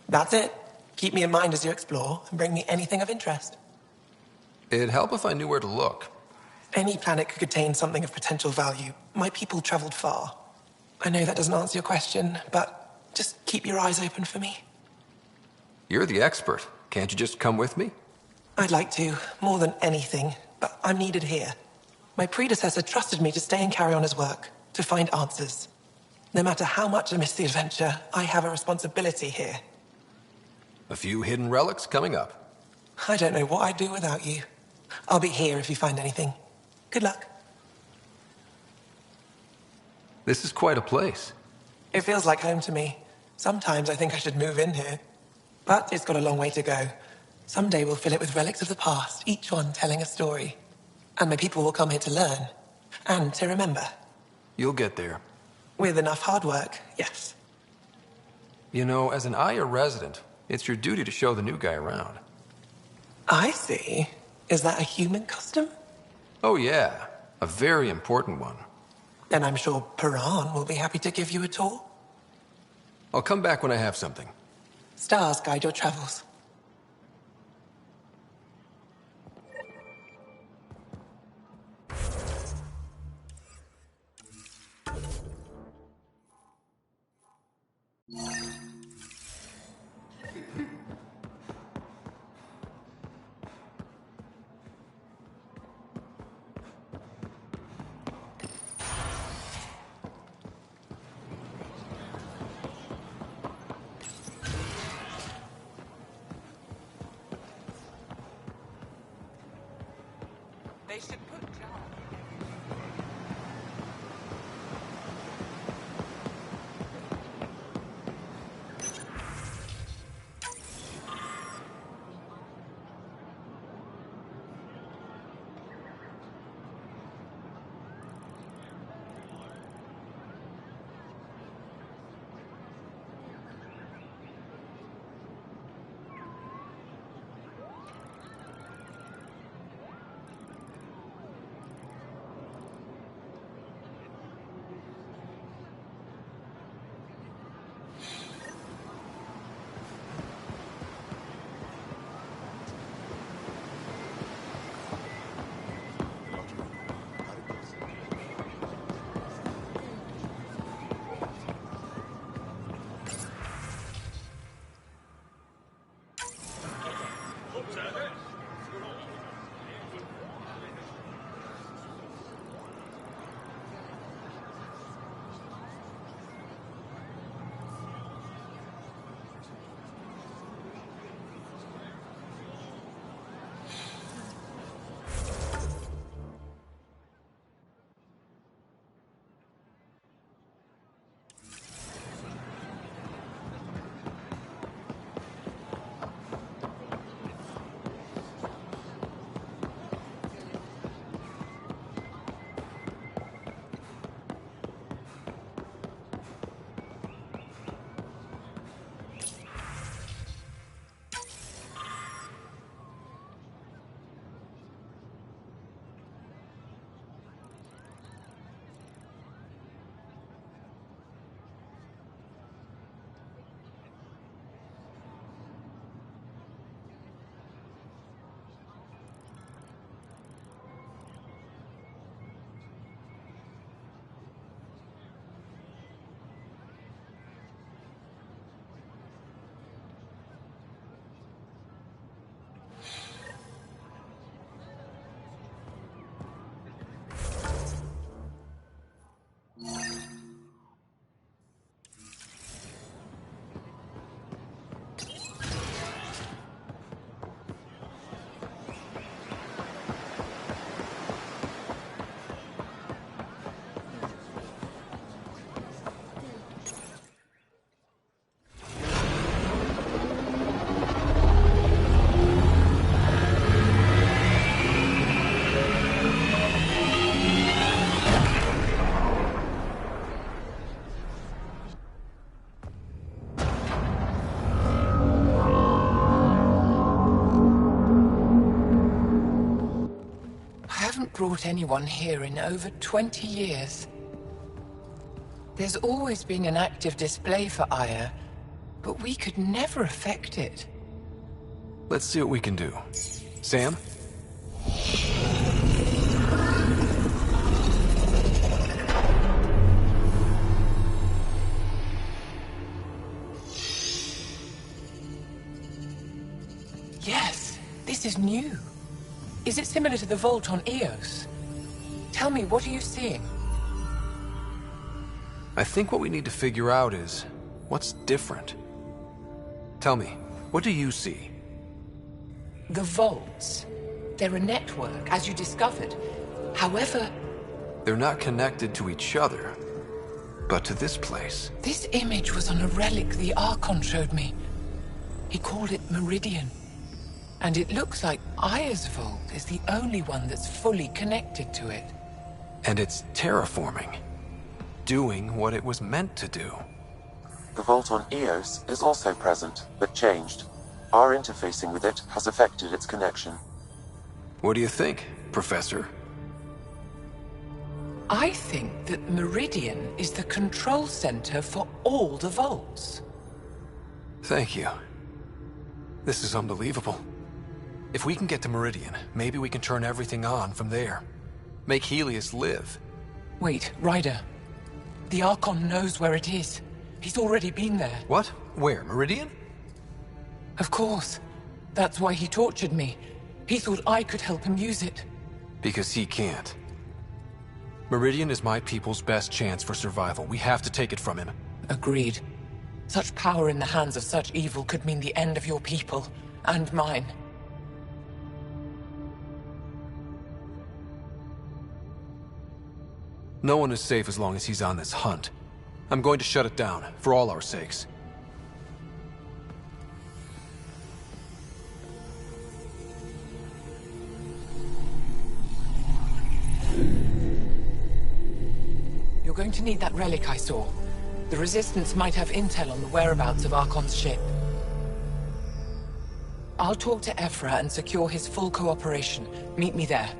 That's it. Keep me in mind as you explore, and bring me anything of interest. It'd help if I knew where to look. Any planet could contain something of potential value. My people traveled far. I know that doesn't answer your question, but just keep your eyes open for me. You're the expert. Can't you just come with me? I'd like to, more than anything, but I'm needed here. My predecessor trusted me to stay and carry on his work, to find answers. No matter how much I miss the adventure, I have a responsibility here. A few hidden relics coming up. I don't know what I'd do without you. I'll be here if you find anything. Good luck. This is quite a place. It feels like home to me. Sometimes I think I should move in here. But it's got a long way to go. Someday we'll fill it with relics of the past, each one telling a story. And my people will come here to learn. And to remember. You'll get there. With enough hard work, yes. You know, as an Aya resident, it's your duty to show the new guy around. I see. Is that a human custom? Oh yeah, a very important one. Then I'm sure Piran will be happy to give you a tour. I'll come back when I have something. Stars guide your travels. brought anyone here in over 20 years. There's always been an active display for Aya, but we could never affect it. Let's see what we can do. Sam? Yes, this is new. Is it similar to the vault on Eos? Tell me, what are you seeing? I think what we need to figure out is what's different. Tell me, what do you see? The vaults. They're a network, as you discovered. However... They're not connected to each other, but to this place. This image was on a relic the Archon showed me. He called it Meridian. And it looks like Aya's vault is the only one that's fully connected to it. And it's terraforming. Doing what it was meant to do. The vault on Eos is also present, but changed. Our interfacing with it has affected its connection. What do you think, Professor? I think that Meridian is the control center for all the vaults. Thank you. This is unbelievable. If we can get to Meridian, maybe we can turn everything on from there. Make Helios live. Wait, Ryder. The Archon knows where it is. He's already been there. What? Where? Meridian? Of course. That's why he tortured me. He thought I could help him use it. Because he can't. Meridian is my people's best chance for survival. We have to take it from him. Agreed. Such power in the hands of such evil could mean the end of your people, and mine. No one is safe as long as he's on this hunt. I'm going to shut it down, for all our sakes. You're going to need that relic I saw. The Resistance might have intel on the whereabouts of Archon's ship. I'll talk to Ephra and secure his full cooperation. Meet me there.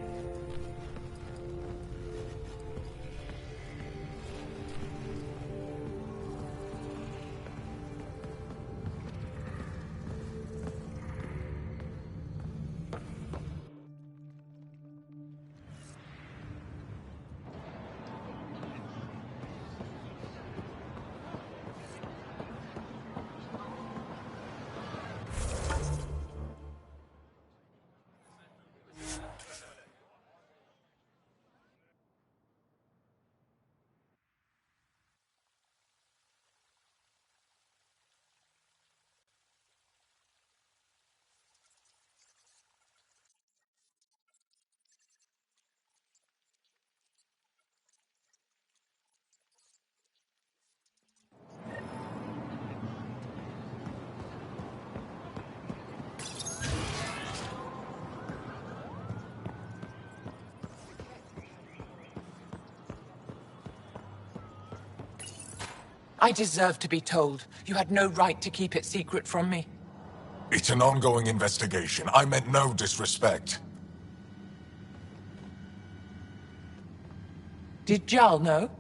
I deserve to be told. You had no right to keep it secret from me. It's an ongoing investigation. I meant no disrespect. Did Jarl know?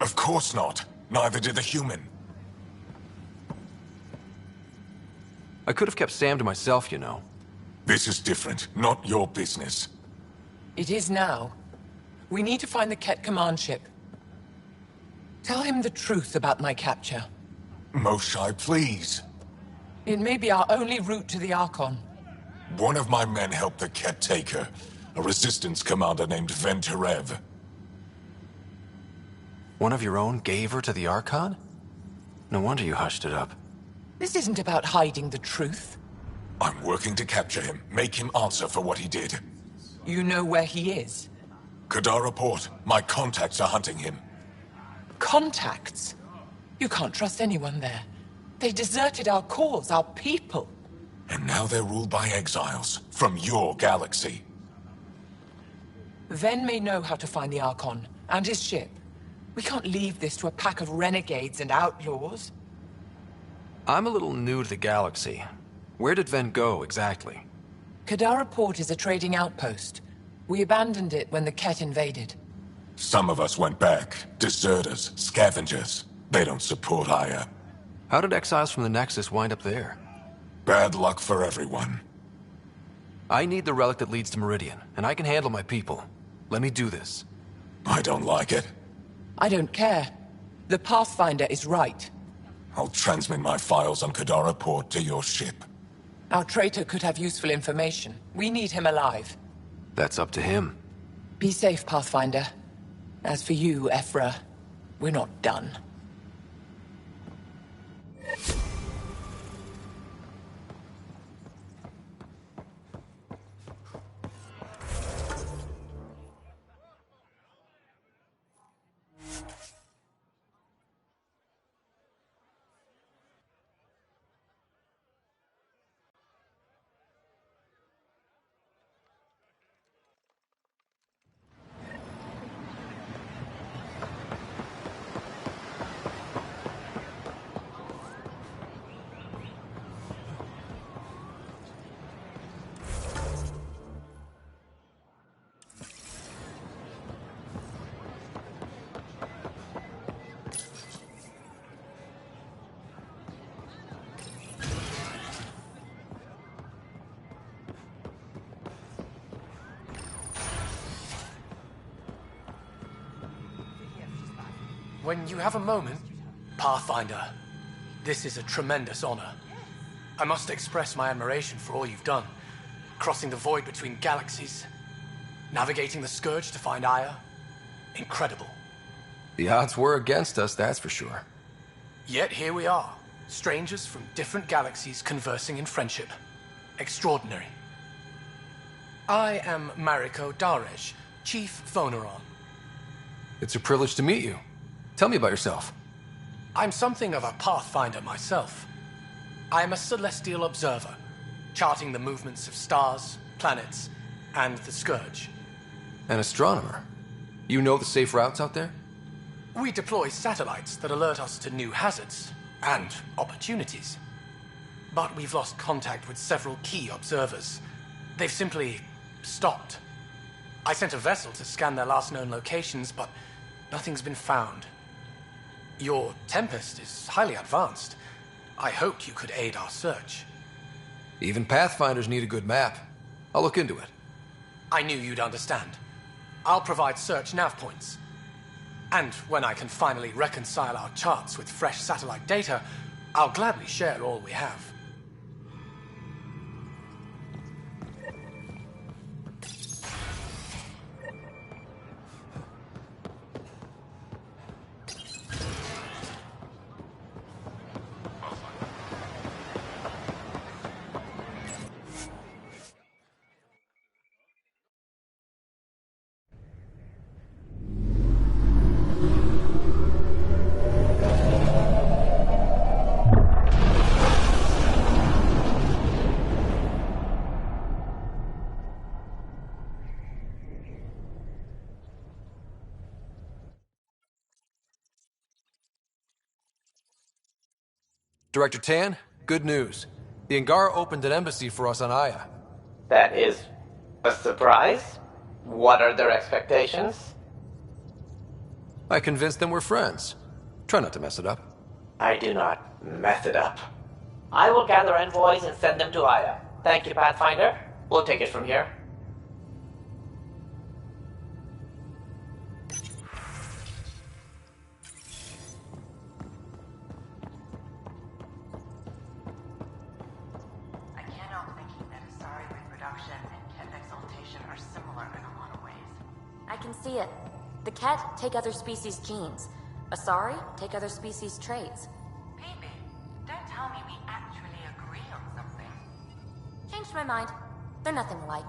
Of course not. Neither did the human. I could have kept Sam to myself, you know. This is different. Not your business. It is now. We need to find the Ket command ship. Tell him the truth about my capture. Moshai, please. It may be our only route to the Archon. One of my men helped the Ket take her. A Resistance commander named Venterev. One of your own gave her to the Archon? No wonder you hushed it up. This isn't about hiding the truth. I'm working to capture him. Make him answer for what he did. You know where he is? Kadara Port. My contacts are hunting him. Contacts? You can't trust anyone there. They deserted our cause, our people. And now they're ruled by exiles from your galaxy. Ven may know how to find the Archon and his ship. We can't leave this to a pack of renegades and outlaws. I'm a little new to the galaxy. Where did Ven go, exactly? Kadara Port is a trading outpost. We abandoned it when the Ket invaded. Some of us went back. Deserters, scavengers. They don't support Aya. How did exiles from the Nexus wind up there? Bad luck for everyone. I need the relic that leads to Meridian, and I can handle my people. Let me do this. I don't like it. I don't care. The Pathfinder is right. I'll transmit my files on Kadara Port to your ship. Our traitor could have useful information. We need him alive. That's up to him. Be safe, Pathfinder. As for you, Ephra, we're not done. When you have a moment, Pathfinder, this is a tremendous honor. I must express my admiration for all you've done. Crossing the void between galaxies, navigating the Scourge to find Aya. Incredible. The odds were against us, that's for sure. Yet here we are, strangers from different galaxies conversing in friendship. Extraordinary. I am Mariko Darej, Chief Voneron. It's a privilege to meet you. Tell me about yourself. I'm something of a pathfinder myself. I am a celestial observer, charting the movements of stars, planets, and the Scourge. An astronomer? You know the safe routes out there? We deploy satellites that alert us to new hazards and opportunities. But we've lost contact with several key observers. They've simply stopped. I sent a vessel to scan their last known locations, but nothing's been found. Your Tempest is highly advanced. I hoped you could aid our search. Even Pathfinders need a good map. I'll look into it. I knew you'd understand. I'll provide search nav points. And when I can finally reconcile our charts with fresh satellite data, I'll gladly share all we have. Director Tan, good news. The Angara opened an embassy for us on Aya. That is a surprise? What are their expectations? I convinced them we're friends. Try not to mess it up. I do not mess it up. I will gather envoys and send them to Aya. Thank you, Pathfinder. We'll take it from here. I can see it. The Ket take other species' genes. Asari take other species' traits. Baby, don't tell me we actually agree on something. Changed my mind. They're nothing alike.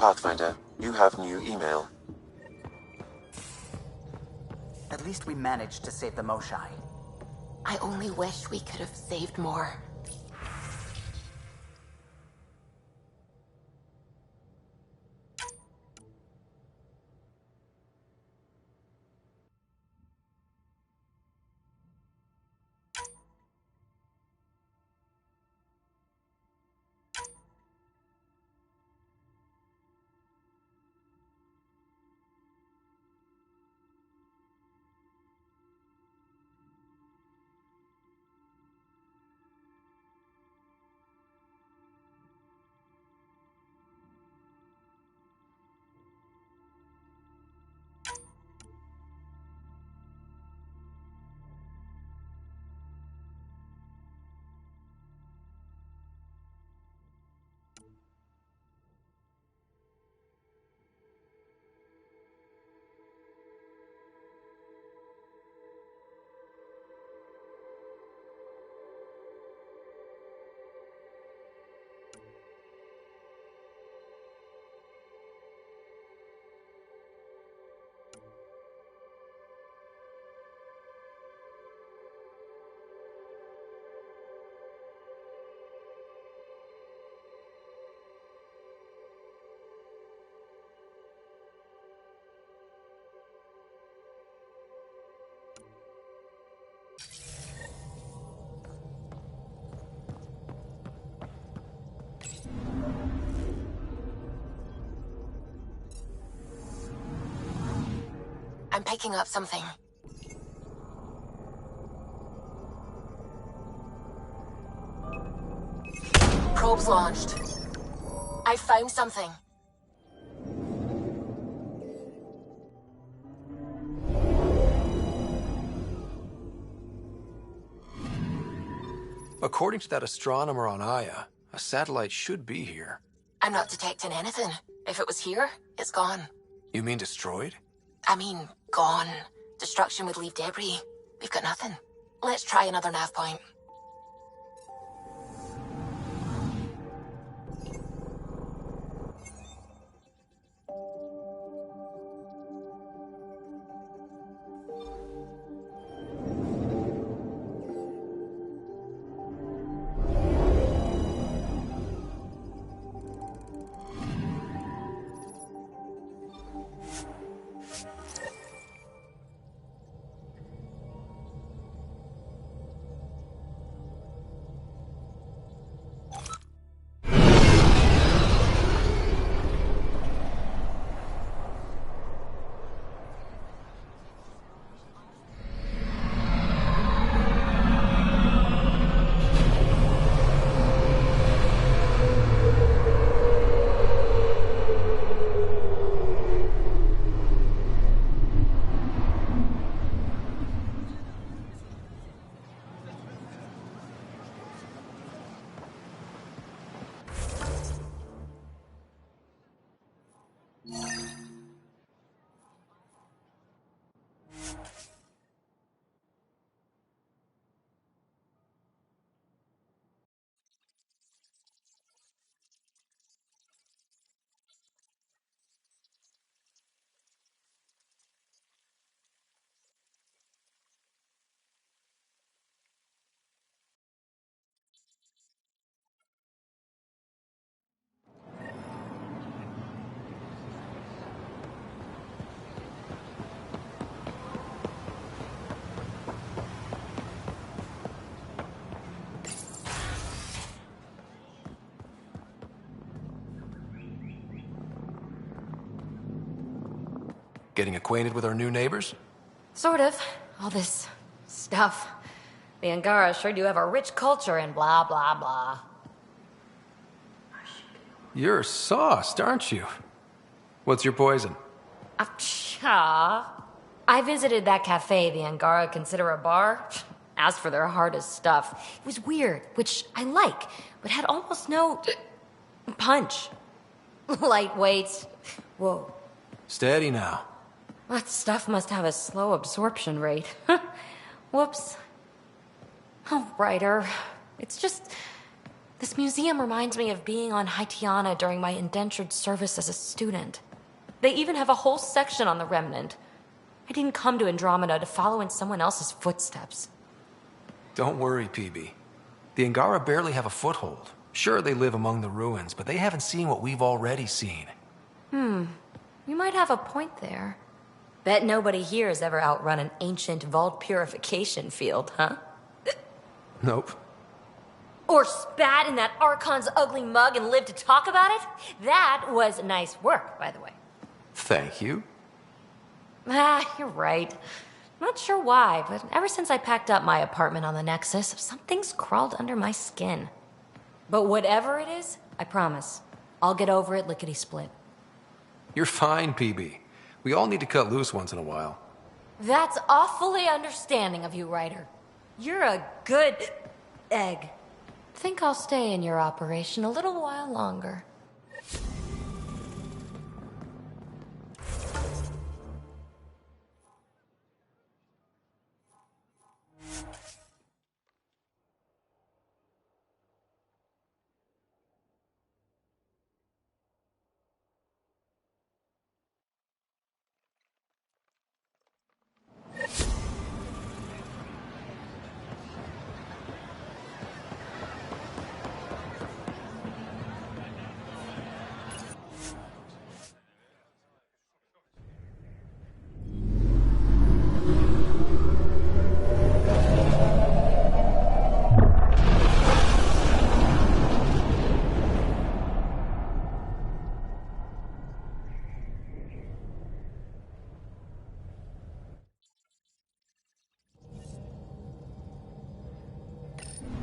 Pathfinder, you have new email. At least we managed to save the Moshai. I only wish we could have saved more. I'm picking up something. Probes launched. I found something. According to that astronomer on Aya, a satellite should be here. I'm not detecting anything. If it was here, it's gone. You mean destroyed? I mean, gone. Destruction would leave debris. We've got nothing. Let's try another nav point. Getting acquainted with our new neighbors? Sort of. All this stuff. The Angara sure do have a rich culture and blah, blah, blah. You're sauced, aren't you? What's your poison? I visited that cafe the Angara consider a bar. Asked for their hardest stuff. It was weird, which I like, but had almost no punch. Lightweight. Whoa. Steady now. That stuff must have a slow absorption rate. Whoops. Oh, Ryder. It's just... This museum reminds me of being on Haitiana during my indentured service as a student. They even have a whole section on the Remnant. I didn't come to Andromeda to follow in someone else's footsteps. Don't worry, PB. The Angara barely have a foothold. Sure, they live among the ruins, but they haven't seen what we've already seen. You might have a point there. Bet nobody here has ever outrun an ancient vault purification field, huh? Nope. Or spat in that Archon's ugly mug and lived to talk about it? That was nice work, by the way. Thank you. You're right. Not sure why, but ever since I packed up my apartment on the Nexus, something's crawled under my skin. But whatever it is, I promise, I'll get over it lickety-split. You're fine, PB. We all need to cut loose once in a while. That's awfully understanding of you, Ryder. You're a good egg. Think I'll stay in your operation a little while longer.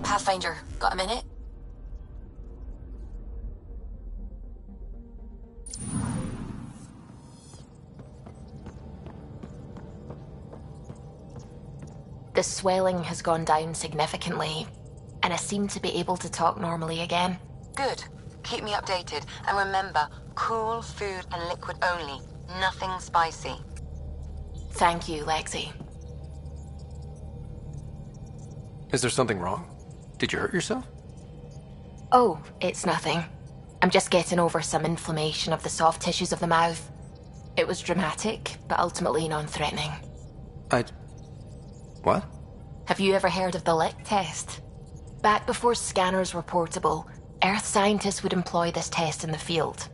Pathfinder, got a minute? The swelling has gone down significantly, and I seem to be able to talk normally again. Good. Keep me updated. And remember, cool food and liquid only. Nothing spicy. Thank you, Lexi. Is there something wrong? Did you hurt yourself? Oh, it's nothing. I'm just getting over some inflammation of the soft tissues of the mouth. It was dramatic, but ultimately non-threatening. What? Have you ever heard of the lick test? Back before scanners were portable, Earth scientists would employ this test in the field.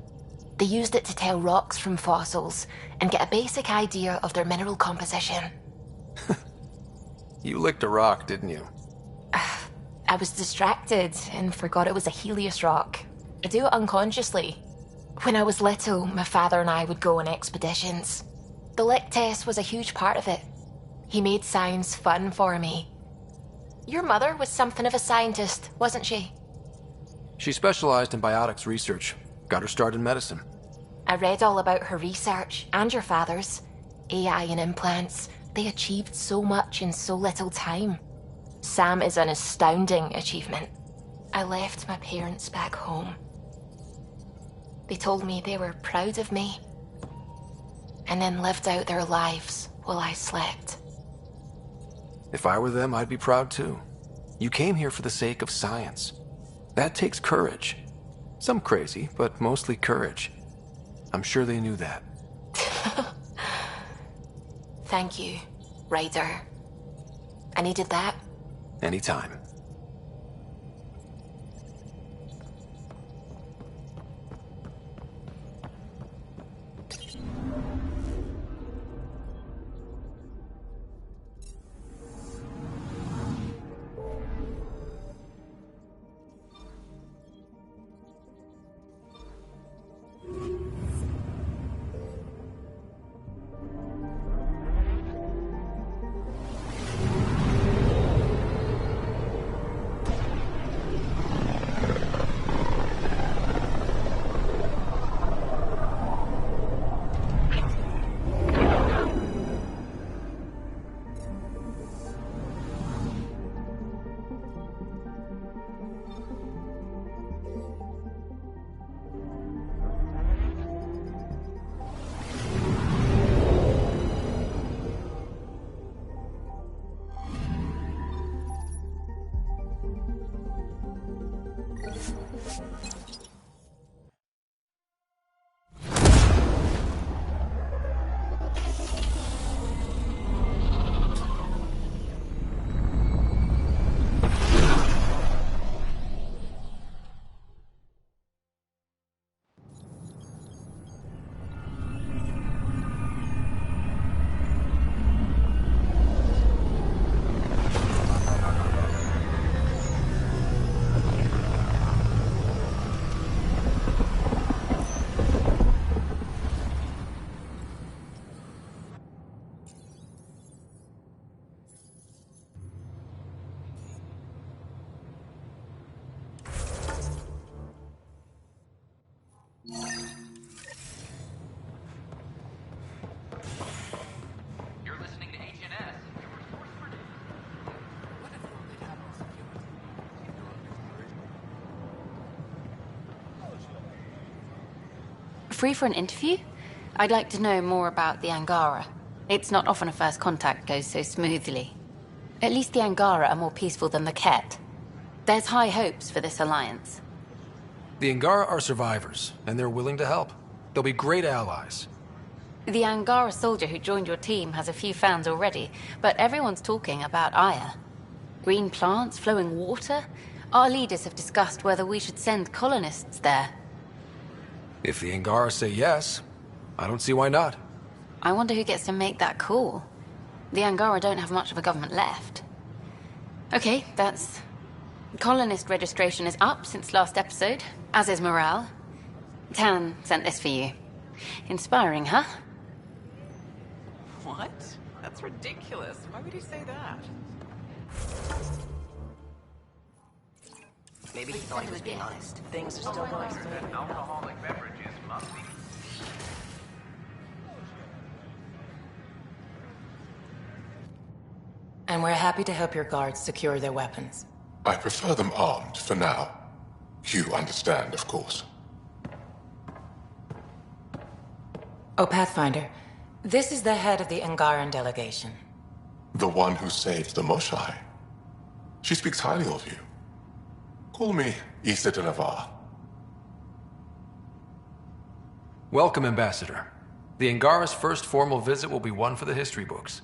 They used it to tell rocks from fossils and get a basic idea of their mineral composition. You licked a rock, didn't you? I was distracted and forgot it was a Helios rock. I do it unconsciously. When I was little, my father and I would go on expeditions. The lick test was a huge part of it. He made science fun for me. Your mother was something of a scientist, wasn't she? She specialized in biotics research. Got her start in medicine. I read all about her research, and your father's. AI and implants. They achieved so much in so little time. Sam is an astounding achievement. I left my parents back home. They told me they were proud of me, and then lived out their lives while I slept. If I were them, I'd be proud too. You came here for the sake of science. That takes courage. Some crazy, but mostly courage. I'm sure they knew that. Thank you, Ryder. I needed that. Anytime. Free for an interview? I'd like to know more about the Angara. It's not often a first contact goes so smoothly. At least the Angara are more peaceful than the Ket. There's high hopes for this alliance. The Angara are survivors, and they're willing to help. They'll be great allies. The Angara soldier who joined your team has a few fans already, but everyone's talking about Aya. Green plants, flowing water? Our leaders have discussed whether we should send colonists there. If the Angara say yes, I don't see why not. I wonder who gets to make that call. The Angara don't have much of a government left. Okay, that's... Colonist registration is up since last episode, as is morale. Tan sent this for you. Inspiring, huh? What? That's ridiculous. Why would he say that? Maybe he thought he was being honest. Things are still nice. Alcoholic beverages must be... And we're happy to help your guards secure their weapons. I prefer them armed for now. You understand, of course. Oh, Pathfinder, this is the head of the Angaran delegation. The one who saved the Moshai. She speaks highly of you. Call me Issa de Navarre. Welcome, Ambassador. The Angara's first formal visit will be one for the history books.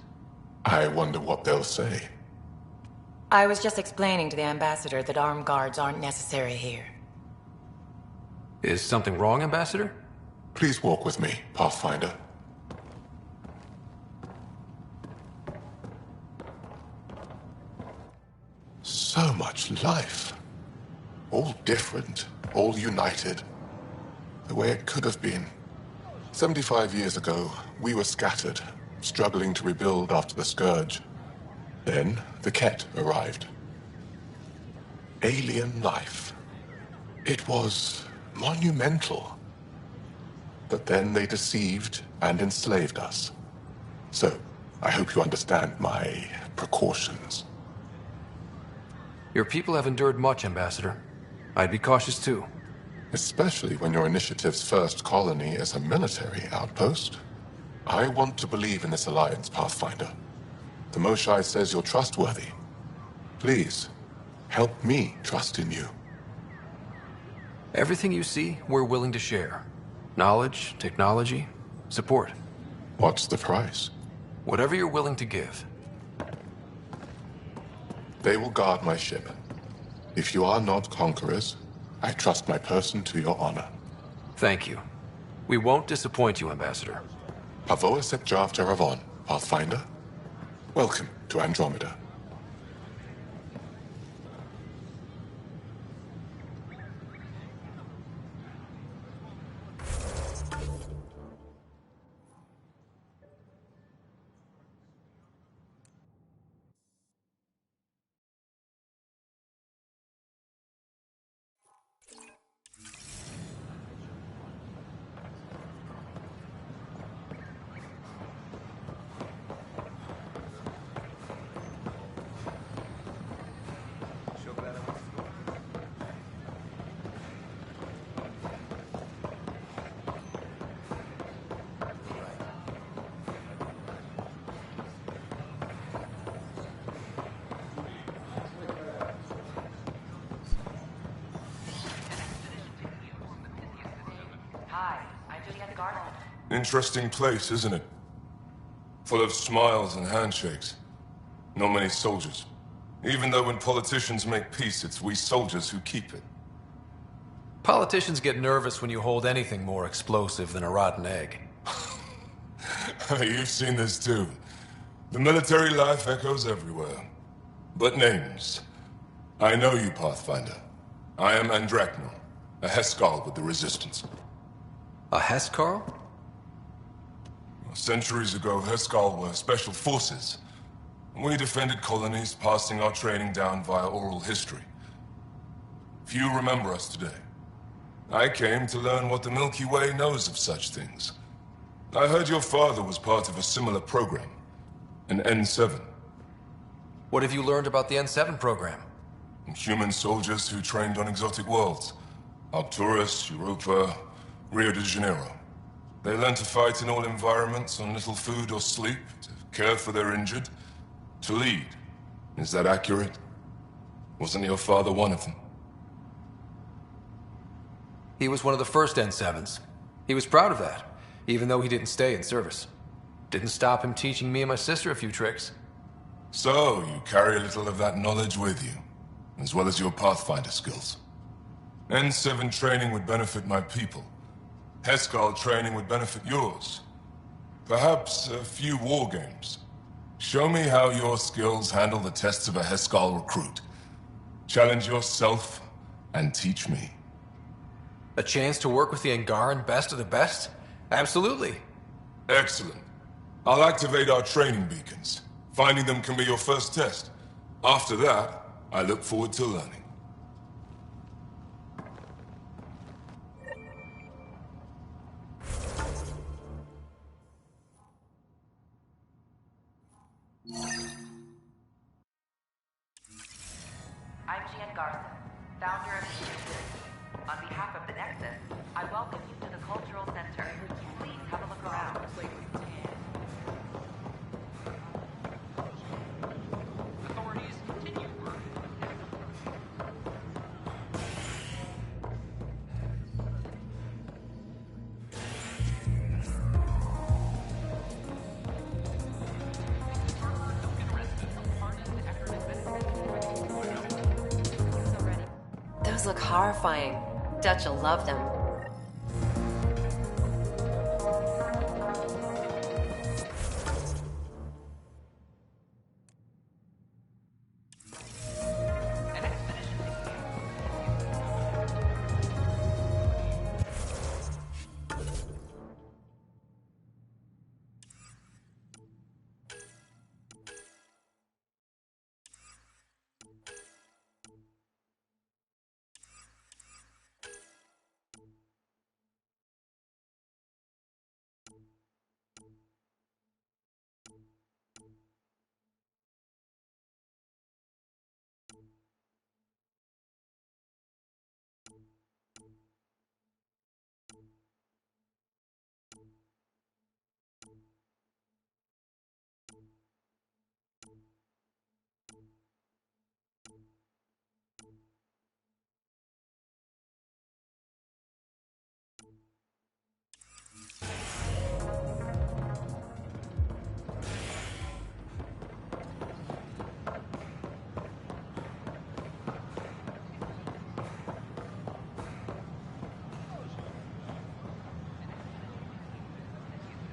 I wonder what they'll say. I was just explaining to the Ambassador that armed guards aren't necessary here. Is something wrong, Ambassador? Please walk with me, Pathfinder. So much life. All different, all united. The way it could have been. 75 years ago, we were scattered, struggling to rebuild after the Scourge. Then, the Ket arrived. Alien life. It was monumental. But then they deceived and enslaved us. So, I hope you understand my precautions. Your people have endured much, Ambassador. I'd be cautious too. Especially when your initiative's first colony is a military outpost. I want to believe in this alliance, Pathfinder. The Moshai says you're trustworthy. Please, help me trust in you. Everything you see, we're willing to share. Knowledge, technology, support. What's the price? Whatever you're willing to give. They will guard my ship. If you are not conquerors, I trust my person to your honor. Thank you. We won't disappoint you, Ambassador. Pavoa sep Jav Teravon, Pathfinder. Welcome to Andromeda. Interesting place, isn't it? Full of smiles and handshakes. Not many soldiers. Even though when politicians make peace, it's we soldiers who keep it. Politicians get nervous when you hold anything more explosive than a rotten egg. You've seen this too. The military life echoes everywhere. But names. I know you, Pathfinder. I am Andromeda, a Heskal with the Resistance. A Heskal? Centuries ago, Heskal were special forces. We defended colonies, passing our training down via oral history. Few remember us today. I came to learn what the Milky Way knows of such things. I heard your father was part of a similar program, an N7. What have you learned about the N7 program? Human soldiers who trained on exotic worlds. Arcturus, Europa, Rio de Janeiro. They learn to fight in all environments on little food or sleep, to care for their injured, to lead. Is that accurate? Wasn't your father one of them? He was one of the first N7s. He was proud of that, even though he didn't stay in service. Didn't stop him teaching me and my sister a few tricks. So, you carry a little of that knowledge with you, as well as your Pathfinder skills. N7 training would benefit my people. Heskal training would benefit yours. Perhaps a few war games. Show me how your skills handle the tests of a Heskal recruit. Challenge yourself and teach me. A chance to work with the Angaran best of the best? Absolutely. Excellent. I'll activate our training beacons. Finding them can be your first test. After that, I look forward to learning. I'm Gian Garson, founder of the Institute. On behalf of the Nexus, I welcome you to the Cultural Center. Please have a look around. Authorities continue work. Those look horrifying. Dutch will love them.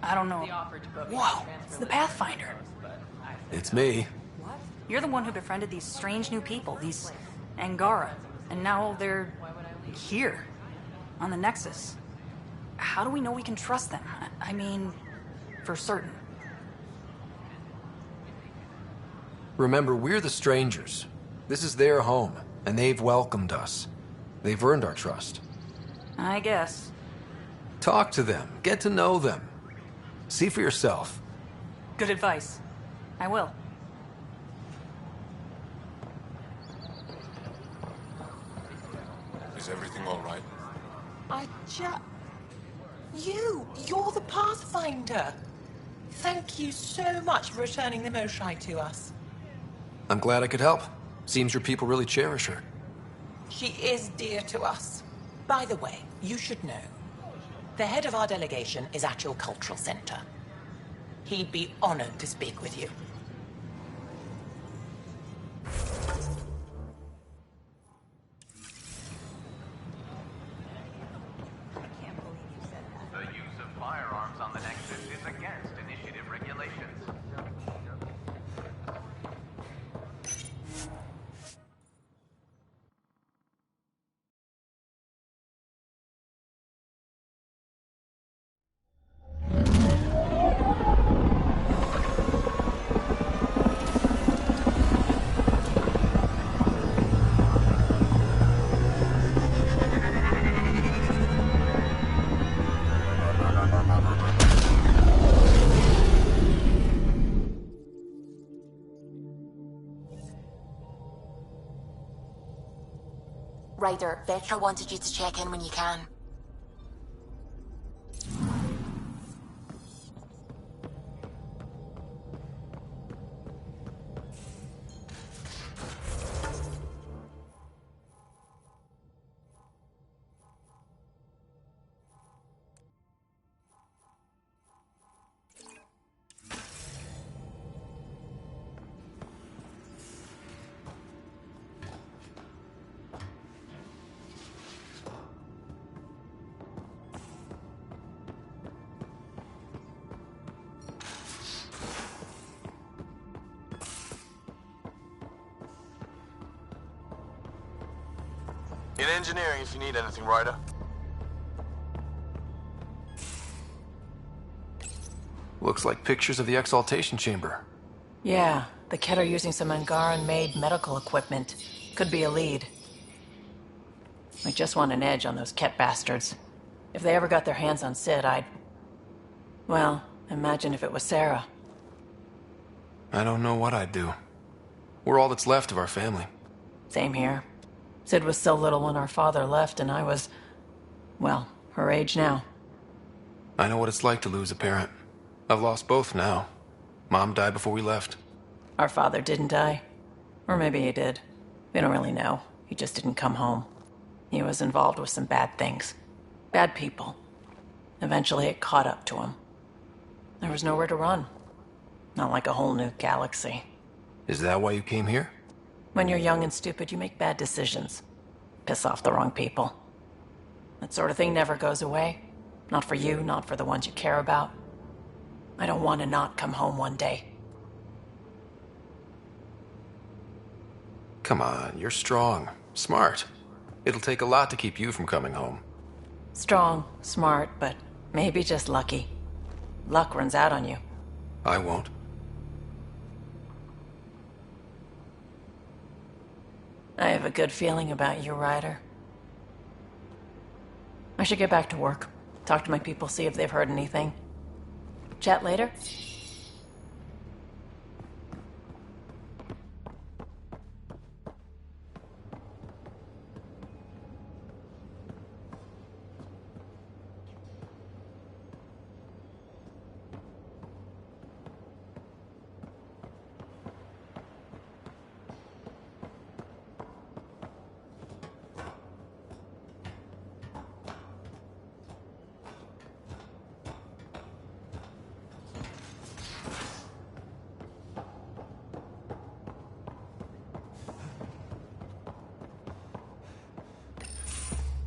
I don't know. Whoa, it's the Pathfinder. It's me. You're the one who befriended these strange new people, these Angara, and now they're here, on the Nexus. How do we know we can trust them? I mean, for certain. Remember, we're the strangers. This is their home, and they've welcomed us. They've earned our trust. I guess. Talk to them. Get to know them. See for yourself. Good advice. I will. Is everything all right? You're the Pathfinder. Thank you so much for returning the Moshai to us. I'm glad I could help. Seems your people really cherish her. She is dear to us. By the way, you should know. The head of our delegation is at your cultural center. He'd be honored to speak with you. The use of firearms on the Nexus is against initiative regulations. Ryder, Vetra wanted you to check in when you can. In engineering, if you need anything, Ryder. Looks like pictures of the exaltation chamber. Yeah, the Kett are using some Angaran-made medical equipment. Could be a lead. I just want an edge on those Kett bastards. If they ever got their hands on Sid, well, imagine if it was Sarah. I don't know what I'd do. We're all that's left of our family. Same here. Sid was so little when our father left, and I was, well, her age now. I know what it's like to lose a parent. I've lost both now. Mom died before we left. Our father didn't die. Or maybe he did. We don't really know. He just didn't come home. He was involved with some bad things. Bad people. Eventually it caught up to him. There was nowhere to run. Not like a whole new galaxy. Is that why you came here? When you're young and stupid, you make bad decisions. Piss off the wrong people. That sort of thing never goes away. Not for you, not for the ones you care about. I don't want to not come home one day. Come on, you're strong. Smart. It'll take a lot to keep you from coming home. Strong, smart, but maybe just lucky. Luck runs out on you. I won't. I have a good feeling about you, Ryder. I should get back to work. Talk to my people, see if they've heard anything. Chat later?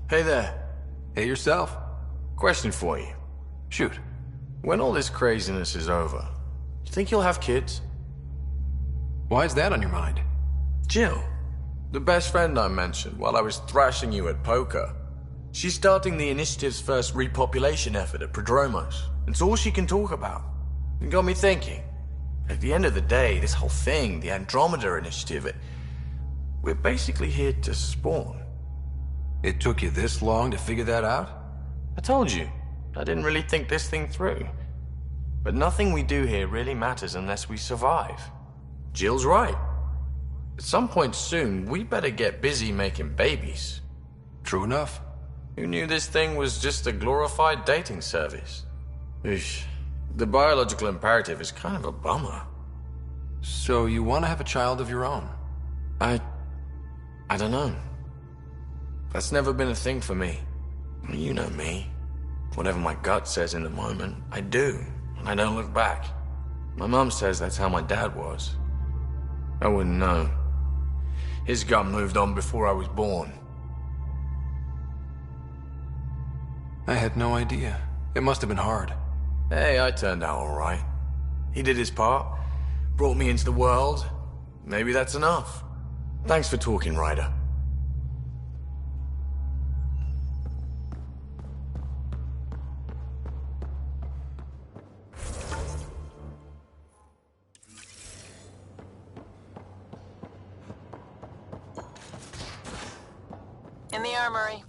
Hey there. Hey yourself. Question for you. Shoot. When all this craziness is over, you think you'll have kids? Why is that on your mind? Jill, the best friend I mentioned while I was thrashing you at poker. She's starting the Initiative's first repopulation effort at Prodromos. It's all she can talk about. It got me thinking. At the end of the day, this whole thing, the Andromeda Initiative, we're basically here to spawn. It took you this long to figure that out? I told you, I didn't really think this thing through. But nothing we do here really matters unless we survive. Jill's right. At some point soon, we better get busy making babies. True enough. Who knew this thing was just a glorified dating service? Eesh. The biological imperative is kind of a bummer. So you want to have a child of your own? I don't know. That's never been a thing for me. You know me. Whatever my gut says in the moment, I do, and I don't look back. My mum says that's how my dad was. I wouldn't know. His gut moved on before I was born. I had no idea. It must have been hard. Hey, I turned out all right. He did his part, brought me into the world. Maybe that's enough. Thanks for talking, Ryder. In the armory.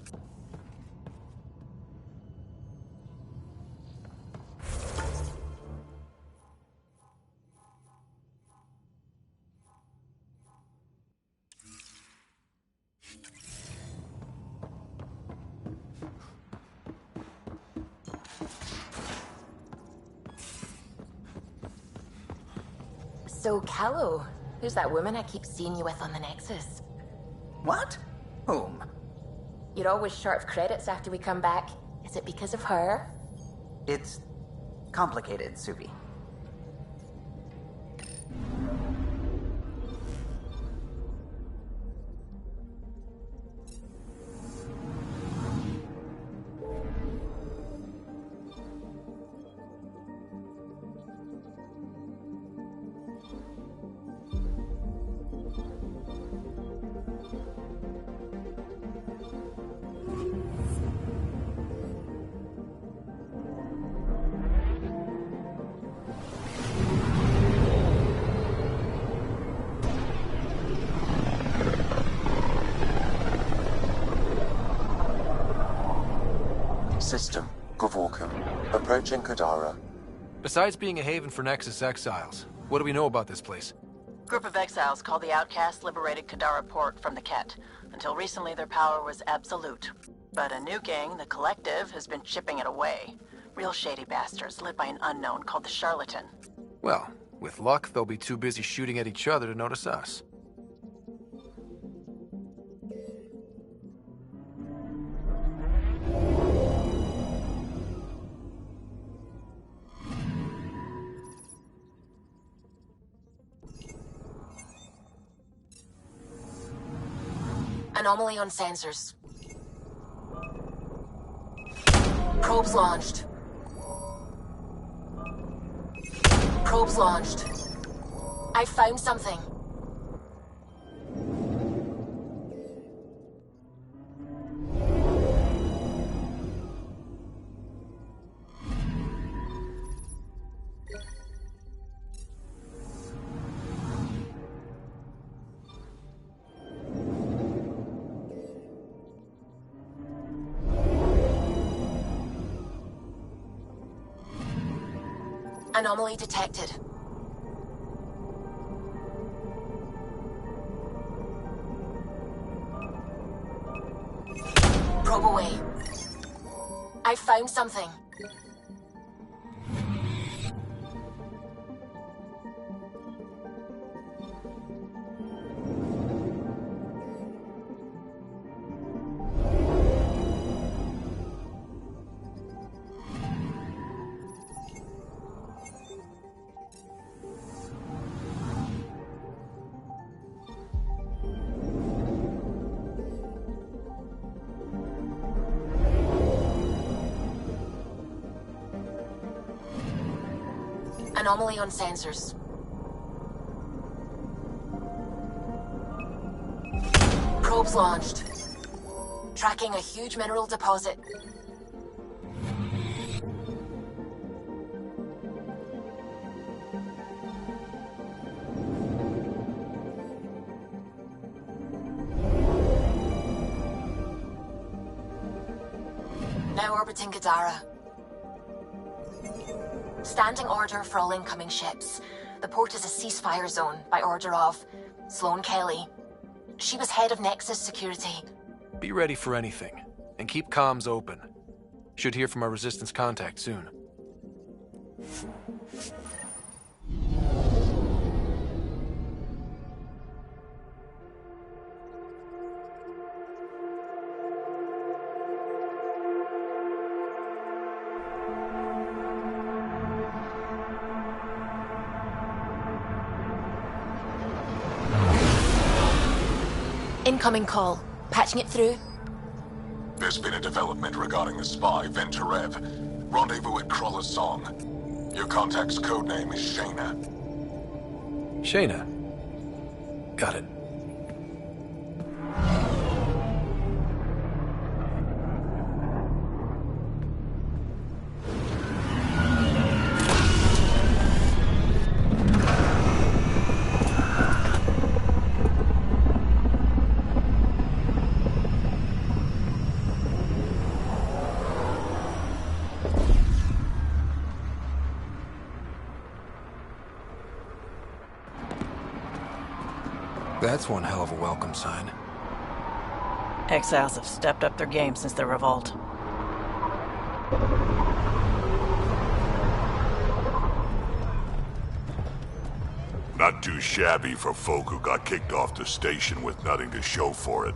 So, Callow, who's that woman I keep seeing you with on the Nexus? What? Whom? You're always short of credits after we come back. Is it because of her? It's complicated, Subi. System, Gavorkum. Approaching Kadara. Besides being a haven for Nexus exiles, what do we know about this place? Group of exiles called the Outcasts liberated Kadara Port from the Ket. Until recently, their power was absolute. But a new gang, the Collective, has been chipping it away. Real shady bastards led by an unknown called the Charlatan. Well, with luck, they'll be too busy shooting at each other to notice us. Anomaly on sensors. Probes launched. Probes launched. I found something. Anomaly detected. Probe away. I found something. Anomaly on sensors. Probes launched. Tracking a huge mineral deposit. Now orbiting Kadara. Standing order for all incoming ships. The port is a ceasefire zone by order of Sloane Kelly. She was head of Nexus security. Be ready for anything, and keep comms open. Should hear from our Resistance contact soon. Incoming call. Patching it through. There's been a development regarding the spy, Venturev. Rendezvous at Crawler's Song. Your contact's codename is Shayna. Shayna. Got it. That's one hell of a welcome sign. Exiles have stepped up their game since the revolt. Not too shabby for folk who got kicked off the station with nothing to show for it.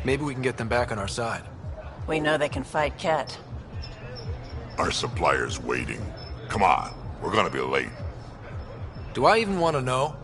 Maybe we can get them back on our side. We know they can fight Ket. Our supplier's waiting. Come on, we're gonna be late. Do I even want to know?